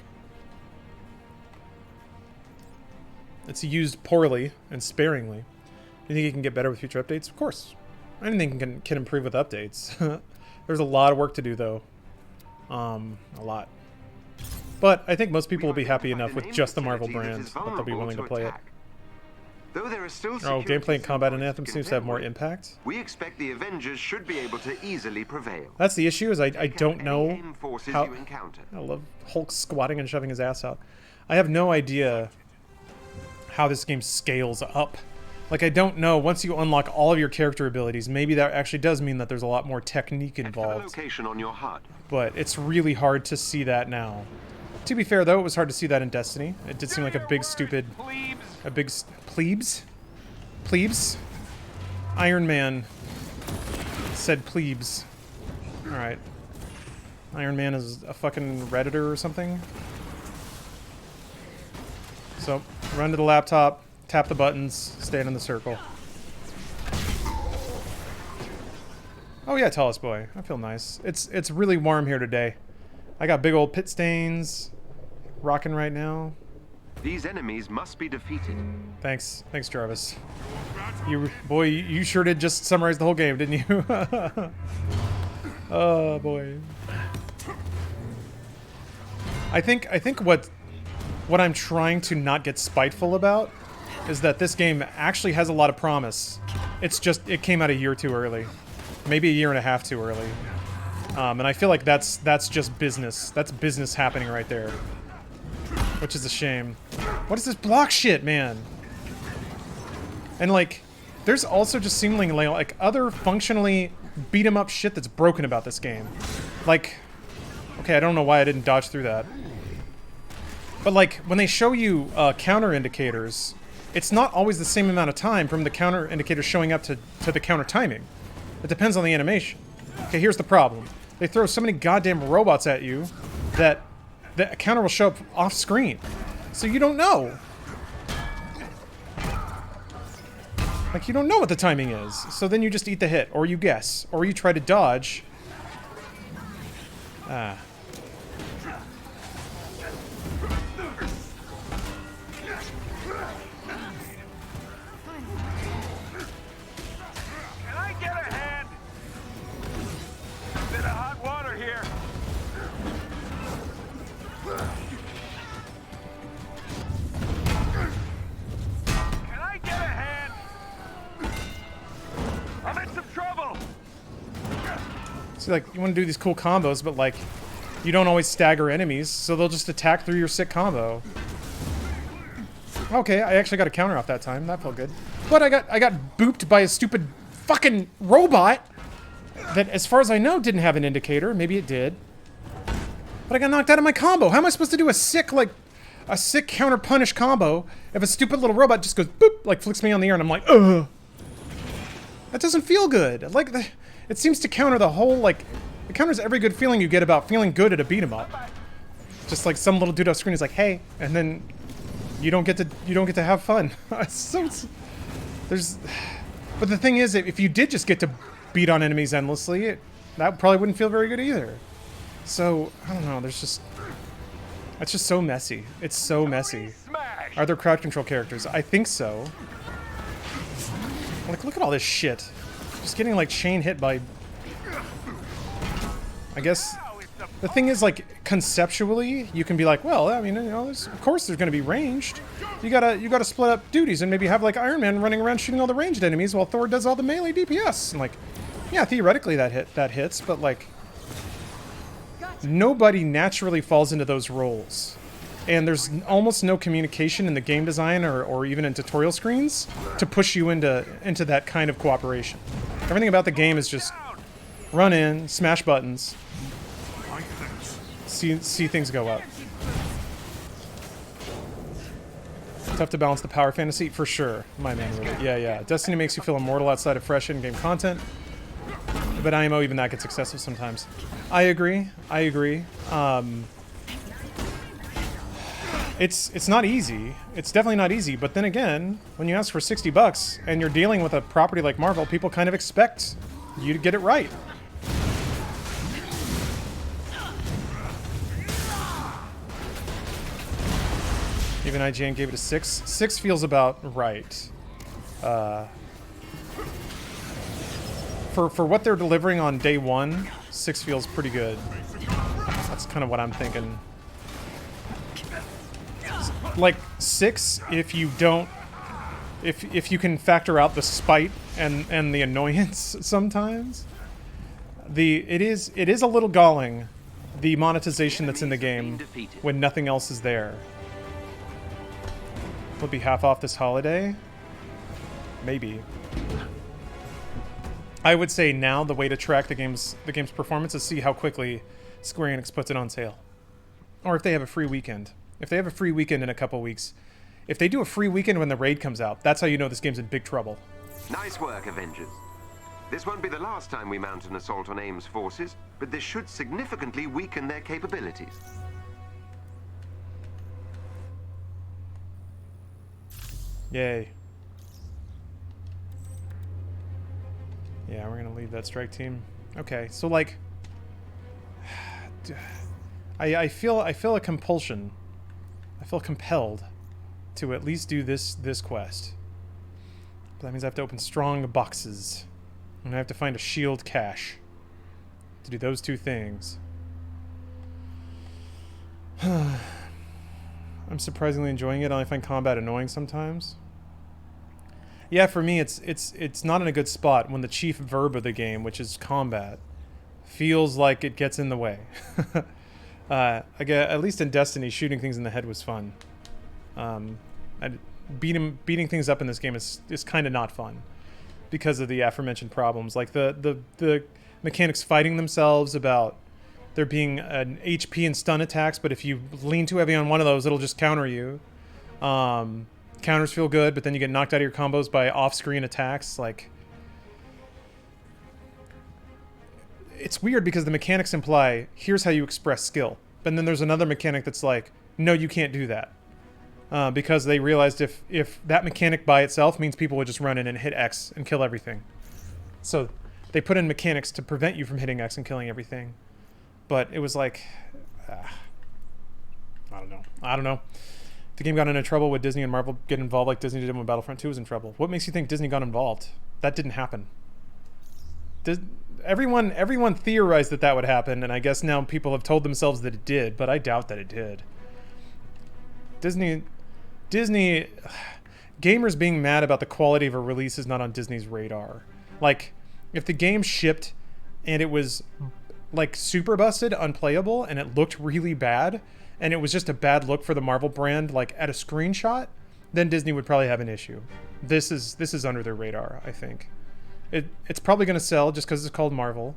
It's used poorly and sparingly. You think it can get better with future updates? Of course. Anything can improve with updates. There's a lot of work to do, though. A lot. But I think most people will be happy enough with just the Marvel brand that they'll be willing to play it. Though there are still Oh, gameplay and combat in Anthem seems to have more impact. We expect the Avengers should be able to easily prevail. That's the issue, is I don't know how... You encounter. I love Hulk squatting and shoving his ass out. I have no idea how this game scales up. Like, I don't know, once you unlock all of your character abilities, maybe that actually does mean that there's a lot more technique involved. Location on your HUD. But it's really hard to see that now. To be fair, though, it was hard to see that in Destiny. It did seem like a big, stupid... A big... Plebes? Plebes? Iron Man said plebes. Alright. Iron Man is a fucking Redditor or something. So, run to the laptop, tap the buttons, stand in the circle. Oh yeah, tallest boy. I feel nice. It's really warm here today. I got big old pit stains. Rocking right now. These enemies must be defeated. Thanks, Jarvis. You sure did just summarize the whole game, didn't you? Oh boy. I think what I'm trying to not get spiteful about is that this game actually has a lot of promise. It's just it came out a year too early, maybe a year and a half too early, and I feel like that's just business. That's business happening right there. Which is a shame. What is this block shit, man? And like, there's also just seemingly like other functionally beat 'em up shit that's broken about this game. Like, okay, I don't know why I didn't dodge through that. But like, when they show you counter indicators, it's not always the same amount of time from the counter indicator showing up to the counter timing. It depends on the animation. Okay, here's the problem. They throw so many goddamn robots at you that the counter will show up off screen. So you don't know. Like, you don't know what the timing is. So then you just eat the hit, or you guess, or you try to dodge. Ah. Can I get a hand? A bit of hot water here. Can I get a hand? I'm in some trouble. See, like, you want to do these cool combos, but like, you don't always stagger enemies, so they'll just attack through your sick combo. Okay, I actually got a counter off that time. That felt good. But I got booped by a stupid fucking robot that, as far as I know, didn't have an indicator. Maybe it did. But I got knocked out of my combo. How am I supposed to do a sick counter punish combo if a stupid little robot just goes boop, like flicks me on the ear, and I'm like, ugh. That doesn't feel good. Like, it seems to counter the whole, like, it counters every good feeling you get about feeling good at a beat 'em up. Just like some little dude off screen is like, hey, and then you don't get to have fun. But the thing is, if you did just get to beat on enemies endlessly, that probably wouldn't feel very good either. So, I don't know, it's just so messy. It's so messy. Are there crowd control characters? I think so. Like, look at all this shit. Just getting, like, chain hit by... I guess The thing is, like, conceptually, you can be like, well, I mean, you know, of course there's going to be ranged. You gotta split up duties and maybe have, like, Iron Man running around shooting all the ranged enemies while Thor does all the melee DPS. And, like, yeah, theoretically that hits, but, like, nobody naturally falls into those roles. And there's almost no communication in the game design or even in tutorial screens to push you into that kind of cooperation. Everything about the game is just run in, smash buttons, see things go up. Tough to balance the power fantasy, for sure. My man with it. Yeah. Destiny makes you feel immortal outside of fresh in-game content, but IMO, even that gets excessive sometimes. I agree. It's not easy. It's definitely not easy, but then again, when you ask for $60 and you're dealing with a property like Marvel, people kind of expect you to get it right. Even IGN gave it a 6. 6 feels about right. For what they're delivering on day one, 6 feels pretty good. That's kind of what I'm thinking. Like 6, if you can factor out the spite and the annoyance sometimes. It is a little galling, the monetization that's in the game when nothing else is there. Will be half off this holiday? Maybe. I would say now the way to track the game's performance is see how quickly Square Enix puts it on sale. Or if they have a free weekend. If they have a free weekend in a couple weeks. If they do a free weekend when the raid comes out, that's how you know this game's in big trouble. Nice work, Avengers. This won't be the last time we mount an assault on AIM's forces, but this should significantly weaken their capabilities. Yay. Yeah, we're gonna leave that strike team. Okay, so like, I feel a compulsion. I feel compelled to at least do this quest. But that means I have to open strong boxes, and I have to find a shield cache to do those two things. I'm surprisingly enjoying it. I only find combat annoying sometimes. Yeah, for me, it's not in a good spot when the chief verb of the game, which is combat, feels like it gets in the way. At least in Destiny, shooting things in the head was fun. Beating things up in this game is kind of not fun because of the aforementioned problems, like the mechanics fighting themselves about there being an HP and stun attacks, but if you lean too heavy on one of those, it'll just counter you. Counters feel good, but then you get knocked out of your combos by off-screen attacks. Like, it's weird because the mechanics imply, here's how you express skill. And then there's another mechanic that's like, no, you can't do that. Because they realized if that mechanic by itself means people would just run in and hit X and kill everything. So they put in mechanics to prevent you from hitting X and killing everything. But it was like, I don't know. If the game got into trouble, would Disney and Marvel get involved like Disney did when Battlefront 2 was in trouble? What makes you think Disney got involved? That didn't happen. Everyone theorized that would happen, and I guess now people have told themselves that it did, but I doubt that it did. Disney, gamers being mad about the quality of a release is not on Disney's radar. Like, if the game shipped and it was like super busted, unplayable, and it looked really bad, and it was just a bad look for the Marvel brand, like at a screenshot, then Disney would probably have an issue. This is under their radar, I think. It's probably going to sell just because it's called Marvel.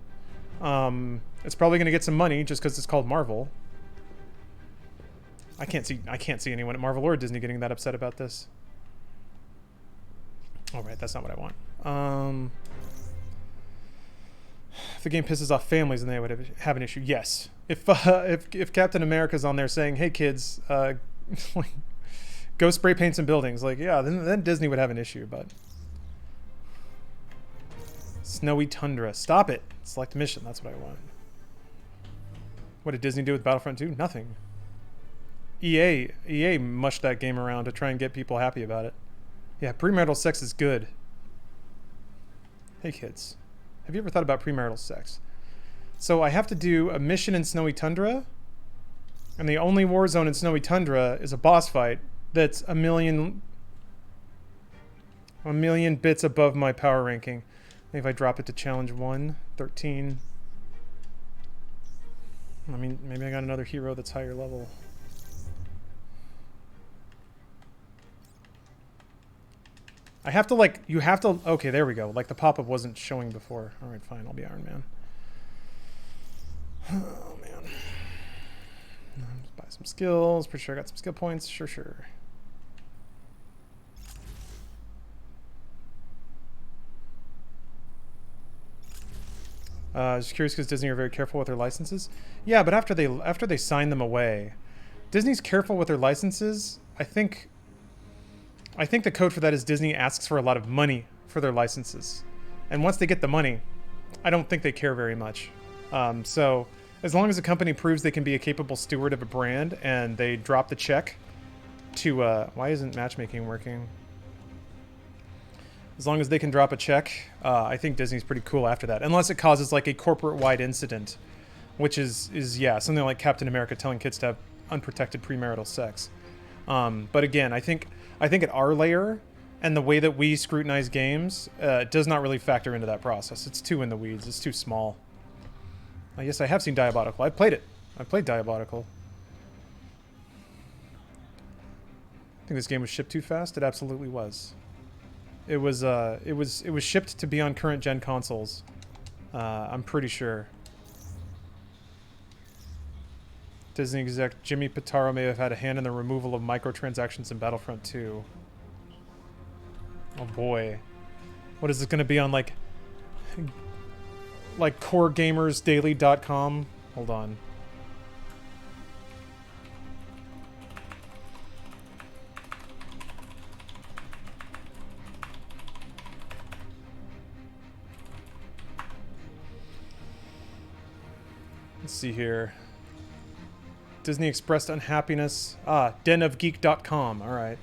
It's probably going to get some money just because it's called Marvel. I can't see anyone at Marvel or Disney getting that upset about this. All right, that's not what I want. If the game pisses off families, then they would have an issue. Yes. If Captain America's on there saying, "Hey kids, go spray paint some buildings," like, yeah, then Disney would have an issue. But snowy tundra, stop it. Select mission. That's what I want. What did Disney do with Battlefront 2? Nothing. EA mushed that game around to try and get people happy about it. Yeah, premarital sex is good. Hey kids, have you ever thought about premarital sex? So I have to do a mission in Snowy Tundra, and the only war zone in Snowy Tundra is a boss fight that's a million bits above my power ranking. Maybe if I drop it to challenge 1, 13. I mean, maybe I got another hero that's higher level. I have to, like, you have to, okay, there we go. Like, the pop-up wasn't showing before. Alright, fine, I'll be Iron Man. Oh, man. Let's buy some skills. Pretty sure I got some skill points. Sure. Just curious because Disney are very careful with their licenses. Yeah, but after they sign them away, Disney's careful with their licenses. I think the code for that is Disney asks for a lot of money for their licenses, and once they get the money, I don't think they care very much. So as long as a company proves they can be a capable steward of a brand and they drop the check to why isn't matchmaking working? As long as they can drop a check, I think Disney's pretty cool after that. Unless it causes like a corporate-wide incident, which is yeah, something like Captain America telling kids to have unprotected premarital sex. But again, I think at our layer and the way that we scrutinize games does not really factor into that process. It's too in the weeds. It's too small. Yes, I have seen Diabolical. I played it. I played Diabolical. I think this game was shipped too fast. It absolutely was. It was shipped to be on current gen consoles. I'm pretty sure. Disney exec Jimmy Pitaro may have had a hand in the removal of microtransactions in Battlefront 2. Oh boy. What is this going to be on, like coregamersdaily.com? Hold on. Let's see here. Disney expressed unhappiness. denofgeek.com. All right.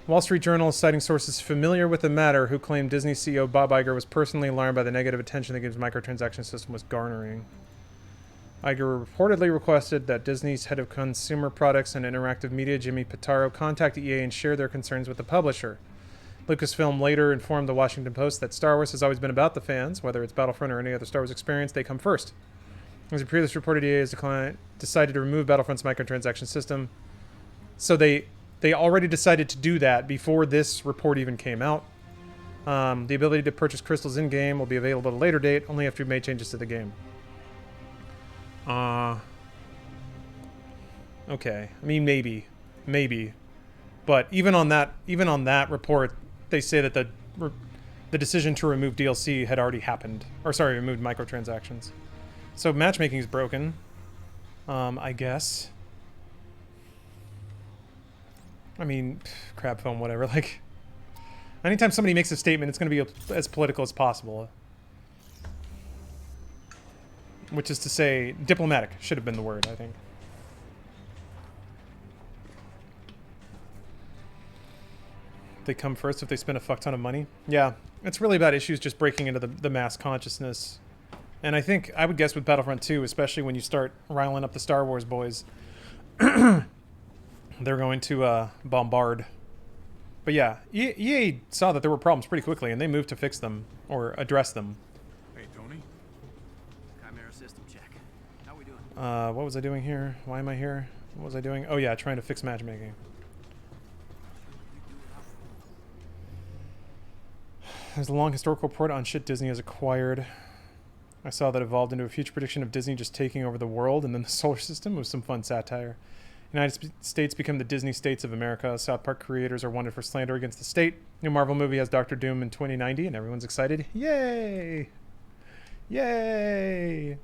Wall Street Journal is citing sources familiar with the matter who claimed Disney CEO Bob Iger was personally alarmed by the negative attention the game's microtransaction system was garnering. Iger reportedly requested that Disney's head of consumer products and interactive media, Jimmy Pitaro, contact EA and share their concerns with the publisher. Lucasfilm later informed the Washington Post that Star Wars has always been about the fans. Whether it's Battlefront or any other Star Wars experience, they come first. As previously reported, EA has decided to remove Battlefront's microtransaction system. So they already decided to do that before this report even came out. The ability to purchase crystals in-game will be available at a later date, only after you've made changes to the game. Okay. I mean, maybe. But even on that report, they say that the decision to remove DLC had already happened. Or sorry, removed microtransactions. So matchmaking is broken, I guess. I mean, crab foam, whatever. Like, anytime somebody makes a statement, it's going to be as political as possible. Which is to say, diplomatic should have been the word, I think. They come first if they spend a fuck ton of money. Yeah, it's really about issues just breaking into the mass consciousness. And I think, I would guess with Battlefront 2, especially when you start riling up the Star Wars boys, they're going to bombard. But yeah, EA saw that there were problems pretty quickly, and they moved to fix them, or address them. Hey, Tony. Chimera system check. How we doing? What was I doing here? Why am I here? What was I doing? Oh yeah, trying to fix matchmaking. There's a long historical report on shit Disney has acquired. I saw that evolved into a future prediction of Disney just taking over the world and then the solar system. It was some fun satire. United States become the Disney States of America. South Park creators are wanted for slander against the state. New Marvel movie has Doctor Doom in 2090 and everyone's excited. Yay! Yay!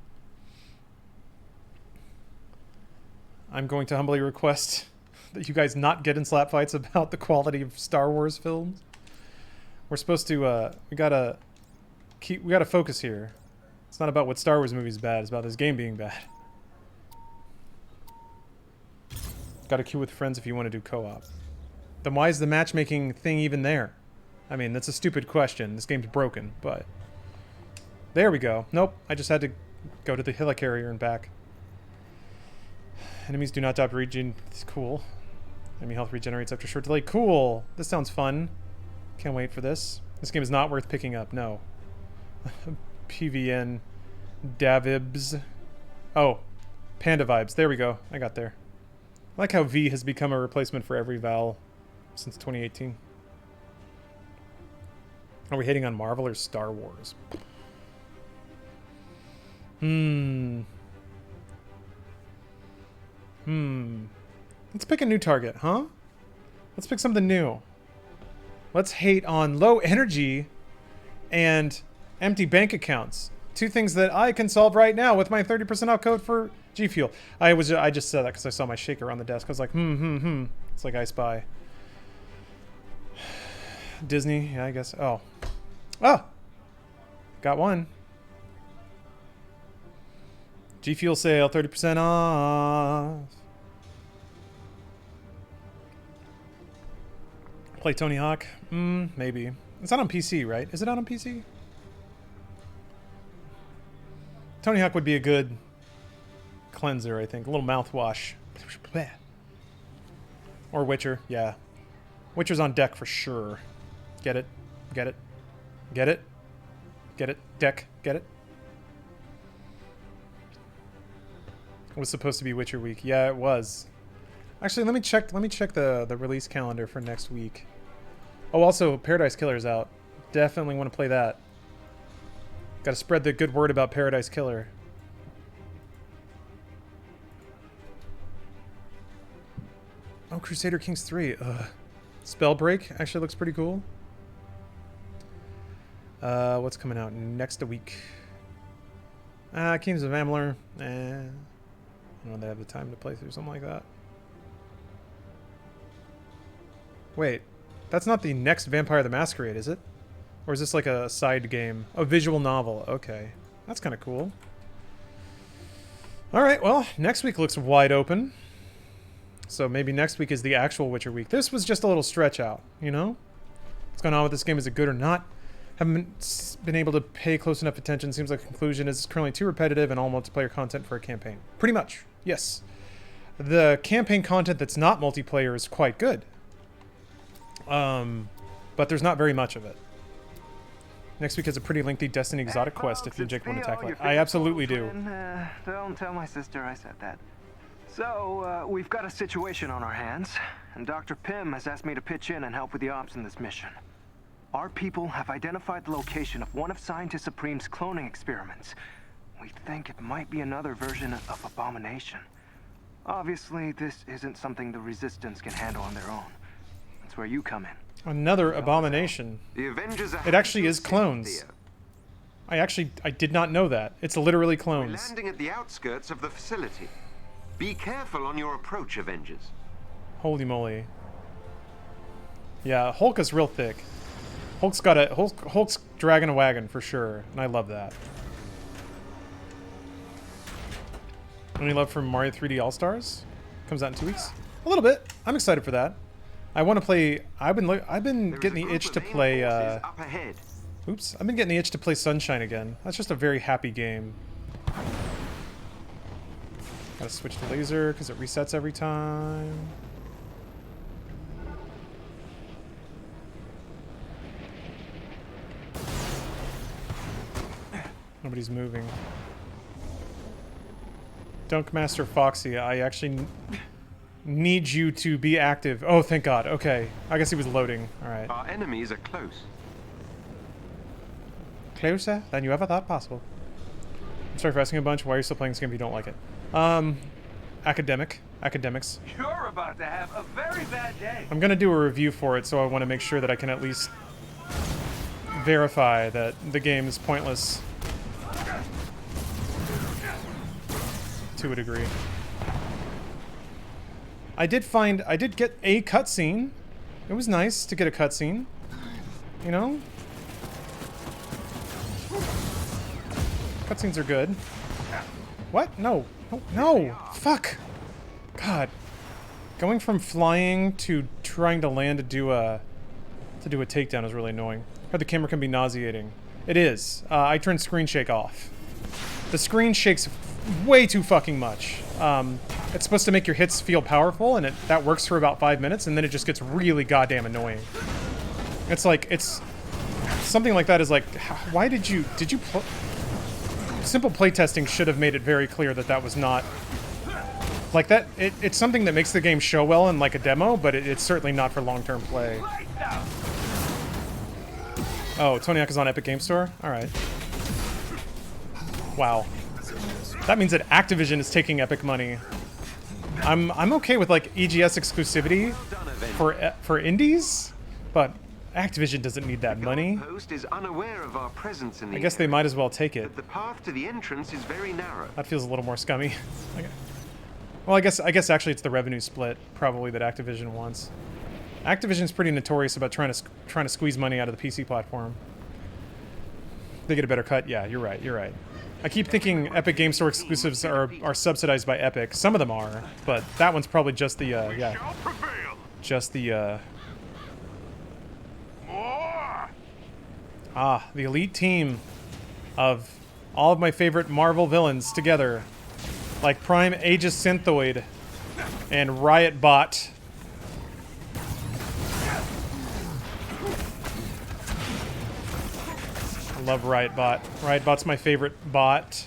I'm going to humbly request that you guys not get in slap fights about the quality of Star Wars films. We're supposed to, we gotta focus here. It's not about what Star Wars movie is bad, it's about this game being bad. Gotta queue with friends if you want to do co-op. Then why is the matchmaking thing even there? I mean, that's a stupid question. This game's broken, but... There we go. Nope, I just had to go to the helicarrier and back. Enemies do not drop regen. It's cool. Enemy health regenerates after short delay. Cool! This sounds fun. Can't wait for this. This game is not worth picking up, no. PVN Davibs. Oh, Panda Vibes. There we go. I got there. I like how V has become a replacement for every Val since 2018. Are we hating on Marvel or Star Wars? Let's pick a new target, huh? Let's pick something new. Let's hate on low energy and empty bank accounts. Two things that I can solve right now with my 30% off code for G Fuel. I just said that because I saw my shaker on the desk. I was like, It's like I Spy. Disney, yeah, I guess. Oh. Got one. G Fuel sale, 30% off. Play Tony Hawk? Maybe. It's not on PC, right? Is it out on PC? Tony Hawk would be a good cleanser, I think. A little mouthwash. Or Witcher, yeah. Witcher's on deck for sure. Get it? Get it? Get it? Get it? Deck? Get it? It was supposed to be Witcher week. Yeah, it was. Actually, let me check the release calendar for next week. Oh, also, Paradise Killer's out. Definitely want to play that. Got to spread the good word about Paradise Killer. Oh, Crusader Kings 3. Spellbreak actually looks pretty cool. What's coming out next week? Kings of Amalur. I don't know if they have the time to play through something like that. Wait, that's not the next Vampire the Masquerade, is it? Or is this like a side game? A visual novel. Okay. That's kind of cool. Alright, well, next week looks wide open. So maybe next week is the actual Witcher week. This was just a little stretch out, you know? What's going on with this game? Is it good or not? Haven't been able to pay close enough attention. Seems like the conclusion is currently too repetitive and all multiplayer content for a campaign. Pretty much, yes. The campaign content that's not multiplayer is quite good. But there's not very much of it. Next week is a pretty lengthy Destiny exotic quest if you Jake want to tackle it. I absolutely do. Don't tell my sister I said that. So, we've got a situation on our hands, and Dr. Pym has asked me to pitch in and help with the ops in this mission. Our people have identified the location of one of Scientist Supreme's cloning experiments. We think it might be another version of Abomination. Obviously, this isn't something the Resistance can handle on their own. That's where you come in. Another Abomination. The Avengers are it actually is clones. I did not know that. It's literally clones. We're landing at the outskirts of the facility. Be careful on your approach, Avengers. Holy moly. Yeah, Hulk is real thick. Hulk's dragging a wagon for sure, and I love that. Any love from Mario 3D All-Stars? Comes out in 2 weeks. A little bit. I'm excited for that. I want to play. I've been getting the itch to play. Oops, I've been getting the itch to play Sunshine again. That's just a very happy game. Gotta switch to laser because it resets every time. Nobody's moving. Dunkmaster Foxy, I actually need you to be active. Oh, thank God. Okay. I guess he was loading. Alright. Our enemies are close. Closer than you ever thought possible. I'm sorry for asking a bunch. Why are you still playing this game if you don't like it? Academics. You're about to have a very bad day. I'm gonna do a review for it, so I want to make sure that I can at least verify that the game is pointless. To a degree. I did get a cutscene. It was nice to get a cutscene. You know? Cutscenes are good. What? No. No. No. Fuck. God. Going from flying to trying to land to do a takedown is really annoying. Heard the camera can be nauseating. It is. I turned screen shake off. The screen shakes way too fucking much. It's supposed to make your hits feel powerful, and that works for about 5 minutes, and then it just gets really goddamn annoying. It's like, something like that is like, why did you simple playtesting should have made it very clear that that was not, like that, it's something that makes the game show well in like a demo, but it's certainly not for long-term play. Oh, Tony Hawk is on Epic Game Store? Alright. Wow. That means that Activision is taking Epic money. I'm okay with like EGS exclusivity for indies, but Activision doesn't need that money. Post is unaware of our presence in the I guess they might as well take it. But the path to the entrance is very narrow. That feels a little more scummy. Well, I guess actually it's the revenue split probably that Activision wants. Activision's pretty notorious about trying to squeeze money out of the PC platform. They get a better cut. Yeah, you're right. You're right. I keep thinking Epic Game Store exclusives are subsidized by Epic. Some of them are, but that one's probably just the yeah, just the the elite team of all of my favorite Marvel villains together, like Prime Aegis Synthoid and Riot Bot. I love Riot Bot. Riot Bot's my favorite bot.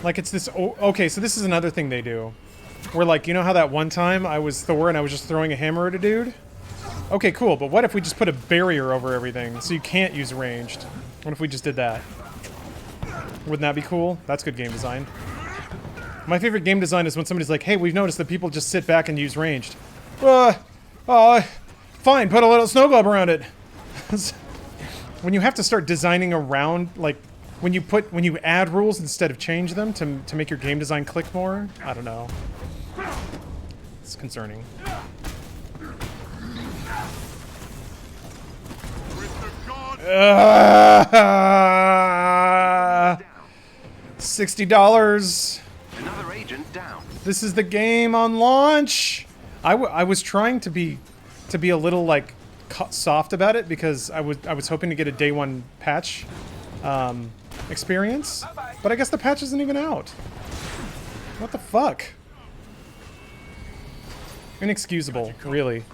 Like, it's this... okay, so this is another thing they do. Where, like, you know how that one time I was Thor and I was just throwing a hammer at a dude? Okay, cool, but what if we just put a barrier over everything so you can't use ranged? What if we just did that? Wouldn't that be cool? That's good game design. My favorite game design is when somebody's like, hey, we've noticed that people just sit back and use ranged. Fine, put a little snow globe around it. When you have to start designing around, like, when you add rules instead of change them to make your game design click more, I don't know. It's concerning. $60. Another agent down. This is the game on launch. I was trying to be a little like soft about it because I was hoping to get a day one patch experience, but I guess the patch isn't even out. What the fuck? Inexcusable, really.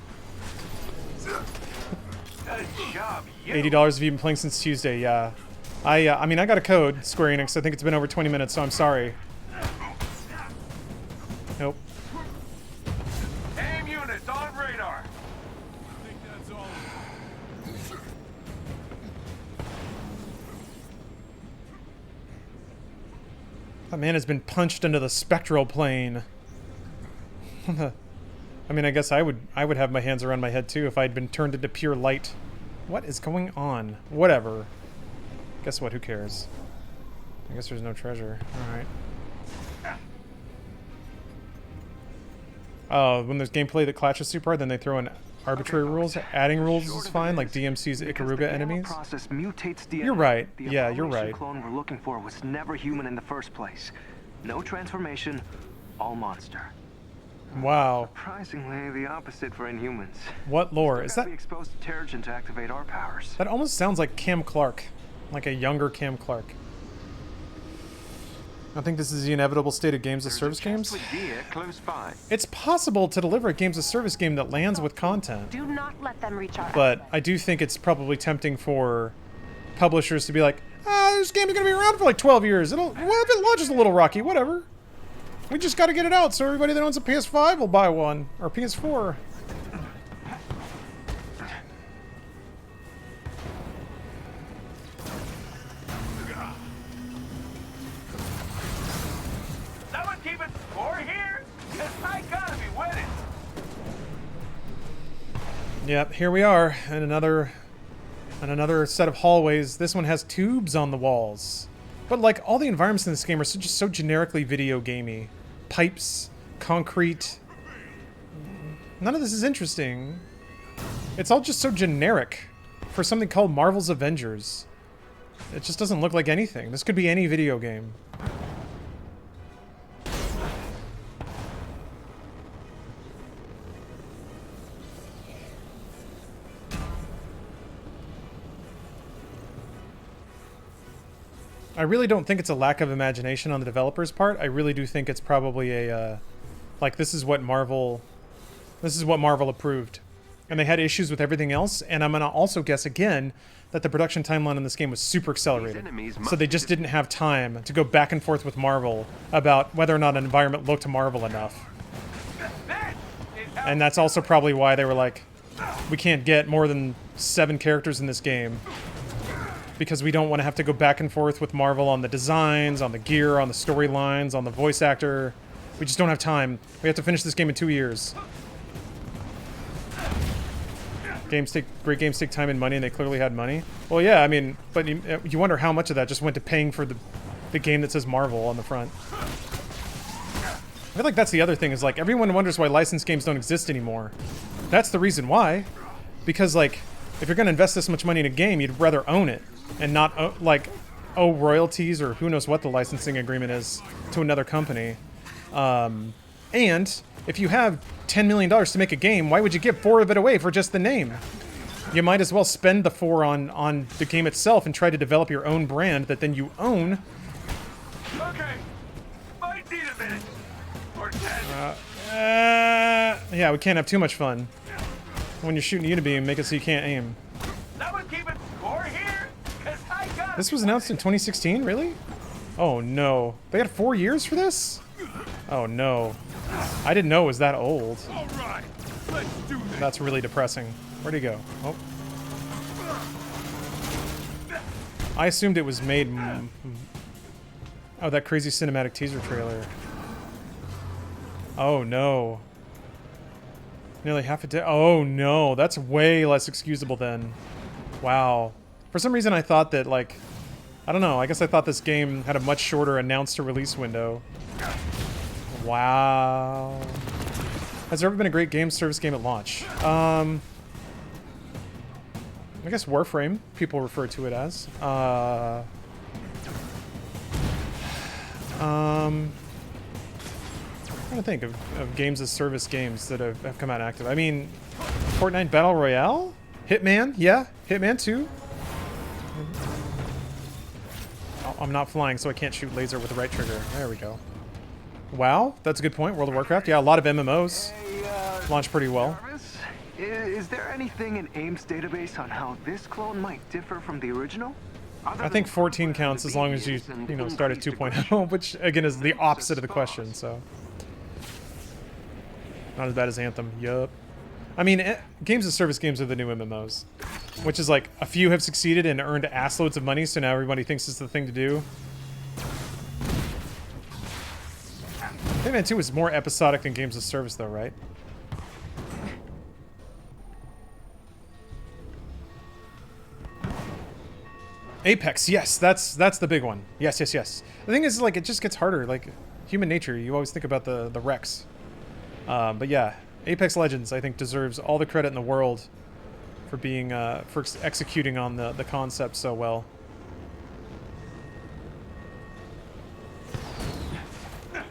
$80 if you've been playing since Tuesday, yeah. I mean, I got a code, Square Enix. I think it's been over 20 minutes, so I'm sorry. Nope. Aim units on radar. I think that's all. That man has been punched into the spectral plane. I mean, I guess I would have my hands around my head too if I'd been turned into pure light. What is going on? Whatever. Guess what? Who cares? I guess there's no treasure. Alright. Oh, when there's gameplay that clashes super hard, then they throw in arbitrary rules. Adding rules is fine, like DMC's Ikaruga enemies. You're right. Yeah, you're right. The clone we're looking for was never human in the first place. No transformation, all monster. Wow. Surprisingly, the opposite for Inhumans. What lore is that? Be exposed to Terrigen to activate our powers. That almost sounds like Cam Clark, like a younger Cam Clark. I think this is the inevitable state of games as service games. Close by. It's possible to deliver a games as service game that lands with content. Do not let them reach our but I do think it's probably tempting for publishers to be like, this game is going to be around for like 12 years. What if it launches a little rocky? Whatever. We just got to get it out so everybody that owns a PS5 will buy one. Or PS4. Someone keeping score here? Cause I gotta be winning. Yep, here we are in another set of hallways. This one has tubes on the walls. But like all the environments in this game are just so generically video gamey. Pipes, concrete. None of this is interesting. It's all just so generic for something called Marvel's Avengers. It just doesn't look like anything. This could be any video game. I really don't think it's a lack of imagination on the developer's part. I really do think it's probably a, like, this is what Marvel approved. And they had issues with everything else, and I'm gonna also guess again that the production timeline on this game was super accelerated. So they just didn't have time to go back and forth with Marvel about whether or not an environment looked Marvel enough. And that's also probably why they were like, we can't get more than 7 characters in this game, because we don't want to have to go back and forth with Marvel on the designs, on the gear, on the storylines, on the voice actor. We just don't have time. We have to finish this game in 2 years. Great games take time and money, and they clearly had money. Well, yeah, I mean, but you wonder how much of that just went to paying for the game that says Marvel on the front. I feel like that's the other thing, is like, everyone wonders why licensed games don't exist anymore. That's the reason why. Because, like, if you're going to invest this much money in a game, you'd rather own it and not, like, owe royalties or who knows what the licensing agreement is to another company. And if you have $10 million to make a game, why would you give 4 of it away for just the name? You might as well spend the 4 on the game itself and try to develop your own brand that then you own. Okay, might need a minute or 10. Yeah, we can't have too much fun. When you're shooting a unibeam, make it so you can't aim. Someone keeping score here? 'Cause I got This was announced in 2016, really? Oh no. They had 4 years for this? Oh no. I didn't know it was that old. All right, let's do this. That's really depressing. Where'd he go? Oh. I assumed it was made... Oh, that crazy cinematic teaser trailer. Oh no. Nearly half a day. Oh no, that's way less excusable then. Wow. For some reason I thought that, like... I don't know, I guess I thought this game had a much shorter announce-to-release window. Wow. Has there ever been a great game service game at launch? I guess Warframe, people refer to it as. I'm trying to think of games as service games that have come out active. I mean, Fortnite Battle Royale? Hitman? Yeah, Hitman 2. Oh, I'm not flying, so I can't shoot laser with the right trigger. There we go. WoW? That's a good point. World of Warcraft? Yeah, a lot of MMOs. Launched pretty well. Is there anything in AIM's database on how this clone might differ from the original? I think 14 counts as long as you know, start at 2.0, which, again, is the opposite of the question, so... Not as bad as Anthem. Yup. I mean, games as service games are the new MMOs. Which is like, a few have succeeded and earned assloads of money, so now everybody thinks it's the thing to do. Hitman 2 is more episodic than games as service, though, right? Apex, yes, that's the big one. Yes, yes, yes. The thing is, like, it just gets harder. Like, human nature, you always think about the wrecks. But yeah, Apex Legends, I think, deserves all the credit in the world for being, for executing on the concept so well.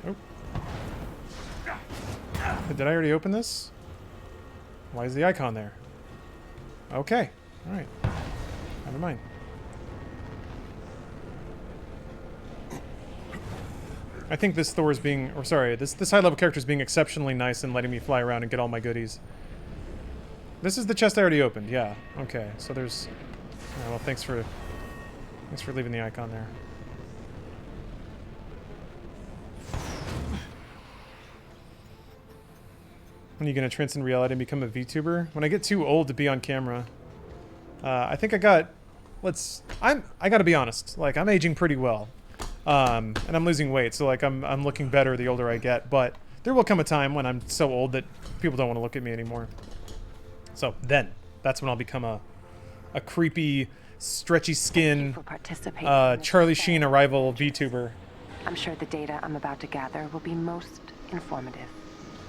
Oh. Did I already open this? Why is the icon there? Okay, alright. Never mind. I think this Thor is being, or sorry, this high-level character is being exceptionally nice and letting me fly around and get all my goodies. This is the chest I already opened, yeah. Okay, so there's... Right, well, thanks for leaving the icon there. When are you gonna transcend reality and become a VTuber? When I get too old to be on camera. I think I got... I gotta be honest. Like, I'm aging pretty well. And I'm losing weight, so like I'm looking better the older I get, but there will come a time when I'm so old that people don't want to look at me anymore. So then, that's when I'll become a creepy, stretchy skin, Charlie Sheen arrival VTuber. I'm sure the data I'm about to gather will be most informative.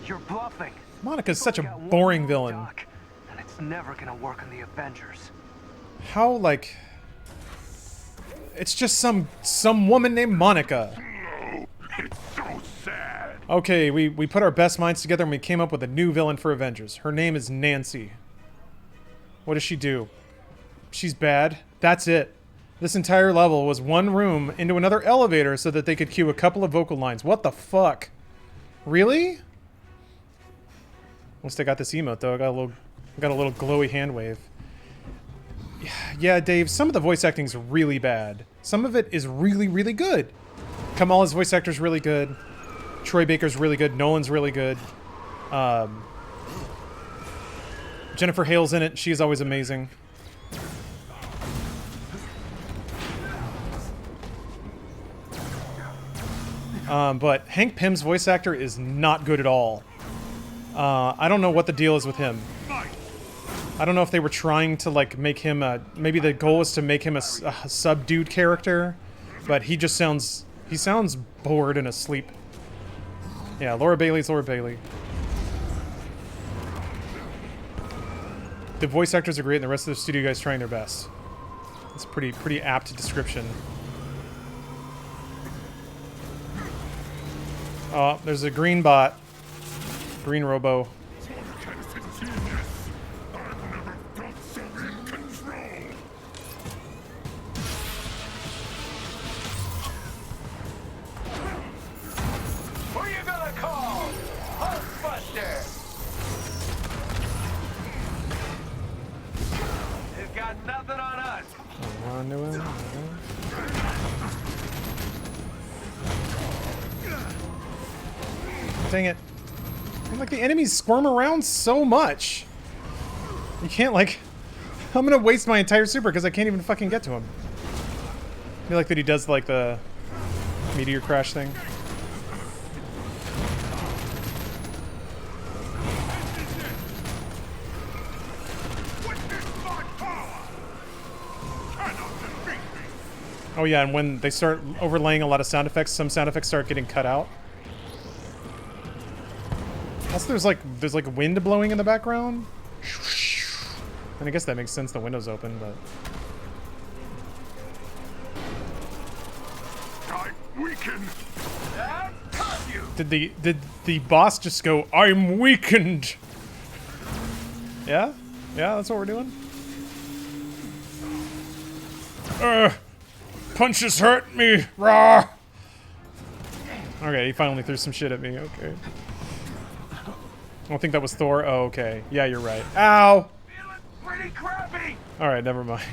You're bluffing. Monica's such a boring villain. And it's never gonna work on the Avengers. How, like... It's just some woman named Monica. No, it's so sad. Okay, we put our best minds together and we came up with a new villain for Avengers. Her name is Nancy. What does she do? She's bad. That's it. This entire level was one room into another elevator so that they could cue a couple of vocal lines. What the fuck? Really? Once I got this emote though, I got a little glowy hand wave. Yeah, Dave, some of the voice acting is really bad. Some of it is really, really good. Kamala's voice actor is really good. Troy Baker's really good. Nolan's really good. Jennifer Hale's in it. She's always amazing. But Hank Pym's voice actor is not good at all. I don't know what the deal is with him. I don't know if they were trying to, like, make him a... Maybe the goal was to make him a subdued character, but he just sounds... He sounds bored and asleep. Yeah, Laura Bailey's Laura Bailey. The voice actors are great, and the rest of the studio guys trying their best. It's a pretty apt description. Oh, there's a green bot. Green robo. Who you gonna call? Hulkbuster! He's got nothing on us. Dang it. Like, the enemies squirm around so much. You can't, like... I'm gonna waste my entire super because I can't even fucking get to him. I feel like that he does, like, the meteor crash thing. Oh yeah, and when they start overlaying a lot of sound effects, some sound effects start getting cut out. Also, there's like wind blowing in the background. And I guess that makes sense. The window's open, but I'm weakened. did the boss just go, "I'm weakened"? Yeah, that's what we're doing. Punches hurt me. Rah. Okay, he finally threw some shit at me. Okay. I don't think that was Thor. Oh, okay. Yeah, you're right. Ow! Pretty crappy. Alright, never mind.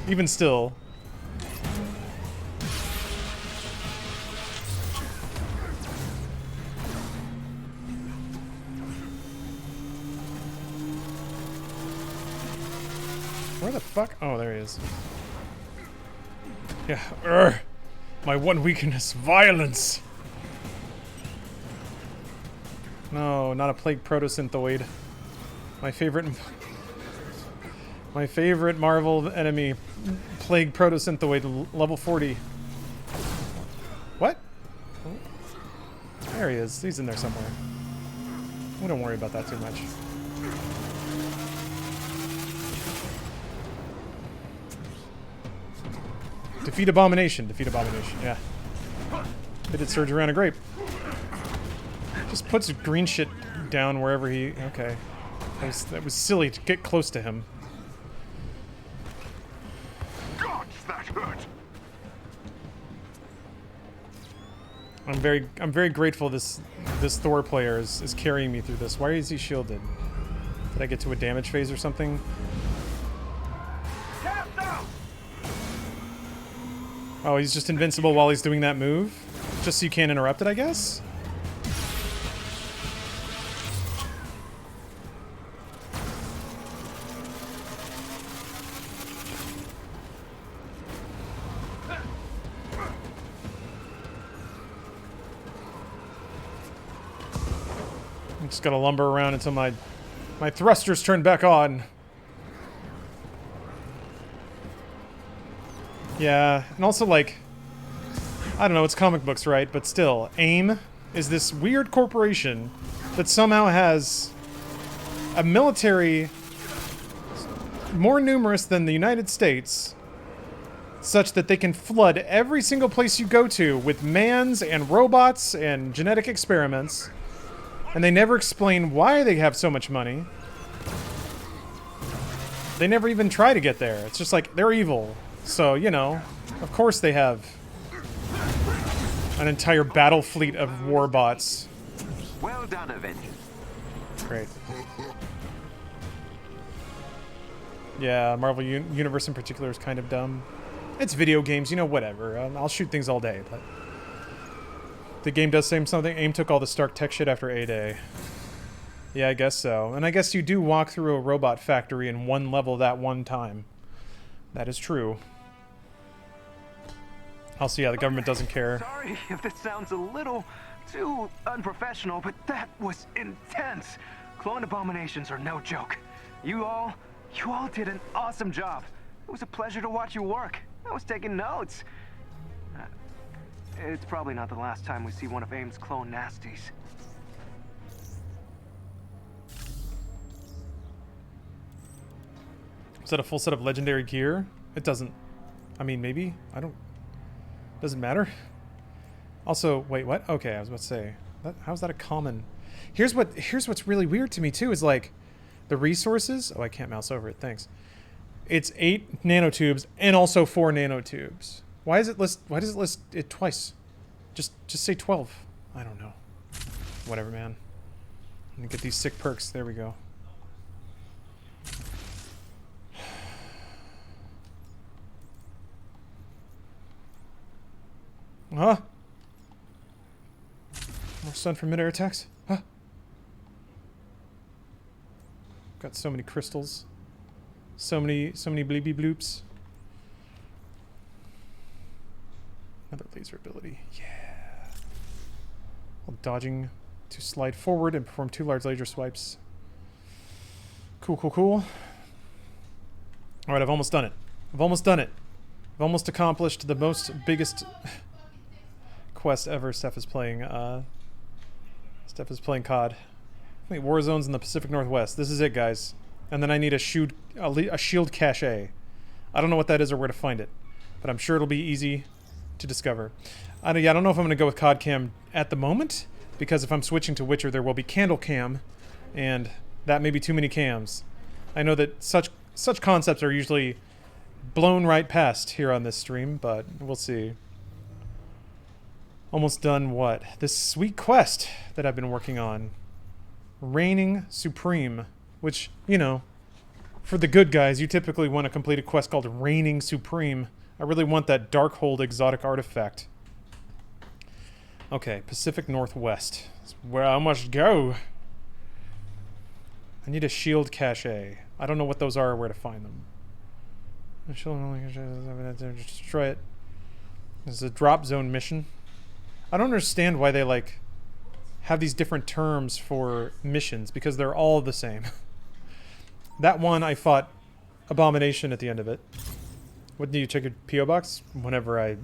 Even still. Where the fuck? Oh, there he is. Yeah. My one weakness, violence. No, not a plague protosynthoid. My favorite Marvel enemy, plague protosynthoid, level 40. What? There he is. He's in there somewhere. We don't worry about that too much. Defeat Abomination. Defeat Abomination. Yeah. They did surge around a grape. Just puts green shit down wherever he... Okay. That was silly to get close to him. God, that hurt. I'm very grateful this Thor player is carrying me through this. Why is he shielded? Did I get to a damage phase or something? Oh, he's just invincible while he's doing that move? Just so you can't interrupt it, I guess? I'm just gotta lumber around until my thrusters turn back on. Yeah, and also, like, I don't know, it's comic books, right? But still, AIM is this weird corporation that somehow has a military more numerous than the United States, such that they can flood every single place you go to with mans and robots and genetic experiments, and they never explain why they have so much money. They never even try to get there. It's just like, they're evil. So, you know, of course they have an entire battle fleet of warbots. Well done, Avengers. Great. Yeah, Marvel Universe in particular is kind of dumb. It's video games, you know, whatever. I'll shoot things all day, but... The game does say something. AIM took all the Stark tech shit after A-Day. Yeah, I guess so. And I guess you do walk through a robot factory in one level that one time. That is true. Also, yeah, the government doesn't care. Sorry if this sounds a little too unprofessional, but that was intense. Clone abominations are no joke. You all did an awesome job. It was a pleasure to watch you work. I was taking notes. It's probably not the last time we see one of AIM's clone nasties. Is that a full set of legendary gear? It doesn't... I mean, maybe? I don't... Doesn't matter. Also, wait, what? Okay, I was about to say... how's that a common... Here's what's really weird to me, too, is like... The resources... Oh, I can't mouse over it, thanks. It's 8 nanotubes and also 4 nanotubes. Why does it list it twice? Just say 12. I don't know. Whatever, man. Let me get these sick perks. There we go. Huh? More stun from mid-air attacks? Huh? Got so many crystals. So many bleepy bloops. Another laser ability. Yeah. While dodging to slide forward and perform 2 large laser swipes. Cool, cool, cool. Alright, I've almost done it. I've almost done it. I've almost accomplished the biggest quest ever. Steph is playing COD. Wait, war zones in the Pacific Northwest. This is it, guys. And then I need a shield cache. I don't know what that is or where to find it, but I'm sure it'll be easy to discover. I don't know if I'm going to go with COD Cam at the moment, because if I'm switching to Witcher, there will be Candle Cam, and that may be too many cams. I know that such concepts are usually blown right past here on this stream, but we'll see. Almost done what? This sweet quest that I've been working on. Reigning Supreme. Which, you know, for the good guys, you typically want to complete a quest called Reigning Supreme. I really want that Darkhold exotic artifact. Okay, Pacific Northwest. That's where I must go. I need a shield cache. I don't know what those are or where to find them. Destroy it. This is a drop zone mission. I don't understand why they, like, have these different terms for missions, because they're all the same. That one, I fought Abomination at the end of it. What do you check your P.O. box? Whenever I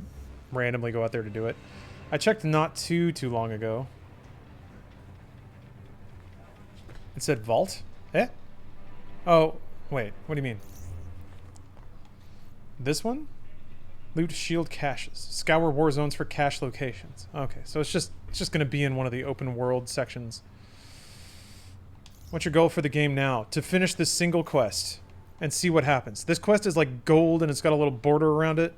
randomly go out there to do it. I checked not too long ago. It said vault? Eh? Oh, wait. What do you mean? This one? Loot shield caches. Scour war zones for cache locations. Okay, so it's just going to be in one of the open world sections. What's your goal for the game now? To finish this single quest and see what happens. This quest is like gold and it's got a little border around it.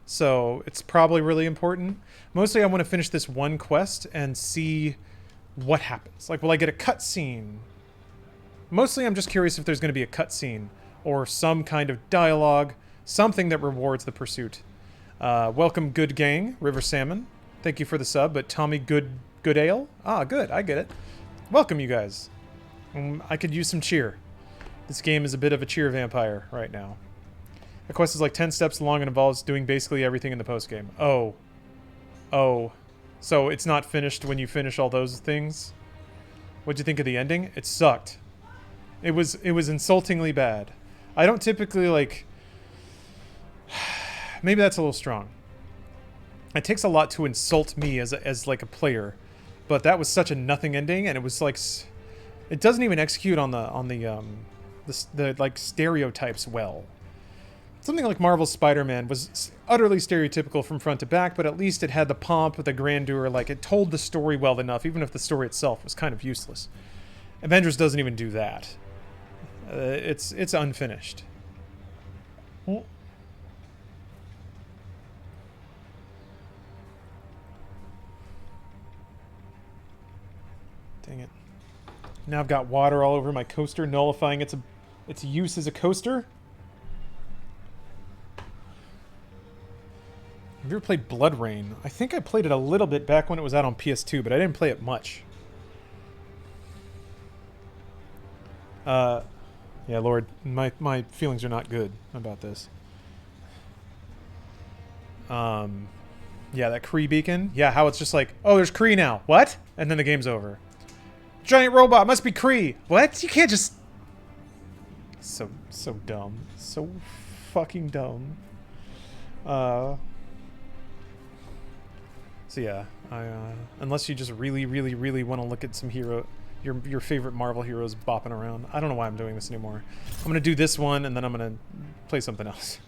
So it's probably really important. Mostly I want to finish this one quest and see what happens. Like, will I get a cutscene? Mostly I'm just curious if there's going to be a cutscene or some kind of dialogue, something that rewards the pursuit. Welcome, Good Gang, River Salmon. Thank you for the sub, but Tommy Good Ale? Ah, good, I get it. Welcome, you guys. I could use some cheer. This game is a bit of a cheer vampire right now. The quest is like 10 steps long and involves doing basically everything in the post-game. Oh. Oh. So it's not finished when you finish all those things? What'd you think of the ending? It sucked. It was insultingly bad. I don't typically, like... Maybe that's a little strong. It takes a lot to insult me as like a player, but that was such a nothing ending, and it was like... It doesn't even execute on the like stereotypes well. Something like Marvel's Spider-Man was utterly stereotypical from front to back, but at least it had the pomp, the grandeur, like it told the story well enough, even if the story itself was kind of useless. Avengers doesn't even do that. It's unfinished. Oh. Dang it. Now I've got water all over my coaster, nullifying its use as a coaster. Have you ever played Blood Rain? I think I played it a little bit back when it was out on PS2, but I didn't play it much. Yeah, Lord, my feelings are not good about this. Yeah, that Kree beacon. Yeah, how it's just like, oh, there's Kree now. What? And then the game's over. Giant robot must be Kree. What? You can't just... So dumb. So fucking dumb. So yeah, unless you just really want to look at some hero... Your favorite Marvel heroes bopping around. I don't know why I'm doing this anymore. I'm gonna do this one, and then I'm gonna play something else.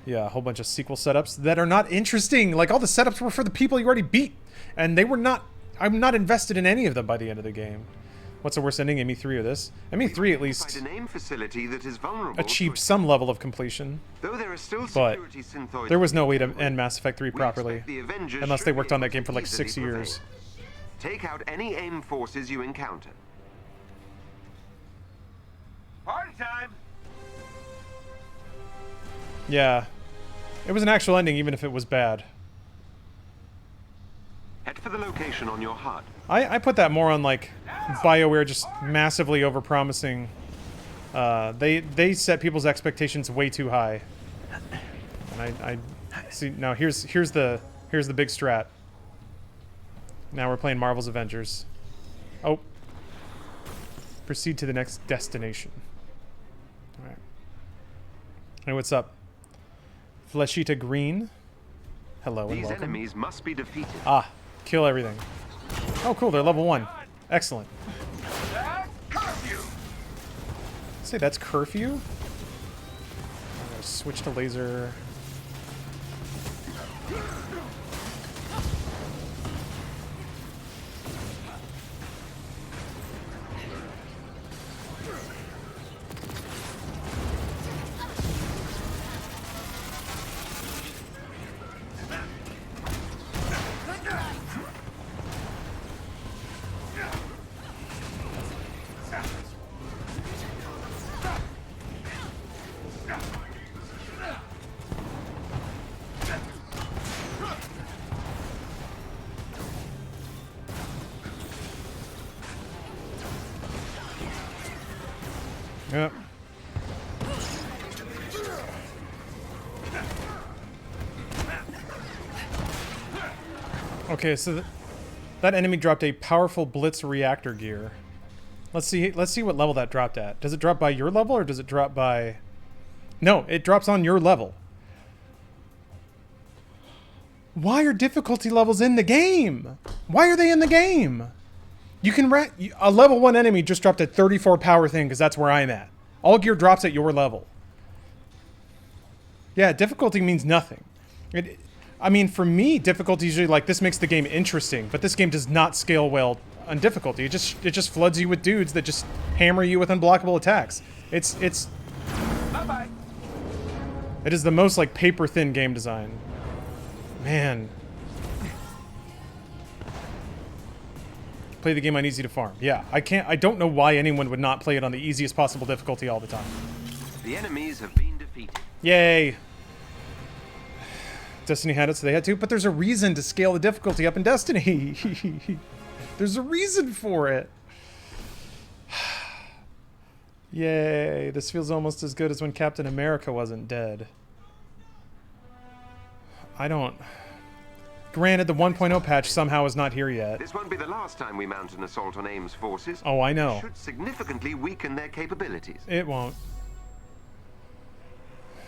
Yeah, a whole bunch of sequel setups that are not interesting. Like, all the setups were for the people you already beat. And they were not... I'm not invested in any of them by the end of the game. What's the worst ending, ME3 or this? ME3 at least achieved some level of completion. Though there are still but security synthoids there was no way to end Mass Effect 3 properly. Unless they worked on that game for like 6 years. Take out any AIM forces you encounter. Party time! Yeah. It was an actual ending even if it was bad. Head for the location on your HUD. I put that more on like BioWare just massively overpromising. They set people's expectations way too high. And I see now here's the big strat. Now we're playing Marvel's Avengers. Oh. Proceed to the next destination. Alright. Hey, what's up? Fleshita Green. Hello and These welcome. enemies must be defeated. Ah, kill everything. Oh, cool, they're level 1. Excellent. Say that's curfew? I'm gonna switch to laser. Yep. Okay, so that enemy dropped a powerful blitz reactor gear. Let's see what level that dropped at. Does it drop by your level or does it drop by... No, it drops on your level. Why are difficulty levels in the game? Why are they in the game? You can a level 1 enemy just dropped a 34 power thing because that's where I'm at. All gear drops at your level. Yeah, difficulty means nothing. I mean, for me, difficulty is usually like, this makes the game interesting, but this game does not scale well on difficulty. It just floods you with dudes that just hammer you with unblockable attacks. It's bye-bye. It is the most like paper thin game design. Man. Play the game on easy to farm. Yeah, I don't know why anyone would not play it on the easiest possible difficulty all the time. The enemies have been defeated. Yay. Destiny had it, so they had to, but there's a reason to scale the difficulty up in Destiny. There's a reason for it. Yay, this feels almost as good as when Captain America wasn't dead. I don't... Granted, the 1.0 patch somehow is not here yet. This won't be the last time we mount an assault on AIM's forces. Oh, I know. It should significantly weaken their capabilities. It won't.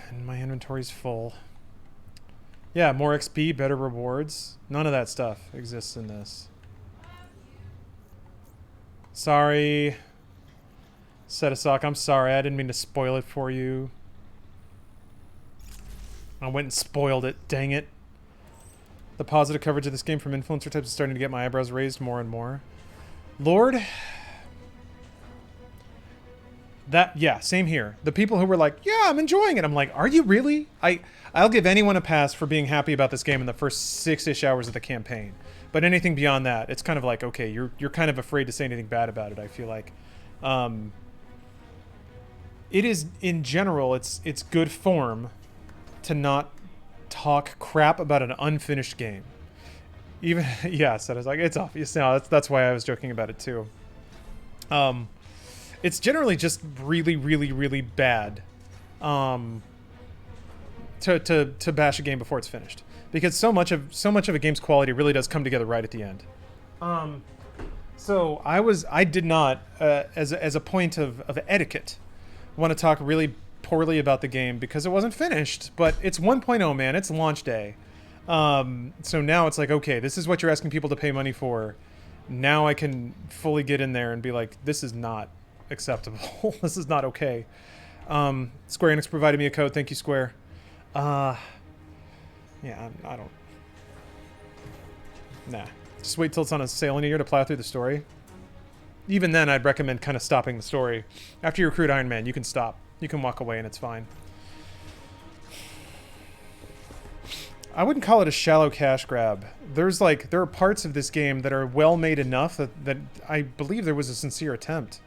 And my inventory's full. Yeah, more XP, better rewards. None of that stuff exists in this. Sorry. Setasock, I'm sorry. I didn't mean to spoil it for you. I went and spoiled it. Dang it. The positive coverage of this game from influencer types is starting to get my eyebrows raised more and more. Lord, Yeah, same here. The people who were like, yeah, I'm enjoying it. I'm like, are you really? I'll give anyone a pass for being happy about this game in the first 6-ish hours of the campaign. But anything beyond that, it's kind of like, okay, you're kind of afraid to say anything bad about it, I feel like. It is, in general, it's good form to not talk crap about an unfinished game. Even, yeah, so I was like, it's obvious now. That's why I was joking about it too. It's generally just really, really, really bad to bash a game before it's finished, because so much of a game's quality really does come together right at the end. So I did not, as a point of etiquette, want to talk really poorly about the game because it wasn't finished. But it's 1.0, man. It's launch day. So now it's like, okay, this is what you're asking people to pay money for. Now I can fully get in there and be like, this is not acceptable. This is not okay. Square Enix provided me a code. Thank you, Square. Yeah, I don't... Nah. Just wait till it's on a sale in a year to plow through the story. Even then, I'd recommend kind of stopping the story. After you recruit Iron Man, you can stop. You can walk away and it's fine. I wouldn't call it a shallow cash grab. There are parts of this game that are well made enough that I believe there was a sincere attempt.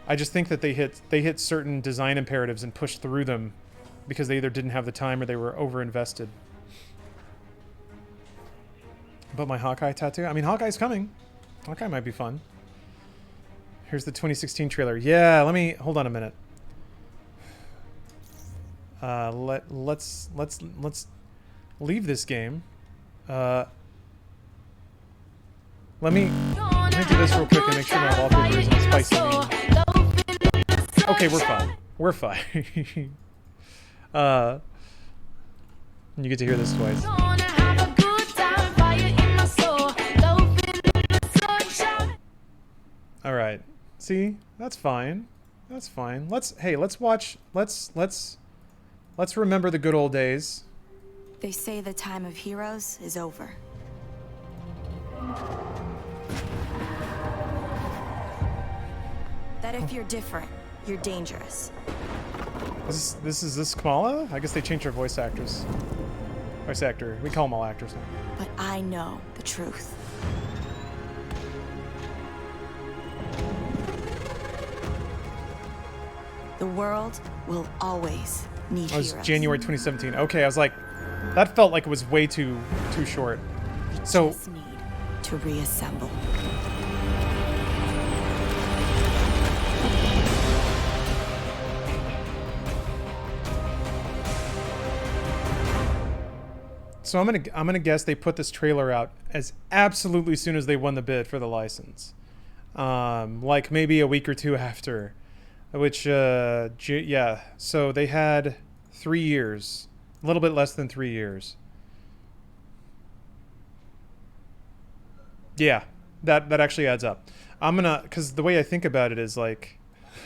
I just think that they hit certain design imperatives and pushed through them because they either didn't have the time or they were over-invested. But my Hawkeye tattoo? I mean, Hawkeye's coming. Hawkeye might be fun. Here's the 2016 trailer. Yeah, hold on a minute. Let's leave this game. Let me do this real quick and make sure my wallpaper isn't spicy mean. Okay, we're fine. We're fine. You get to hear this twice. All right. See, that's fine. That's fine. Let's watch. Let's remember the good old days. They say the time of heroes is over. That if you're different, you're dangerous. Is this Kamala? I guess they changed her voice actress. Voice actor. We call them all actors now. But I know the truth. The world will always need heroes. It was January 2017. Okay, I was like, that felt like it was way too short. So just need to reassemble. So I'm gonna guess they put this trailer out as absolutely soon as they won the bid for the license, like maybe a week or two after, which yeah. So they had 3 years, a little bit less than 3 years. Yeah, that actually adds up. Because the way I think about it is like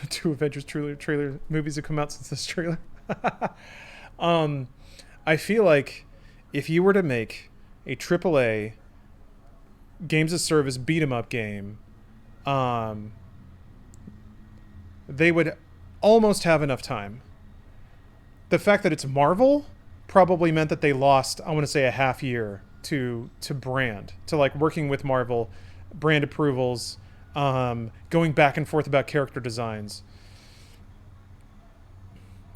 2 Avengers trailer movies have come out since this trailer. I feel like if you were to make a AAA games of service beat 'em up game, they would almost have enough time. The fact that it's Marvel probably meant that they lost, I want to say, a half year to brand, to like working with Marvel, brand approvals, going back and forth about character designs.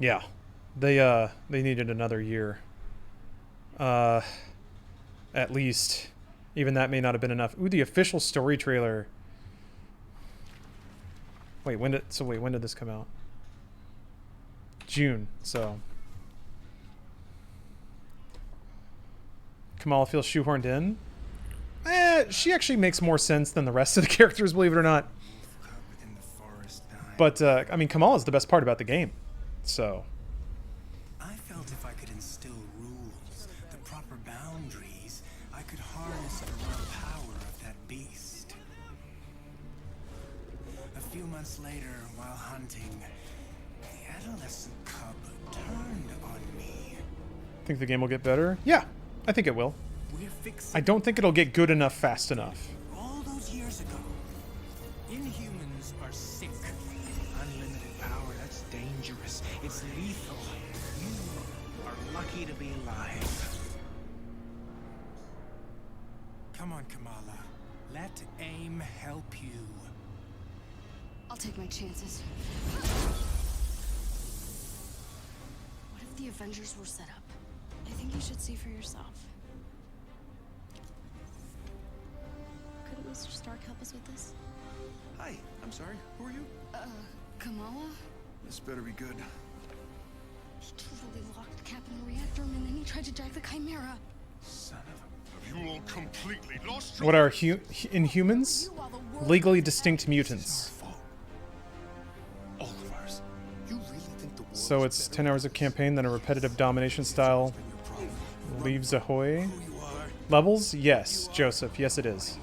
Yeah, they needed another year. At least. Even that may not have been enough. Ooh, the official story trailer. Wait, when did this come out? June, so. Kamala feels shoehorned in. She actually makes more sense than the rest of the characters, believe it or not. But, I mean, Kamala's the best part about the game, so. I felt if I could instill rules, the proper boundaries, I could harness the raw power of that beast. A few months later, while hunting, the adolescent cub turned on me. Think the game will get better? Yeah, I think it will. I don't think it'll get good enough fast enough. All those years ago, Inhumans are sick. Unlimited power. lucky to be alive. Come on, Kamala. Let AIM help you. I'll take my chances. What if the Avengers were set up? I think you should see for yourself. Couldn't Mr. Stark help us with this? Hi, I'm sorry. Who are you? Kamala? This better be good. He totally locked Cap in the reactor room and then he tried to jack the Chimera. Son of a... Have you all completely lost What are Inhumans? Legally distinct mutants. all of ours? You really think the war So it's 10 hours of campaign, then a repetitive domination style. Leaves ahoy. Levels? Yes, Joseph. Yes, it is.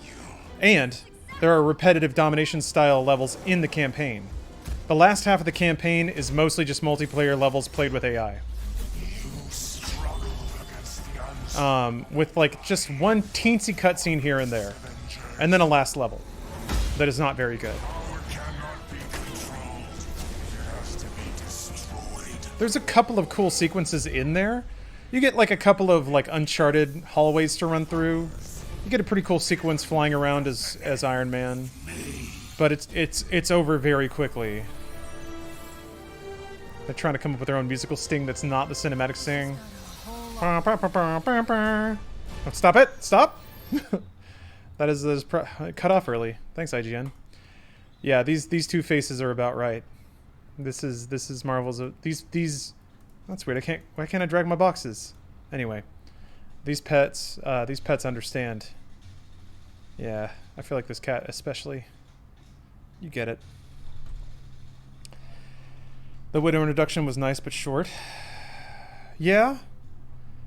And there are repetitive domination style levels in the campaign. The last half of the campaign is mostly just multiplayer levels played with AI. With like just one teensy cutscene here and there. And then a last level that is not very good. There's a couple of cool sequences in there. You get like a couple of like Uncharted hallways to run through. You get a pretty cool sequence flying around as Iron Man. But it's over very quickly. They're trying to come up with their own musical sting that's not the cinematic sting. Oh, stop it! Stop! that is cut off early. Thanks, IGN. Yeah, these two faces are about right. This is Marvel's. These. That's weird. Why can't I drag my boxes? Anyway, these pets understand. Yeah, I feel like this cat especially. You get it. The Widow introduction was nice but short. Yeah.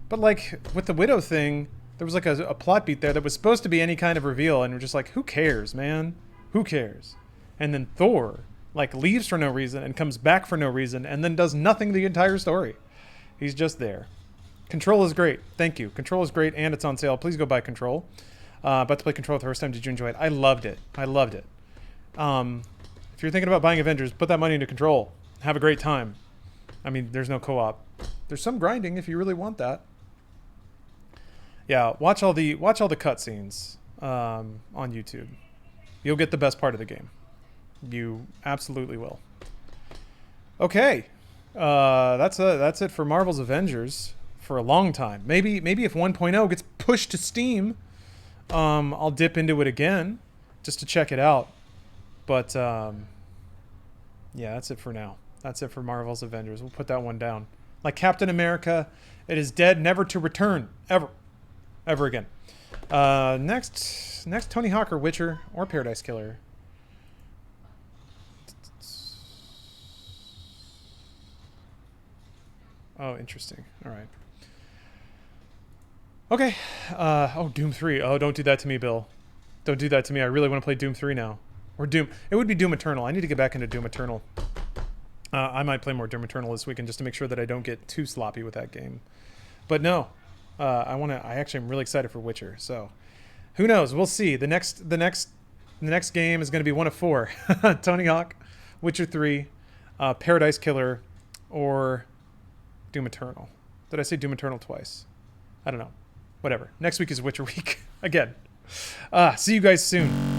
But like, with the Widow thing, there was like a plot beat there that was supposed to be any kind of reveal, and we're just like, who cares, man? Who cares? And then Thor, like, leaves for no reason and comes back for no reason and then does nothing the entire story. He's just there. Control is great. Thank you. Control is great, and it's on sale. Please go buy Control. About to play Control the first time. Did you enjoy it? I loved it. I loved it. If you're thinking about buying Avengers, put that money into Control. Have a great time. I mean, there's no co-op. There's some grinding if you really want that. Yeah, watch all the cutscenes on YouTube. You'll get the best part of the game. You absolutely will. Okay, that's it for Marvel's Avengers for a long time. Maybe if 1.0 gets pushed to Steam, I'll dip into it again just to check it out. But yeah, that's it for now. That's it for Marvel's Avengers. We'll put that one down. Like Captain America, it is dead, never to return, ever again. Next Tony Hawk or Witcher or Paradise Killer. Oh, interesting. All right. Okay. Oh, Doom 3. Oh, don't do that to me, Bill. Don't do that to me. I really want to play Doom 3 now. Or Doom. It would be Doom Eternal. I need to get back into Doom Eternal. I might play more Doom Eternal this weekend just to make sure that I don't get too sloppy with that game. But no. I actually am really excited for Witcher. So, who knows? We'll see. The next game is going to be one of 4. Tony Hawk, Witcher 3, Paradise Killer, or Doom Eternal. Did I say Doom Eternal twice? I don't know. Whatever. Next week is Witcher week. Again. See you guys soon.